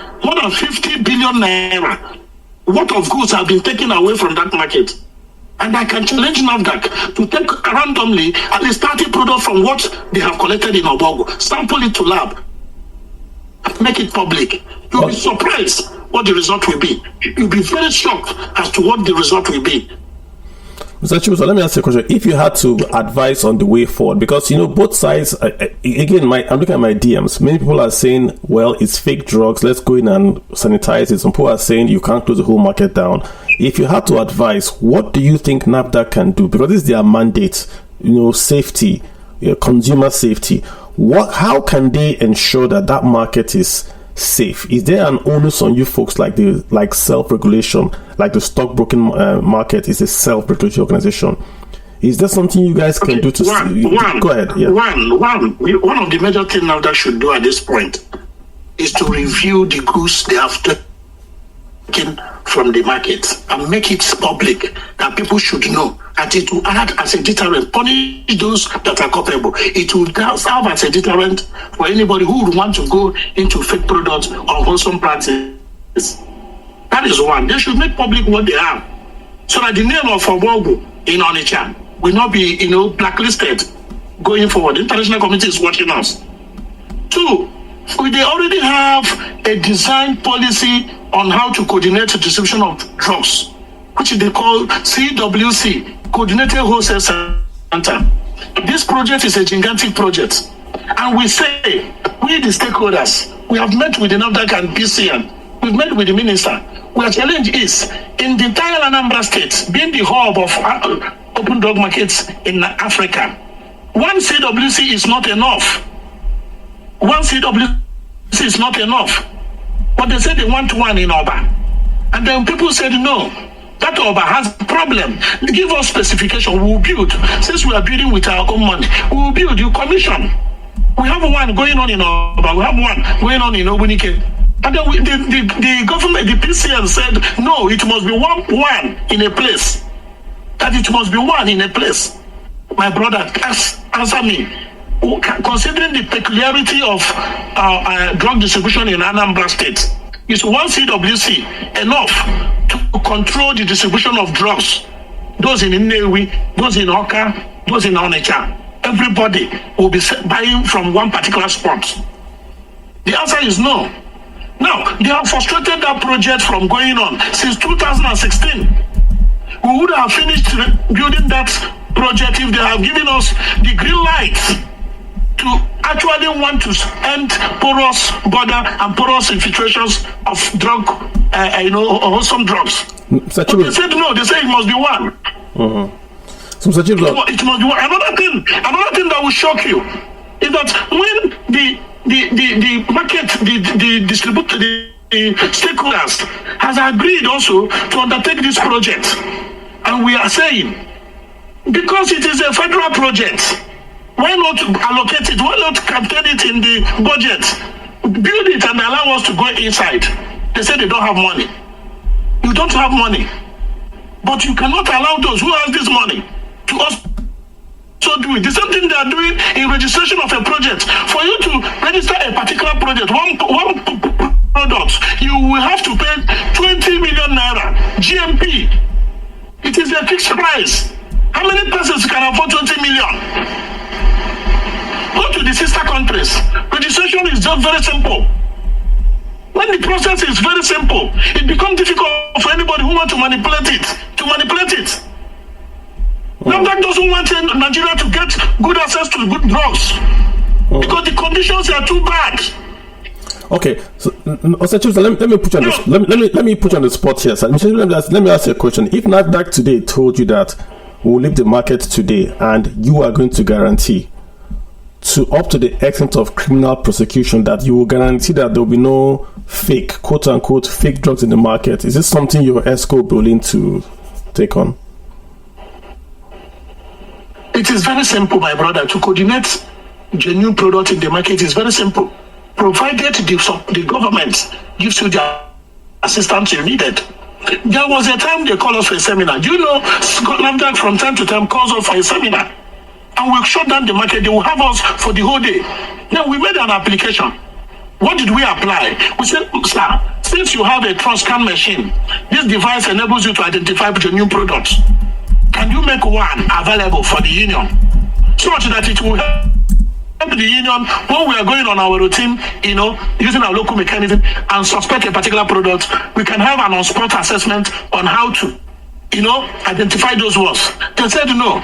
50 billion naira. What of goods have been taken away from that market? And I can challenge NAFDAC to take randomly at least 30 products from what they have collected in Obogo, sample it to lab, make it public. You'll be surprised what the result will be. You'll be very shocked as to what the result will be. Mr. Chibuzo, let me ask you a question. If you had to advise on the way forward, because both sides, again, I'm looking at my DMs. Many people are saying, well, it's fake drugs, let's go in and sanitize it. Some people are saying you can't close the whole market down. If you had to advise, what do you think NAFDAC can do? Because this is their mandate, safety, consumer safety. How can they ensure that market is safe? Is there an onus on you folks like self-regulation, like the stockbroking market is a self-regulatory organization? Is there something you guys can do to go ahead? Yeah. One of the major things now that should do at this point is to review the goods they have taken from the market and make it public that people should know. And it will act as a deterrent, punish those that are culpable. It will serve as a deterrent for anybody who would want to go into fake products or wholesome practices. That is one. They should make public what they have, so that the name of Obogo in Onitsha will not be, blacklisted going forward. The international community is watching us. Two, they already have a design policy on how to coordinate the distribution of drugs, which they call CWC, Coordinated Wholesale Center. This project is a gigantic project. And we say, we the stakeholders, we have met with the NAFDAC and PCN, we've met with the minister. Our challenge is, in the entire Anambra State, being the hub of open drug markets in Africa, one CWC is not enough. One CWC is not enough. But they said they want one in Oba. And then people said no. That Oba has a problem. Give us specification. We'll build. Since we are building with our own money, we'll build. You commission. We have one going on in Oba. We have one going on in Obunike. And then the government, the PCN said, no, it must be one in a place. That it must be one in a place. My brother, answer me. Considering the peculiarity of drug distribution in Anambra State, is one CWC enough to control the distribution of drugs? Those in Nnewi, those in Oka, those in Onitsha. Everybody will be buying from one particular spot. The answer is no. Now, they have frustrated that project from going on since 2016. We would have finished building that project if they have given us the green light to actually want to end porous border and porous infiltrations of drug, wholesome drugs. But they said no, they said it must be one. Mm-hmm. So, it must be one. Another thing that will shock you is that when the market, the distributor, the stakeholders has agreed also to undertake this project, and we are saying, because it is a federal project, why not allocate it? Why not contain it in the budget? Build it and allow us to go inside. They say they don't have money. You don't have money. But you cannot allow those who have this money to also do it. The same thing they are doing in registration of a project. For you to register a particular project, one product, you will have to pay 20 million naira GMP. It is a fixed price. How many persons can afford 20 million? Go to the sister countries. Registration is just very simple. When the process is very simple, it becomes difficult for anybody who wants to manipulate it. NAFDAC doesn't want Nigeria to get good access to good drugs because the conditions are too bad. Okay, so let me put you on this. Let me put you on the spot here. So let me ask you a question. If NAFDAC today told you that we'll leave the market today, and you are going to guarantee, to up to the extent of criminal prosecution, that you will guarantee that there will be no fake, quote unquote, fake drugs in the market, is this something your ESCO will be willing to take on? It is very simple, my brother. To coordinate genuine product in the market is very simple, provided the government gives you the assistance you needed. There was a time they called us for a seminar. Do you know NAFDAC from time to time calls us for a seminar, and we'll shut down the market. They will have us for the whole day. Then we made an application. What did we apply? We said, sir, since you have a TrustScan machine, this device enables you to identify genuine products. Can you make one available for the union, so that it will help the union when we are going on our routine, using our local mechanism and suspect a particular product, we can have an on-spot assessment on how to, identify those words. They said no.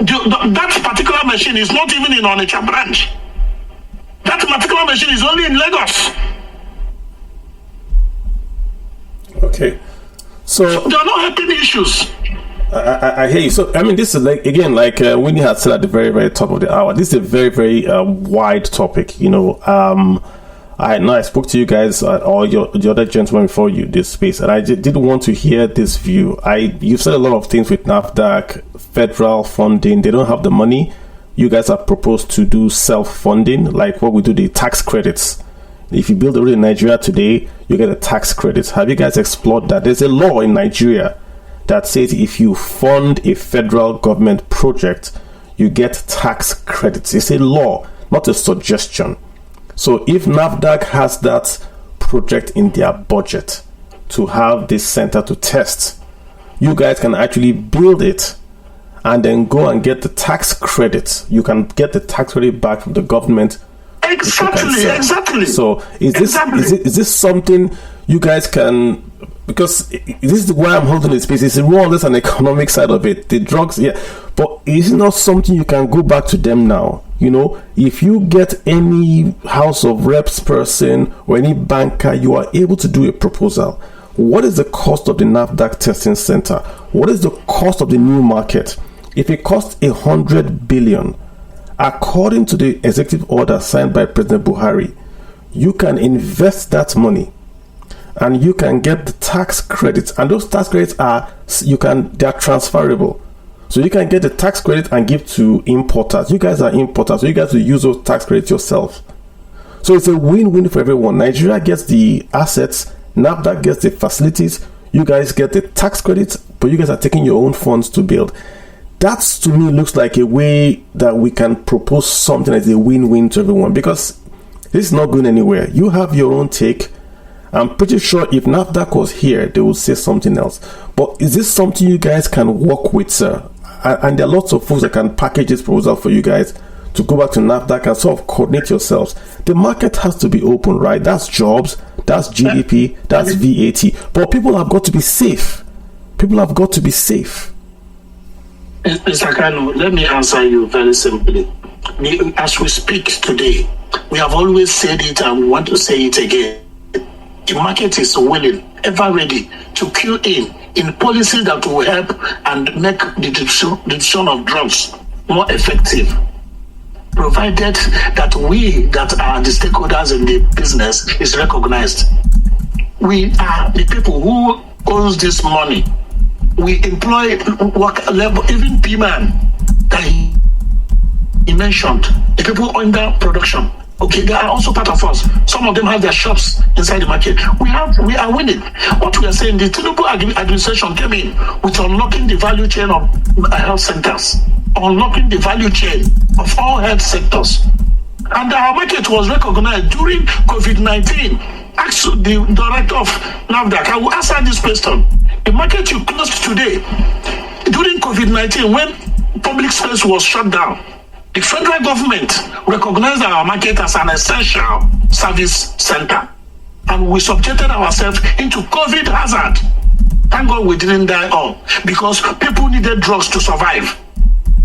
That particular machine is not even in Onitsha branch. That particular machine is only in Lagos. Okay. So they are not helping issues. I hear you. So, I mean, this is like Winnie had said at the very, very top of the hour, this is a very, very wide topic. I spoke to you guys, or the other gentlemen before you, this space, and I did want to hear this view. You've said a lot of things with NAFDAC, federal funding. They don't have the money. You guys have proposed to do self-funding, like what we do, the tax credits. If you build a road in Nigeria today, you get a tax credit. Have you guys explored that? There's a law in Nigeria that says if you fund a federal government project, you get tax credits. It's a law, not a suggestion. So if NAFDAC has that project in their budget to have this center to test, you guys can actually build it and then go and get the tax credits. You can get the tax credit back from the government. Exactly. So is this something you guys can? Because this is why I'm holding this space. It's more or less an economic side of it. The drugs, yeah, but is it not something you can go back to them now? If you get any House of Reps person or any banker, you are able to do a proposal. What is the cost of the NAFDAC testing center? What is the cost of the new market? If it costs 100 billion, according to the executive order signed by President Buhari, you can invest that money and you can get the tax credits, and those tax credits they are transferable. So you can get the tax credit and give to importers. You guys are importers, so you guys will use those tax credits yourself. So it's a win-win for everyone. Nigeria gets the assets, NAFDAC gets the facilities, you guys get the tax credits, but you guys are taking your own funds to build. That to me looks like a way that we can propose something as a win-win to everyone, because this is not going anywhere. You have your own take. I'm pretty sure if NAFDAC was here, they would say something else. But is this something you guys can work with, sir? And there are lots of folks that can package this proposal for you guys to go back to NAFDAC and sort of coordinate yourselves. The market has to be open, right? That's jobs, that's GDP, that's VAT. But people have got to be safe. People have got to be safe. Mr. Kanu, let me answer you very simply. As we speak today, we have always said it and we want to say it again. The market is willing, ever ready to cue in policies that will help and make the distribution of drugs more effective, provided that we that are the stakeholders in the business is recognized. We are the people who owns this money. We employ work level, even P-Man that he mentioned, the people under production. Okay, they are also part of us. Some of them have their shops inside the market. We are winning. What we are saying, the Tinubu administration came in with unlocking the value chain of health centers, unlocking the value chain of all health sectors. And our market was recognized during COVID-19. Ask the director of NAFDAC, I will answer this question. The market you closed today, during COVID-19, when public space was shut down, the federal government recognized our market as an essential service center. And we subjected ourselves into COVID hazard. Thank God we didn't die all, because people needed drugs to survive.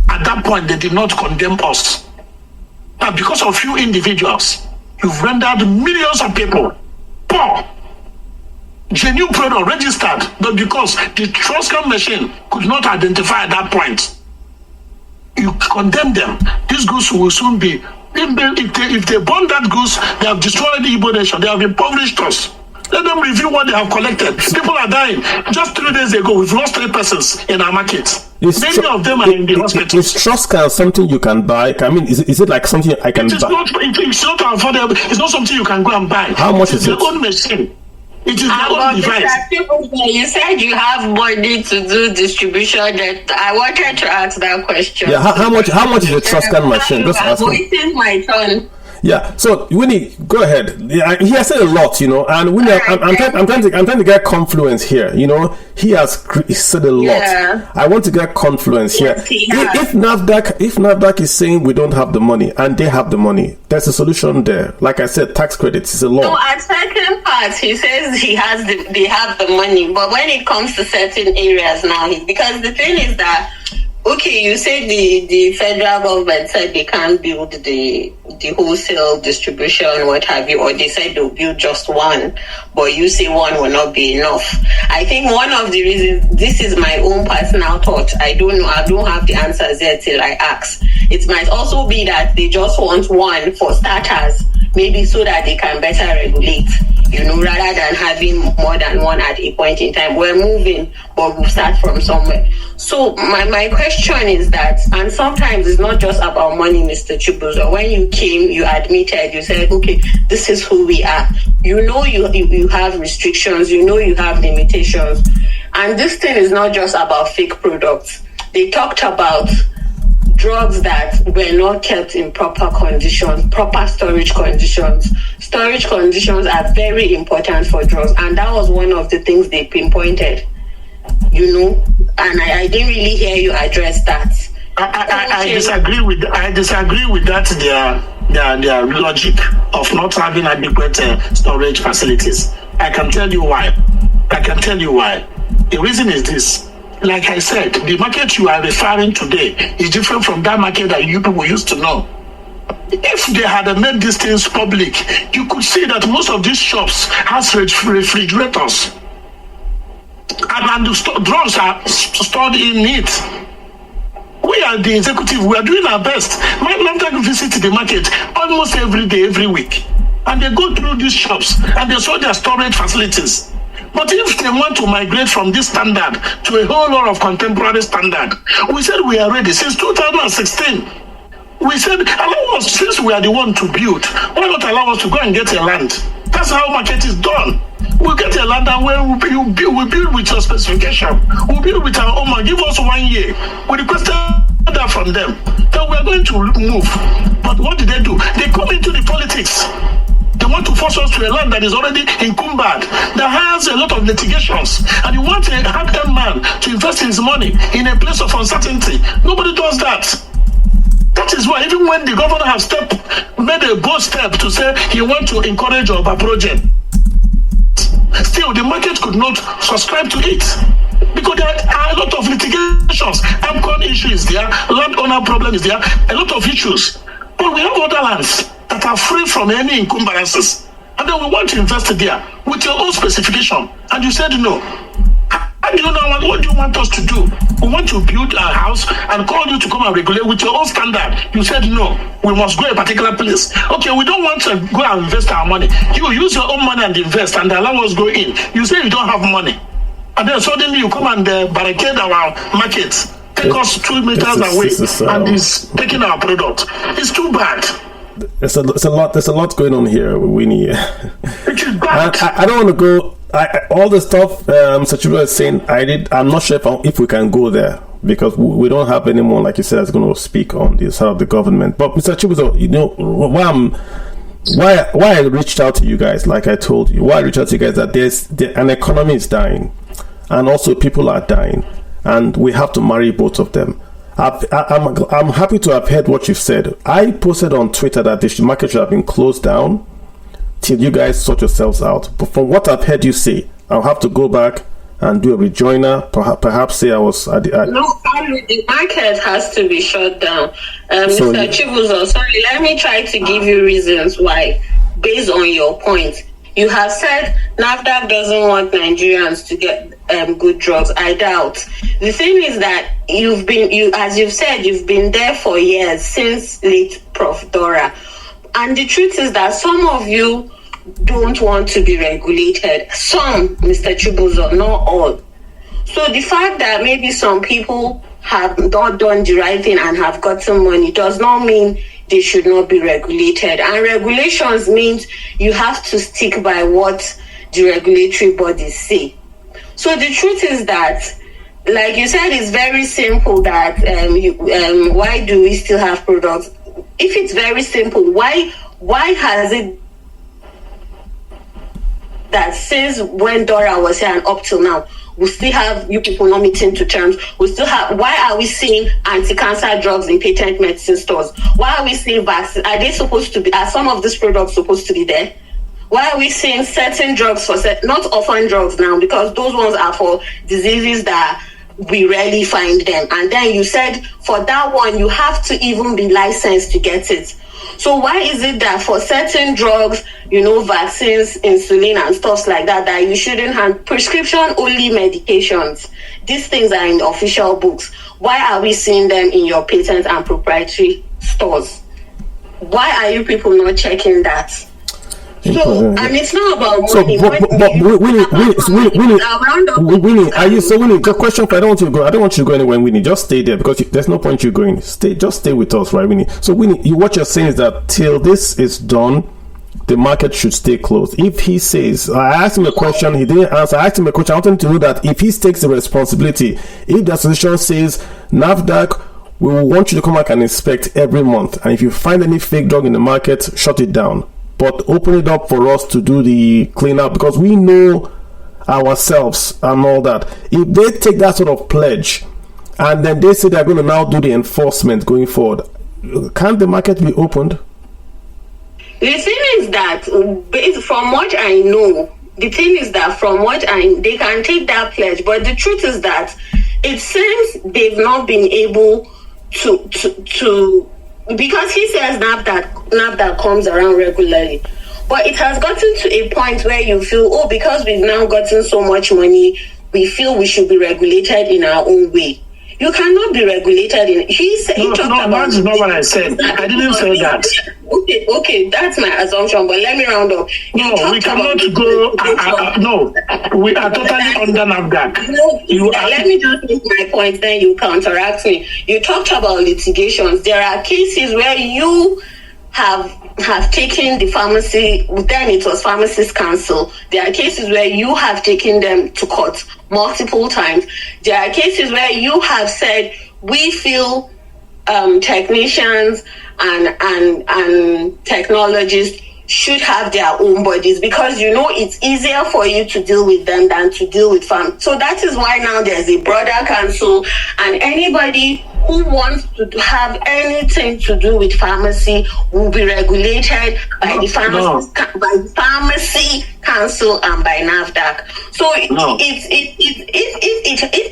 At that point, they did not condemn us. Now, because of few individuals, you've rendered millions of people poor. Genuine product registered, but because the Truscan machine could not identify at that point, you condemn them. These goods will soon be, if they burn that goods, they have destroyed the Igbo nation, they have impoverished us. Let them review what they have collected. People are dying. Just 3 days ago, we've lost 3 persons in our market. Many of them are in the hospital. Is Truscan something you can buy? I mean, is it like something I can buy? It's not affordable. It's not something you can go and buy. How much is it? It's their own machine. It is their own device. You said you have money to do distribution. That I wanted to ask that question. Yeah, how much is a Truscan machine? Just ask me. Waiting my turn. Yeah, so Winnie, go ahead. Yeah, he has said a lot, and Winnie, I'm trying to get confluence here. He said a lot. Yeah. I want to get confluence here. If NAFDAC is saying we don't have the money and they have the money, there's a solution there. Like I said, tax credits is a law. So at certain parts, he says they have the money, but when it comes to certain areas now, because the thing is that. Okay, you said the federal government said they can't build the wholesale distribution, what have you, or they said they'll build just one, but you say one will not be enough. I think one of the reasons, this is my own personal thought, I don't know, I don't have the answers yet till I ask. It might also be that they just want one for starters, maybe so that they can better regulate, rather than having more than one at a point in time. We're moving, but we'll start from somewhere. So my question is that, and sometimes it's not just about money, Mr. Chibuzo. When you came, you admitted, you said, okay, this is who we are. You have restrictions, you have limitations. And this thing is not just about fake products. They talked about drugs that were not kept in proper conditions, proper storage conditions. Storage conditions are very important for drugs, and that was one of the things they pinpointed, and I didn't really hear you address that. I disagree with that, their logic of not having adequate storage facilities. I can tell you why. The reason is this. Like I said, the market you are referring today is different from that market that you people used to know. If they had made these things public, you could see that most of these shops has refrigerators. And the drugs are stored in it. We are the executive, we are doing our best. My NAFDAC visit the market almost every day, every week. And they go through these shops and they saw their storage facilities. But if they want to migrate from this standard to a whole lot of contemporary standard, we said we are ready. Since 2016, we said, allow us, since we are the one to build, why not allow us to go and get a land? That's how market is done. We'll get a land and we'll build with your specification. We'll build with our own. Give us 1 year. We requested that from them. Then we are going to move. But what did they do? They come into the politics. They want to force us to a land that is already encumbered, that has a lot of litigations. And you want a hard-earned man to invest his money in a place of uncertainty. Nobody does that. That is why even when the governor has made a bold step to say he wants to encourage our project, still the market could not subscribe to it. Because there are a lot of litigations. AMCON issue is there, landowner problem is there, a lot of issues. But we have other lands that are free from any encumbrances. And then we want to invest there with your own specification. And you said no. And what do you want us to do? We want to build a house and call you to come and regulate with your own standard. You said no. We must go a particular place. Okay, we don't want to go and invest our money. You use your own money and invest and allow us go in. You say you don't have money. And then suddenly you come and barricade our markets. Take us 2 meters away and is taking our product. It's too bad. There's a lot going on here, Winnie. It is bad. I don't want to go. All the stuff Sachibu is saying, I'm not sure if we can go there because we don't have anyone, like you said, that's going to speak on the side of the government. But Mr. Chibuzo, why I reached out to you guys, like I told you, why I reached out to you guys, that an economy is dying, and also people are dying, and we have to marry both of them. I'm happy to have heard what you've said. I posted on Twitter that the market should have been closed down till you guys sort yourselves out. But from what I've heard you say, I'll have to go back and do a rejoiner. Perhaps say I was. No, the market has to be shut down. So Mr. Chibuzo, sorry, let me try to give you reasons why, based on your point. You have said NAFDAC doesn't want Nigerians to get good drugs. I doubt. The thing is that as you've said, you've been there for years, since late Prof. Dora. And the truth is that some of you don't want to be regulated. Some, Mr. Chibuzo, not all. So the fact that maybe some people have not done the right thing and have gotten money does not mean they should not be regulated. And regulations means you have to stick by what the regulatory bodies say. So the truth is that, like you said, it's very simple that why do we still have products? If it's very simple, why has it that since when Dora was here and up till now, we still have you people not meeting to terms? We still have. Why are we seeing anti-cancer drugs in patent medicine stores? Why are we seeing vaccines? Are they supposed to be? Are some of these products supposed to be there? Why are we seeing certain drugs for not orphan drugs now? Because those ones are for diseases that we rarely find them. And then you said for that one you have to even be licensed to get it. So why is it that for certain drugs, vaccines, insulin and stuff like that, that you shouldn't have prescription-only medications? These things are in the official books. Why are we seeing them in your patent and proprietary stores? Why are you people not checking that? So, and it's not about money. Winnie, are you so Winnie? Just question. I don't want you to go. I don't want you to go anywhere, Winnie. Just stay there because there's no point you going. Just stay with us, right, Winnie? So, Winnie, what you're saying is that till this is done, the market should stay closed. If he says, I asked him a question, he didn't answer. I asked him a question. I want him to know that if he takes the responsibility, if the association says NAFDAC, we will want you to come back and inspect every month, and if you find any fake drug in the market, shut it down. But open it up for us to do the cleanup, because we know ourselves and all that. If they take that sort of pledge and then they say they're going to now do the enforcement going forward, can't the market be opened? The thing is that, from what I know, they can take that pledge. But the truth is that it seems they've not been able to because he says NAFDAC comes around regularly. But it has gotten to a point where you feel, because we've now gotten so much money, we feel we should be regulated in our own way. You cannot be regulated in. That's not what I said. I didn't say that. Okay, that's my assumption. But let me round up. We cannot go. No, we are totally under NAFDAC. Let me just make my point. Then you counteract me. You talked about litigations. There are cases where you have taken the pharmacy. Then it was Pharmacists Council. There are cases where you have taken them to court multiple times. There are cases where you have said, we feel technicians and technologists should have their own bodies, because it's easier for you to deal with them than to deal with farm. So that is why now there's a broader council, and anybody who wants to have anything to do with pharmacy will be regulated by the Pharmacy Council and by NAFDAC. So if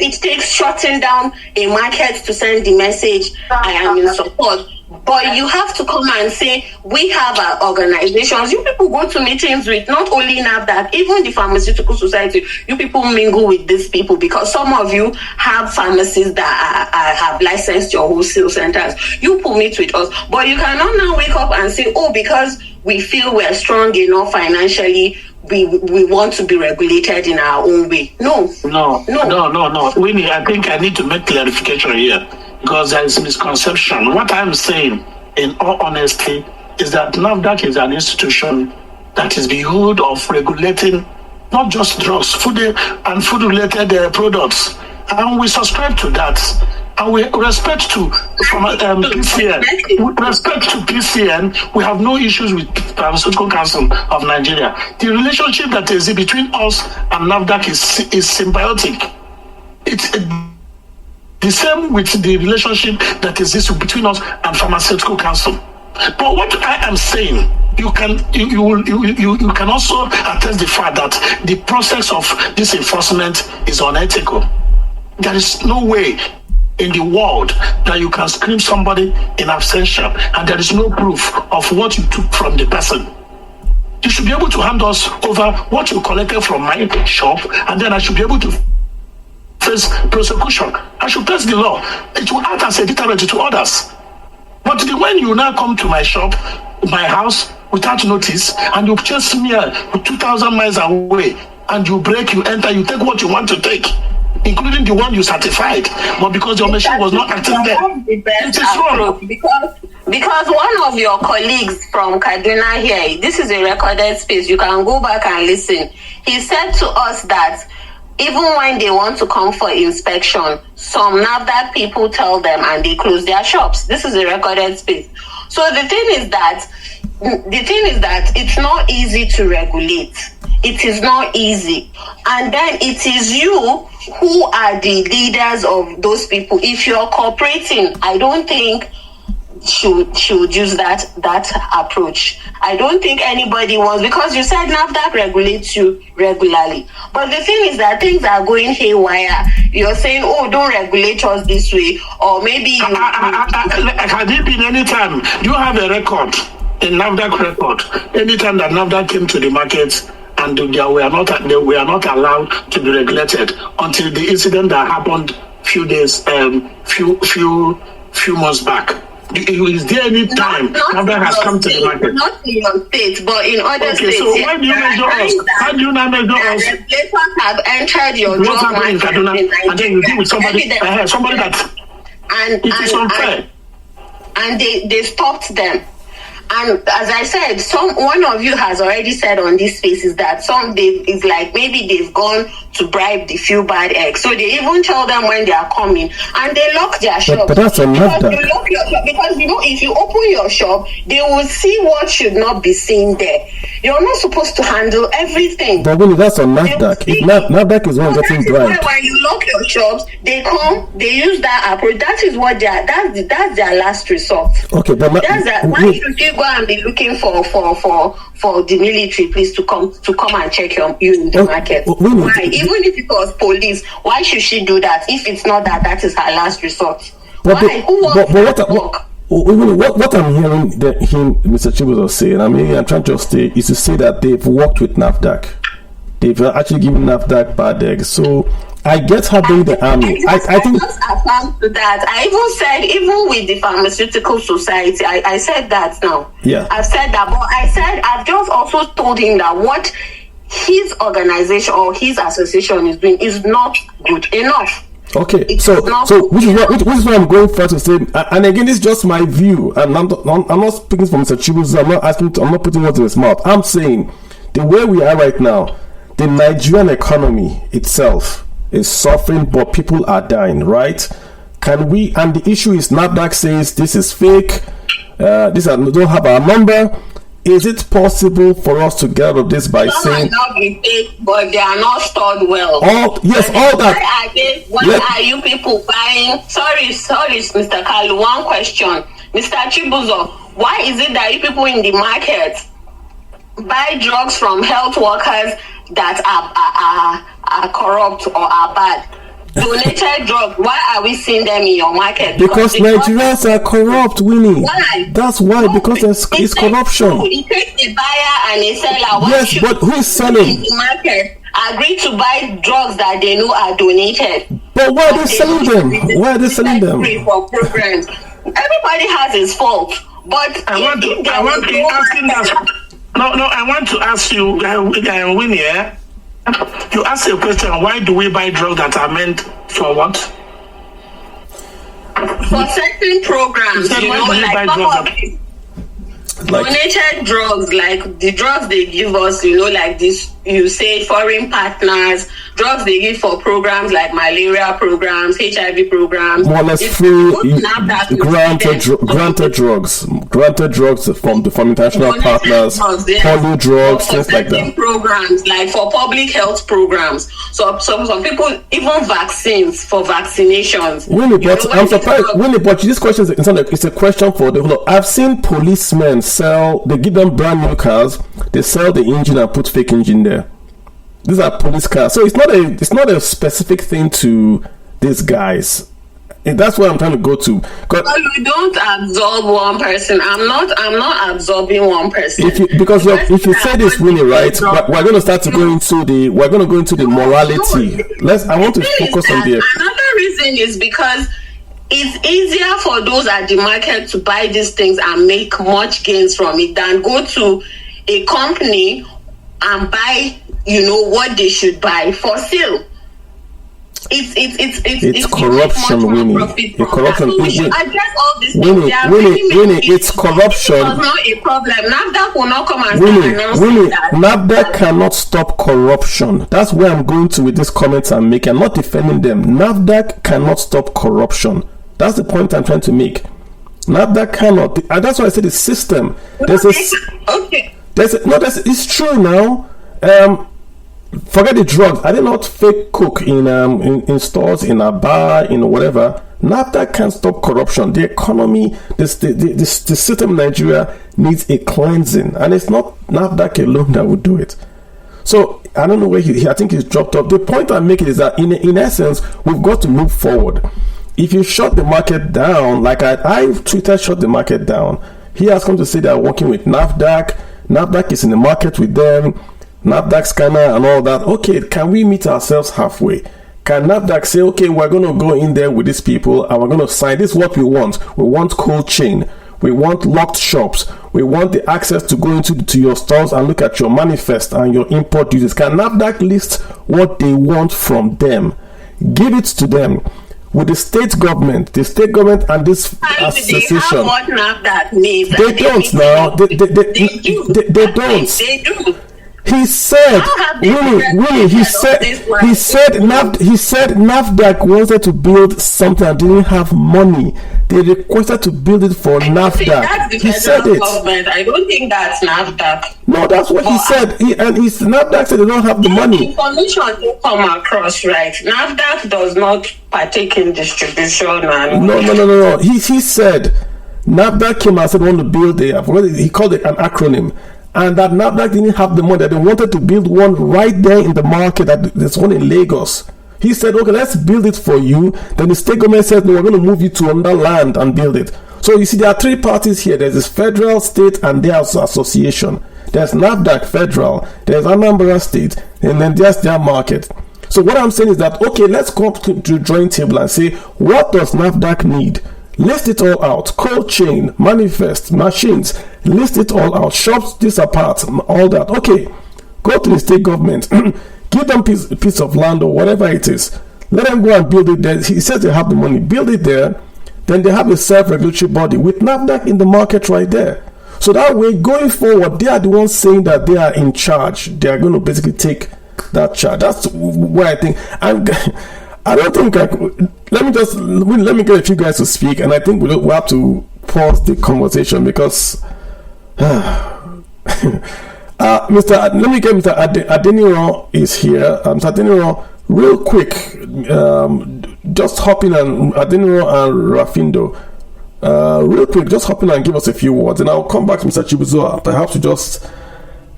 it takes shutting down a market to send the message, I am in support. But you have to come and say, we have our organizations. You people go to meetings with not only NAFDAC, even the Pharmaceutical Society. You people mingle with these people, because some of you have pharmacies that have licensed your wholesale centers. You people meet with us. But you cannot now wake up and say, because we feel we're strong enough financially, we want to be regulated in our own way. No. Winnie, I think I need to make clarification here, because there is misconception. What I'm saying, in all honesty, is that NAFDAC is an institution that is behold of regulating not just drugs, food and food-related products. And we subscribe to that. And we respect to PCN. With respect to PCN, we have no issues with Pharmaceutical Council of Nigeria. The relationship that is between us and NAFDAC is symbiotic. It's the same with the relationship that exists between us and Pharmaceutical Council. But what I am saying you can also attest the fact that the process of this enforcement is unethical. There is no way in the world that you can screen somebody in absentia and there is no proof of what you took from the person. You should be able to hand us over what you collected from my shop, and then I should be able to face prosecution. I should face the law. It will act as a deterrent to others. But when you now come to my shop, my house, without notice, and you chase me 2,000 miles away, and you break, you enter, you take what you want to take, including the one you certified, but because your machine was not active there, it is wrong. Because one of your colleagues from Kaduna here, this is a recorded space, you can go back and listen. He said to us that even when they want to come for inspection, some NAFDAC people tell them and they close their shops. This is a recorded space. So the thing is that it's not easy to regulate. It is not easy. And then it is you who are the leaders of those people. If you're cooperating, I don't think should use that approach. I don't think anybody wants, because you said NAFDAC regulates you regularly. But the thing is that things are going haywire. You're saying, oh, don't regulate us this way, or maybe had it been any time, you have a record, a NAFDAC record, anytime that NAFDAC came to the market and they were not allowed to be regulated until the incident that happened few months back. Is there any time NAFDAC has come to the market? Not in your state, but in other states. So why do you measure us? How do you not measure us? Regulators have entered your job market in Kaduna, and then you deal with somebody that it is unfair. And they stopped them. And as I said, one of you has already said on this space is that it's like maybe they've gone to bribe the few bad eggs. So they even tell them when they are coming, and they lock their shop. But that's because you lock your shop, because if you open your shop, they will see what should not be seen there. You're not supposed to handle everything. But really, that's on NAFDAC. If NAFDAC is one getting bribed. When you lock your shops, they come, they use that approach. That is what that's their last resort. Okay, but why should you go and be looking for the military police to come and check you in the market? Why? Even if it was police, why should she do that if it's not that is her last resort? Why? What I'm hearing Mr. Chibuzo saying, I'm trying to say, is to say that they've worked with NAFDAC. They've actually given NAFDAC bad eggs. So I get how being the army. I think to that. I even said, even with the pharmaceutical society, I said that now. Yeah. I've said that, but I've just also told him that what his organization or his association is doing is not good enough. Okay, so which is what I'm going for to say, and again, it's just my view, and I'm not speaking from Mr. Chibuzo. I'm not putting words in his mouth. I'm saying the way we are right now, the Nigerian economy itself is suffering, but people are dying, right? Can we? And the issue is NAFDAC says this is fake. Don't have our number. Is it possible for us to get out of this by saying? Some might not be fake, but they are not stored well. All that. Why are you people buying? Sorry, Mr. Kalu. One question, Mr. Chibuzo. Why is it that you people in the market buy drugs from health workers that are corrupt or are bad? Donated drugs. Why are we seeing them in your market? Because Nigerians are corrupt, Winnie. Why? That's why. Because it's corruption. It takes a buyer and a seller. Yes, but who is selling? In the market agree to buy drugs that they know are donated. But why are they selling them? Why are they selling them? For programs. Everybody has his fault. But I want to ask you, Winnie. You asked a question, why do we buy drugs that are meant for what? For certain programs, donated drugs, like the drugs they give us, like this, you say foreign partners, drugs they give for programs like malaria programs, HIV programs. More or less free, granted drugs from international partners, polio drugs, things like that. Programs like for public health programs. So some people even vaccines for vaccinations. Winnie, but I'm surprised. Winnie, but this question is a question for the whole. I've seen policemen they give them brand new cars, they sell the engine and put fake engine there. These are police cars, so it's not a specific thing to these guys. And that's what I'm trying to go to. But you don't absorb one person. I'm not absorbing one person. If you say this, Winnie, right? We're going to start to go into the morality. I want to focus on the. Another reason is because it's easier for those at the market to buy these things and make much gains from it than go to a company and buy, what they should buy for sale. It's corruption, Winnie. It's corruption. So we should address all these things. Winnie, it's corruption. It's not a problem. NAFDAC will not come and announce that. NAFDAC cannot stop corruption. That's where I'm going to with these comments I'm making. I'm not defending them. NAFDAC cannot stop corruption. That's the point I'm trying to make. NAFDAC cannot. And that's why I said the system. It's true now. Forget the drugs. I did not fake cook in stores, in a bar, in whatever. NAFDAC can't stop corruption. The economy, the system in Nigeria needs a cleansing, and it's not NAFDAC alone that would do it. So I don't know where I think he's dropped off. The point I'm making is that in essence, we've got to move forward. If you shut the market down, like I Twitter shut the market down, he has come to say they're working with NAFDAC. NAFDAC is in the market with them. NAFDAC scanner and all that. Okay, can we meet ourselves halfway? Can NAFDAC say, okay, we're going to go in there with these people and we're going to sign this is what we want. We want cold chain. We want locked shops. We want the access to go into your stores and look at your manifest and your import duties. Can NAFDAC list what they want from them? Give it to them. With the state government and this association, they have what NAFDAC needs. They don't now. They don't. They do. He said, Winnie, he said NAFDAC wanted to build something and didn't have money. They requested to build it for NAFDAC. He said it. Government. I don't think that's NAFDAC. No, that's what he said. NAFDAC said they don't have the money. Information to come across, right? NAFDAC does not partake in distribution. No. He said NAFDAC came and said they want to build he called it an acronym. And that NAFDAC didn't have the money. That they wanted to build one right there in the market. There's one in Lagos. He said, okay, let's build it for you. Then the state government said, no, we're going to move you to another land and build it. So you see, there are three parties here. There's this federal, state, and there's association. There's NAFDAC federal, there's Anambra state, and then there's their market. So what I'm saying is that, okay, let's come to the drawing table and say, what does NAFDAC need? List it all out. Cold chain, manifest, machines. List it all out. Shops, this apart, all that. Okay, go to the state government. Give them piece of land or whatever it is. Let them go and build it there. He says they have the money. Build it there. Then they have a self-regulatory body with NAFDAC in the market right there. So that way, going forward, they are the ones saying that they are in charge. They are going to basically take that charge. That's what I think. I don't think let me get a few guys to speak, and I think we'll have to pause the conversation because Mr. Adeniro is here. Mr. Adeniro, real quick, just hop in and Adeniro and Rafindo, real quick, just hop in and give us a few words, and I'll come back to Mr. Chibuzo. Perhaps to just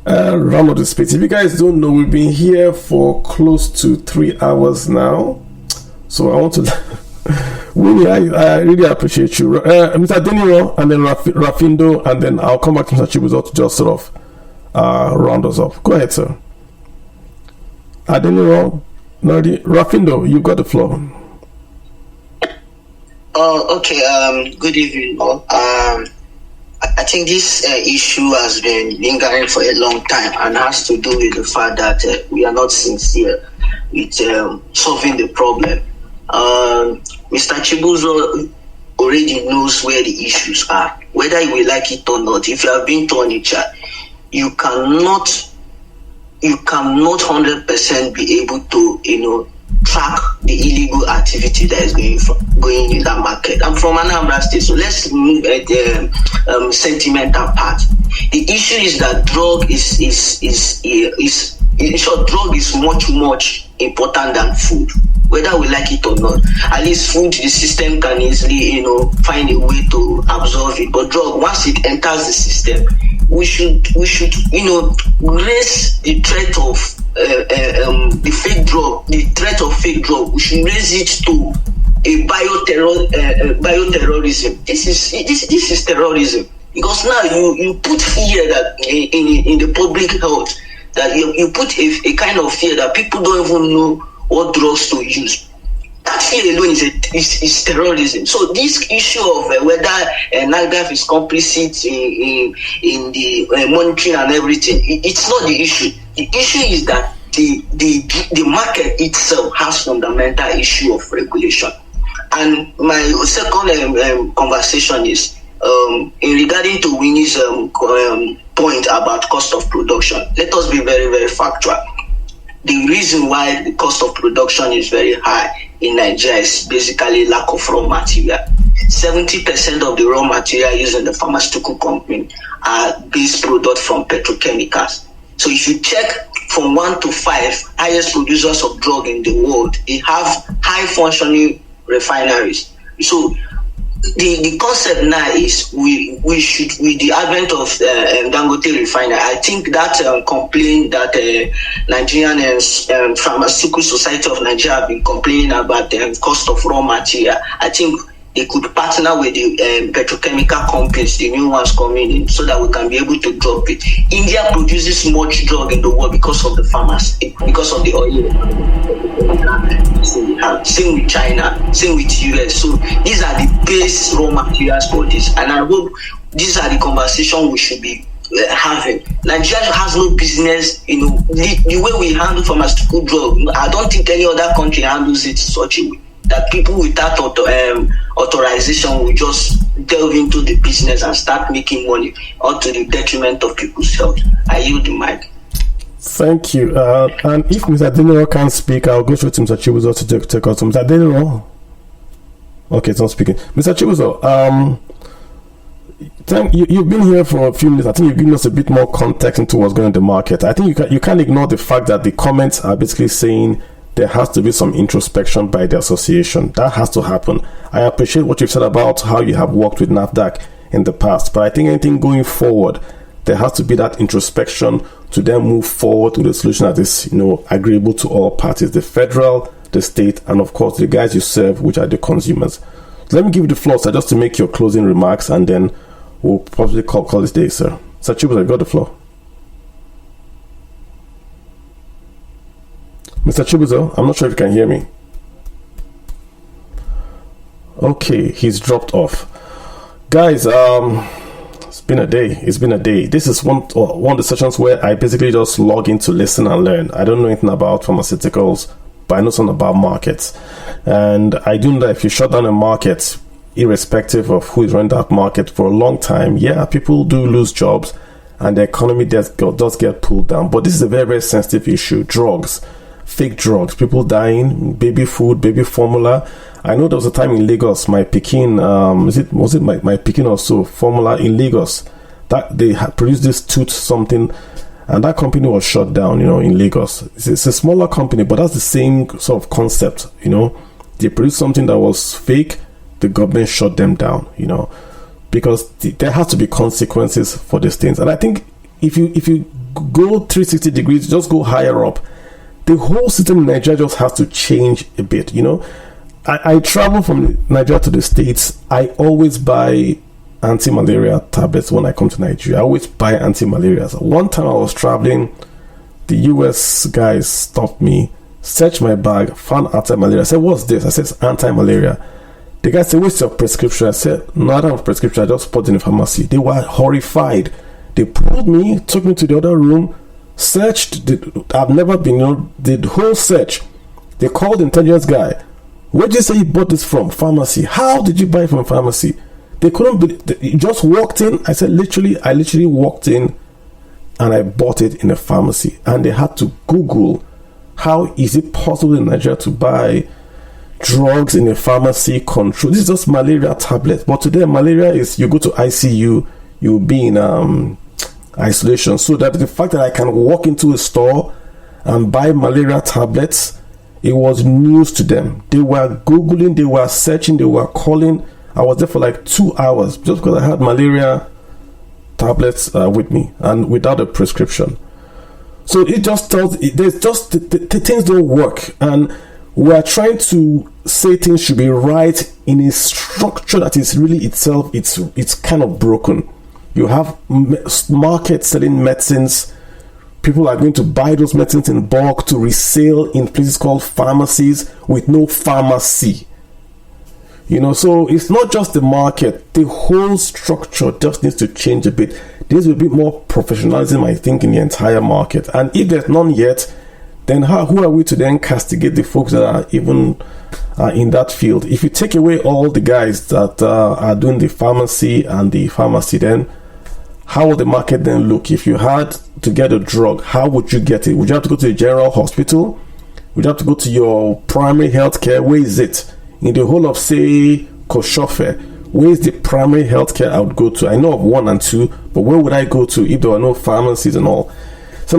round up the space. If you guys don't know, we've been here for close to 3 hours now. So I want to Winnie, I really appreciate you. Mr. Adeniro and then Rafindo, and then I'll come back to Mr. Chibuzo to just sort of round us up. Go ahead, sir. Adeniro, Nardi, Rafindo, you've got the floor. Okay. Good evening, all. I think this issue has been lingering for a long time and has to do with the fact that we are not sincere with solving the problem. Mr. Chibuzo already knows where the issues are, whether you will like it or not. If you have been to Onitsha, you cannot you cannot 100% be able to, track the illegal activity that is going in that market. I'm from Anambra State, so let's move at the sentimental part. The issue is that drug is in short, drug is much important than food, whether we like it or not. At least food, the system can easily, find a way to absorb it. But drug, once it enters the system, we should, raise the threat of the threat of fake drug. We should raise it to a bioterrorism. This is terrorism, because now you put fear that in the public health, that you put a kind of fear that people don't even know what drugs to use. That fear alone is terrorism. So this issue of whether NAFDAC is complicit in the monitoring and everything, it's not the issue. The issue is that the market itself has fundamental issue of regulation. And my second conversation is in regarding to Winnie's point about cost of production. Let us be very, very factual. The reason why the cost of production is very high in Nigeria is basically lack of raw material. 70% of the raw material used in the pharmaceutical company are base products from petrochemicals. So if you check from 1 to 5 highest producers of drug in the world, they have high functioning refineries. So the concept now is we should, with the advent of Dangote refinery, I think that complaint that Nigerian Pharmaceutical Society of Nigeria have been complaining about the cost of raw material, I think they could partner with the petrochemical companies, the new ones coming in, so that we can be able to drop it. India produces much drug in the world because of the farmers, because of the oil. Same with China, same with US. So these are the base raw materials for this, and I hope these are the conversation we should be having. Nigeria has no business, the way we handle pharmaceutical drug. I don't think any other country handles it such a way that people without authorization will just delve into the business and start making money, or to the detriment of people's health. I yield the mic. Thank you. And if Mr. Adeniro can't speak, I'll go through to Mr. Chibuzo to take out. Mr. Adeniro? Okay, it's not speaking. Mr. Chibuzo, you've been here for a few minutes. I think you've given us a bit more context into what's going on in the market. I think you can't ignore the fact that the comments are basically saying there has to be some introspection by the association. That has to happen. I appreciate what you've said about how you have worked with NAFDAC in the past, but I think anything going forward, there has to be that introspection to then move forward to the solution that is, agreeable to all parties, the federal, the state, and of course the guys you serve, which are the consumers. So let me give you the floor, sir, just to make your closing remarks, and then we'll probably call this day, sir. Sir Chibuzo, you got the floor. Mr. Chibuzo, I'm not sure if you can hear me. Okay, he's dropped off. Guys, it's been a day. This is one of the sessions where I basically just log in to listen and learn. I don't know anything about pharmaceuticals, but I know something about markets. And I do know that if you shut down a market, irrespective of who is running that market for a long time, people do lose jobs and the economy does get pulled down. But this is a very, very sensitive issue. Drugs. Fake drugs, people dying, baby food, baby formula. I know there was a time in Lagos, my Pekin, was it my Pekin or so, formula in Lagos, that they had produced this tooth something, and that company was shut down, in Lagos. It's a smaller company, but that's the same sort of concept, They produced something that was fake, the government shut them down, because there has to be consequences for these things. And I think if you go 360 degrees, just go higher up, the whole system in Nigeria just has to change a bit, I travel from Nigeria to the States. I always buy anti-malaria tablets when I come to Nigeria. I always buy anti-malaria. So one time I was traveling, the US guys stopped me, searched my bag, found anti-malaria. I said, what's this? I said, it's anti-malaria. The guy said, what's your prescription? I said, no, I don't have a prescription. I just bought it in the pharmacy. They were horrified. They pulled me, took me to the other room, searched. I've never been, did the whole search. They called the intelligence guy. Where did you say you bought this from? Pharmacy. How did you buy it from pharmacy? They couldn't believe. You just walked in. I said, I literally walked in. and I bought it in a pharmacy. And they had to Google, how is it possible in Nigeria to buy drugs in a pharmacy control? This is just malaria tablet. But today, malaria is, you go to ICU, you'll be in isolation. So that the fact that I can walk into a store and buy malaria tablets, it was news to them. They were Googling, they were searching, they were calling. I was there for like 2 hours just because I had malaria tablets with me and without a prescription. So it just tells, there's just the things don't work, and we're trying to say things should be right in a structure that is really itself, it's kind of broken. You have markets selling medicines. People are going to buy those medicines in bulk to resell in places called pharmacies with no pharmacy. So it's not just the market. The whole structure just needs to change a bit. There's a bit more professionalism, I think, in the entire market. And if there's none yet, then who are we to then castigate the folks that are even in that field? If you take away all the guys that are doing the pharmacy and the pharmacy, then how will the market then look? If you had to get a drug, how would you get it? Would you have to go to a general hospital? Would you have to go to your primary health care? Where is it? In the whole of, say, Koshofe, where is the primary health care I would go to? I know of 1 and 2, but where would I go to if there were no pharmacies and all? It's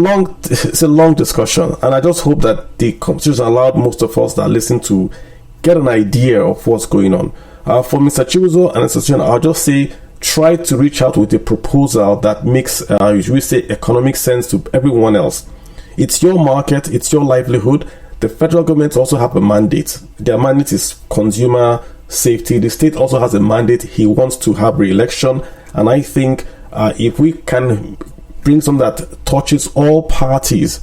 a long discussion, and I just hope that the conversation allowed most of us that listen to get an idea of what's going on. For Mr. Chibuzo and Mr. Chibuzo, I'll just say, try to reach out with a proposal that makes, we say, economic sense to everyone else. It's your market, it's your livelihood. The federal government also have a mandate. Their mandate is consumer safety. The state also has a mandate. He wants to have re-election, and I think if we can bring something that touches all parties,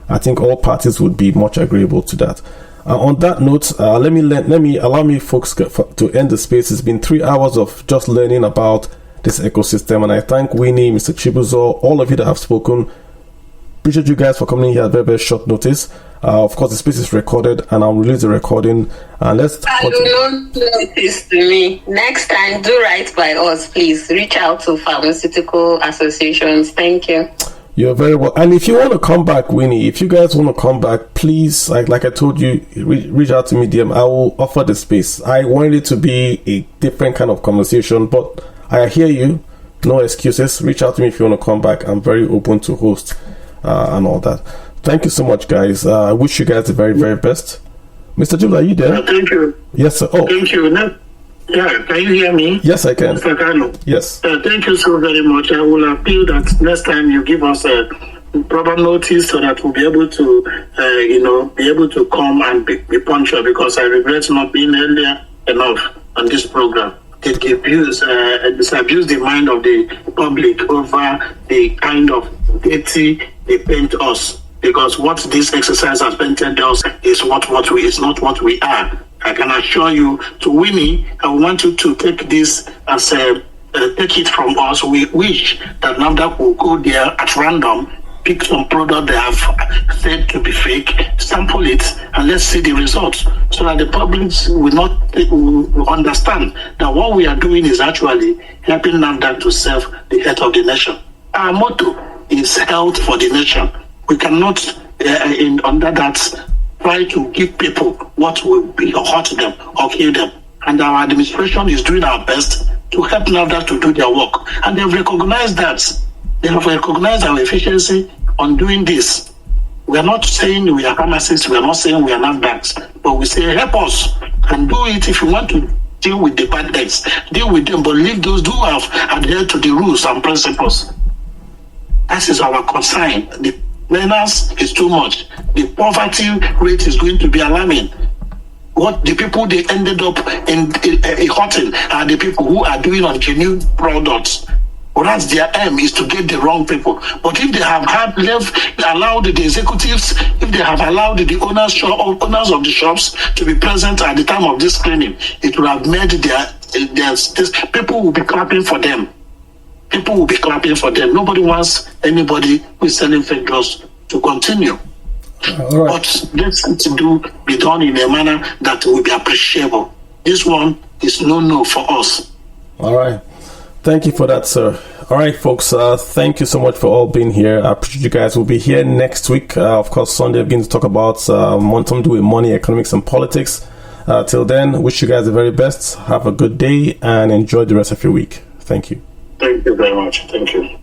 I think all parties would be much agreeable to that. On that note, allow me folks to end the space. It's been 3 hours of just learning about this ecosystem, and I thank Winnie, Mr. Chibuzo, all of you that have spoken. Appreciate you guys for coming in here at very, very short notice. Of course, the space is recorded, and I'll release the recording. And let's. Don't notice to me. Next time, do right by us, please. Reach out to pharmaceutical associations. Thank you. You're very well. And if you want to come back, Winnie, if you guys want to come back, please, like I told you, reach out to me, DM. I will offer the space. I wanted it to be a different kind of conversation, but I hear you. No excuses. Reach out to me if you want to come back. I'm very open to host and all that. Thank you so much, guys. I wish you guys the very, very best. Mr. Jula, are you there? Thank you. Yes, sir. Oh. Thank you. Yeah, can you hear me? Yes, I can. Mr. Kano. Yes. Thank you so very much. I will appeal that next time you give us a proper notice so that we'll be able to come and be punctual, because I regret not being earlier enough on this program. It disabuse the mind of the public over the kind of deity they paint us. Because what this exercise has painted us is not what we are. I can assure you, to Winnie, I want you to take this as take it from us. We wish that NAFDAC will go there at random, pick some product they have said to be fake, sample it, and let's see the results, so that the public will understand that what we are doing is actually helping NAFDAC to serve the health of the nation. Our motto is health for the nation. We cannot, under that, try to give people what will hurt them or kill them. And our administration is doing our best to help NAFDAC to do their work. And they've recognized that. They have recognized our efficiency on doing this. We are not saying we are pharmacists, we are not saying we are NAFDACs, but we say help us and do it. If you want to deal with the bad debts, deal with them, but leave those who have adhered to the rules and principles. That is our concern. The menace is too much. The poverty rate is going to be alarming. What the people they ended up in hurting are the people who are doing on genuine products. Whereas their aim is to get the wrong people. But if they have allowed the executives, if they have allowed the owners of the shops to be present at the time of this screening, it would have made people will be clapping for them. People will be clapping for them. Nobody wants anybody who is selling fake drugs to continue. All right. But this needs to be done in a manner that will be appreciable. This one is no for us. All right. Thank you for that, sir. All right, folks. Thank you so much for all being here. I appreciate you guys. We'll be here next week. Of course, Sunday, we're going to talk about something to do with money, economics, and politics. Till then, wish you guys the very best. Have a good day and enjoy the rest of your week. Thank you. Thank you very much. Thank you.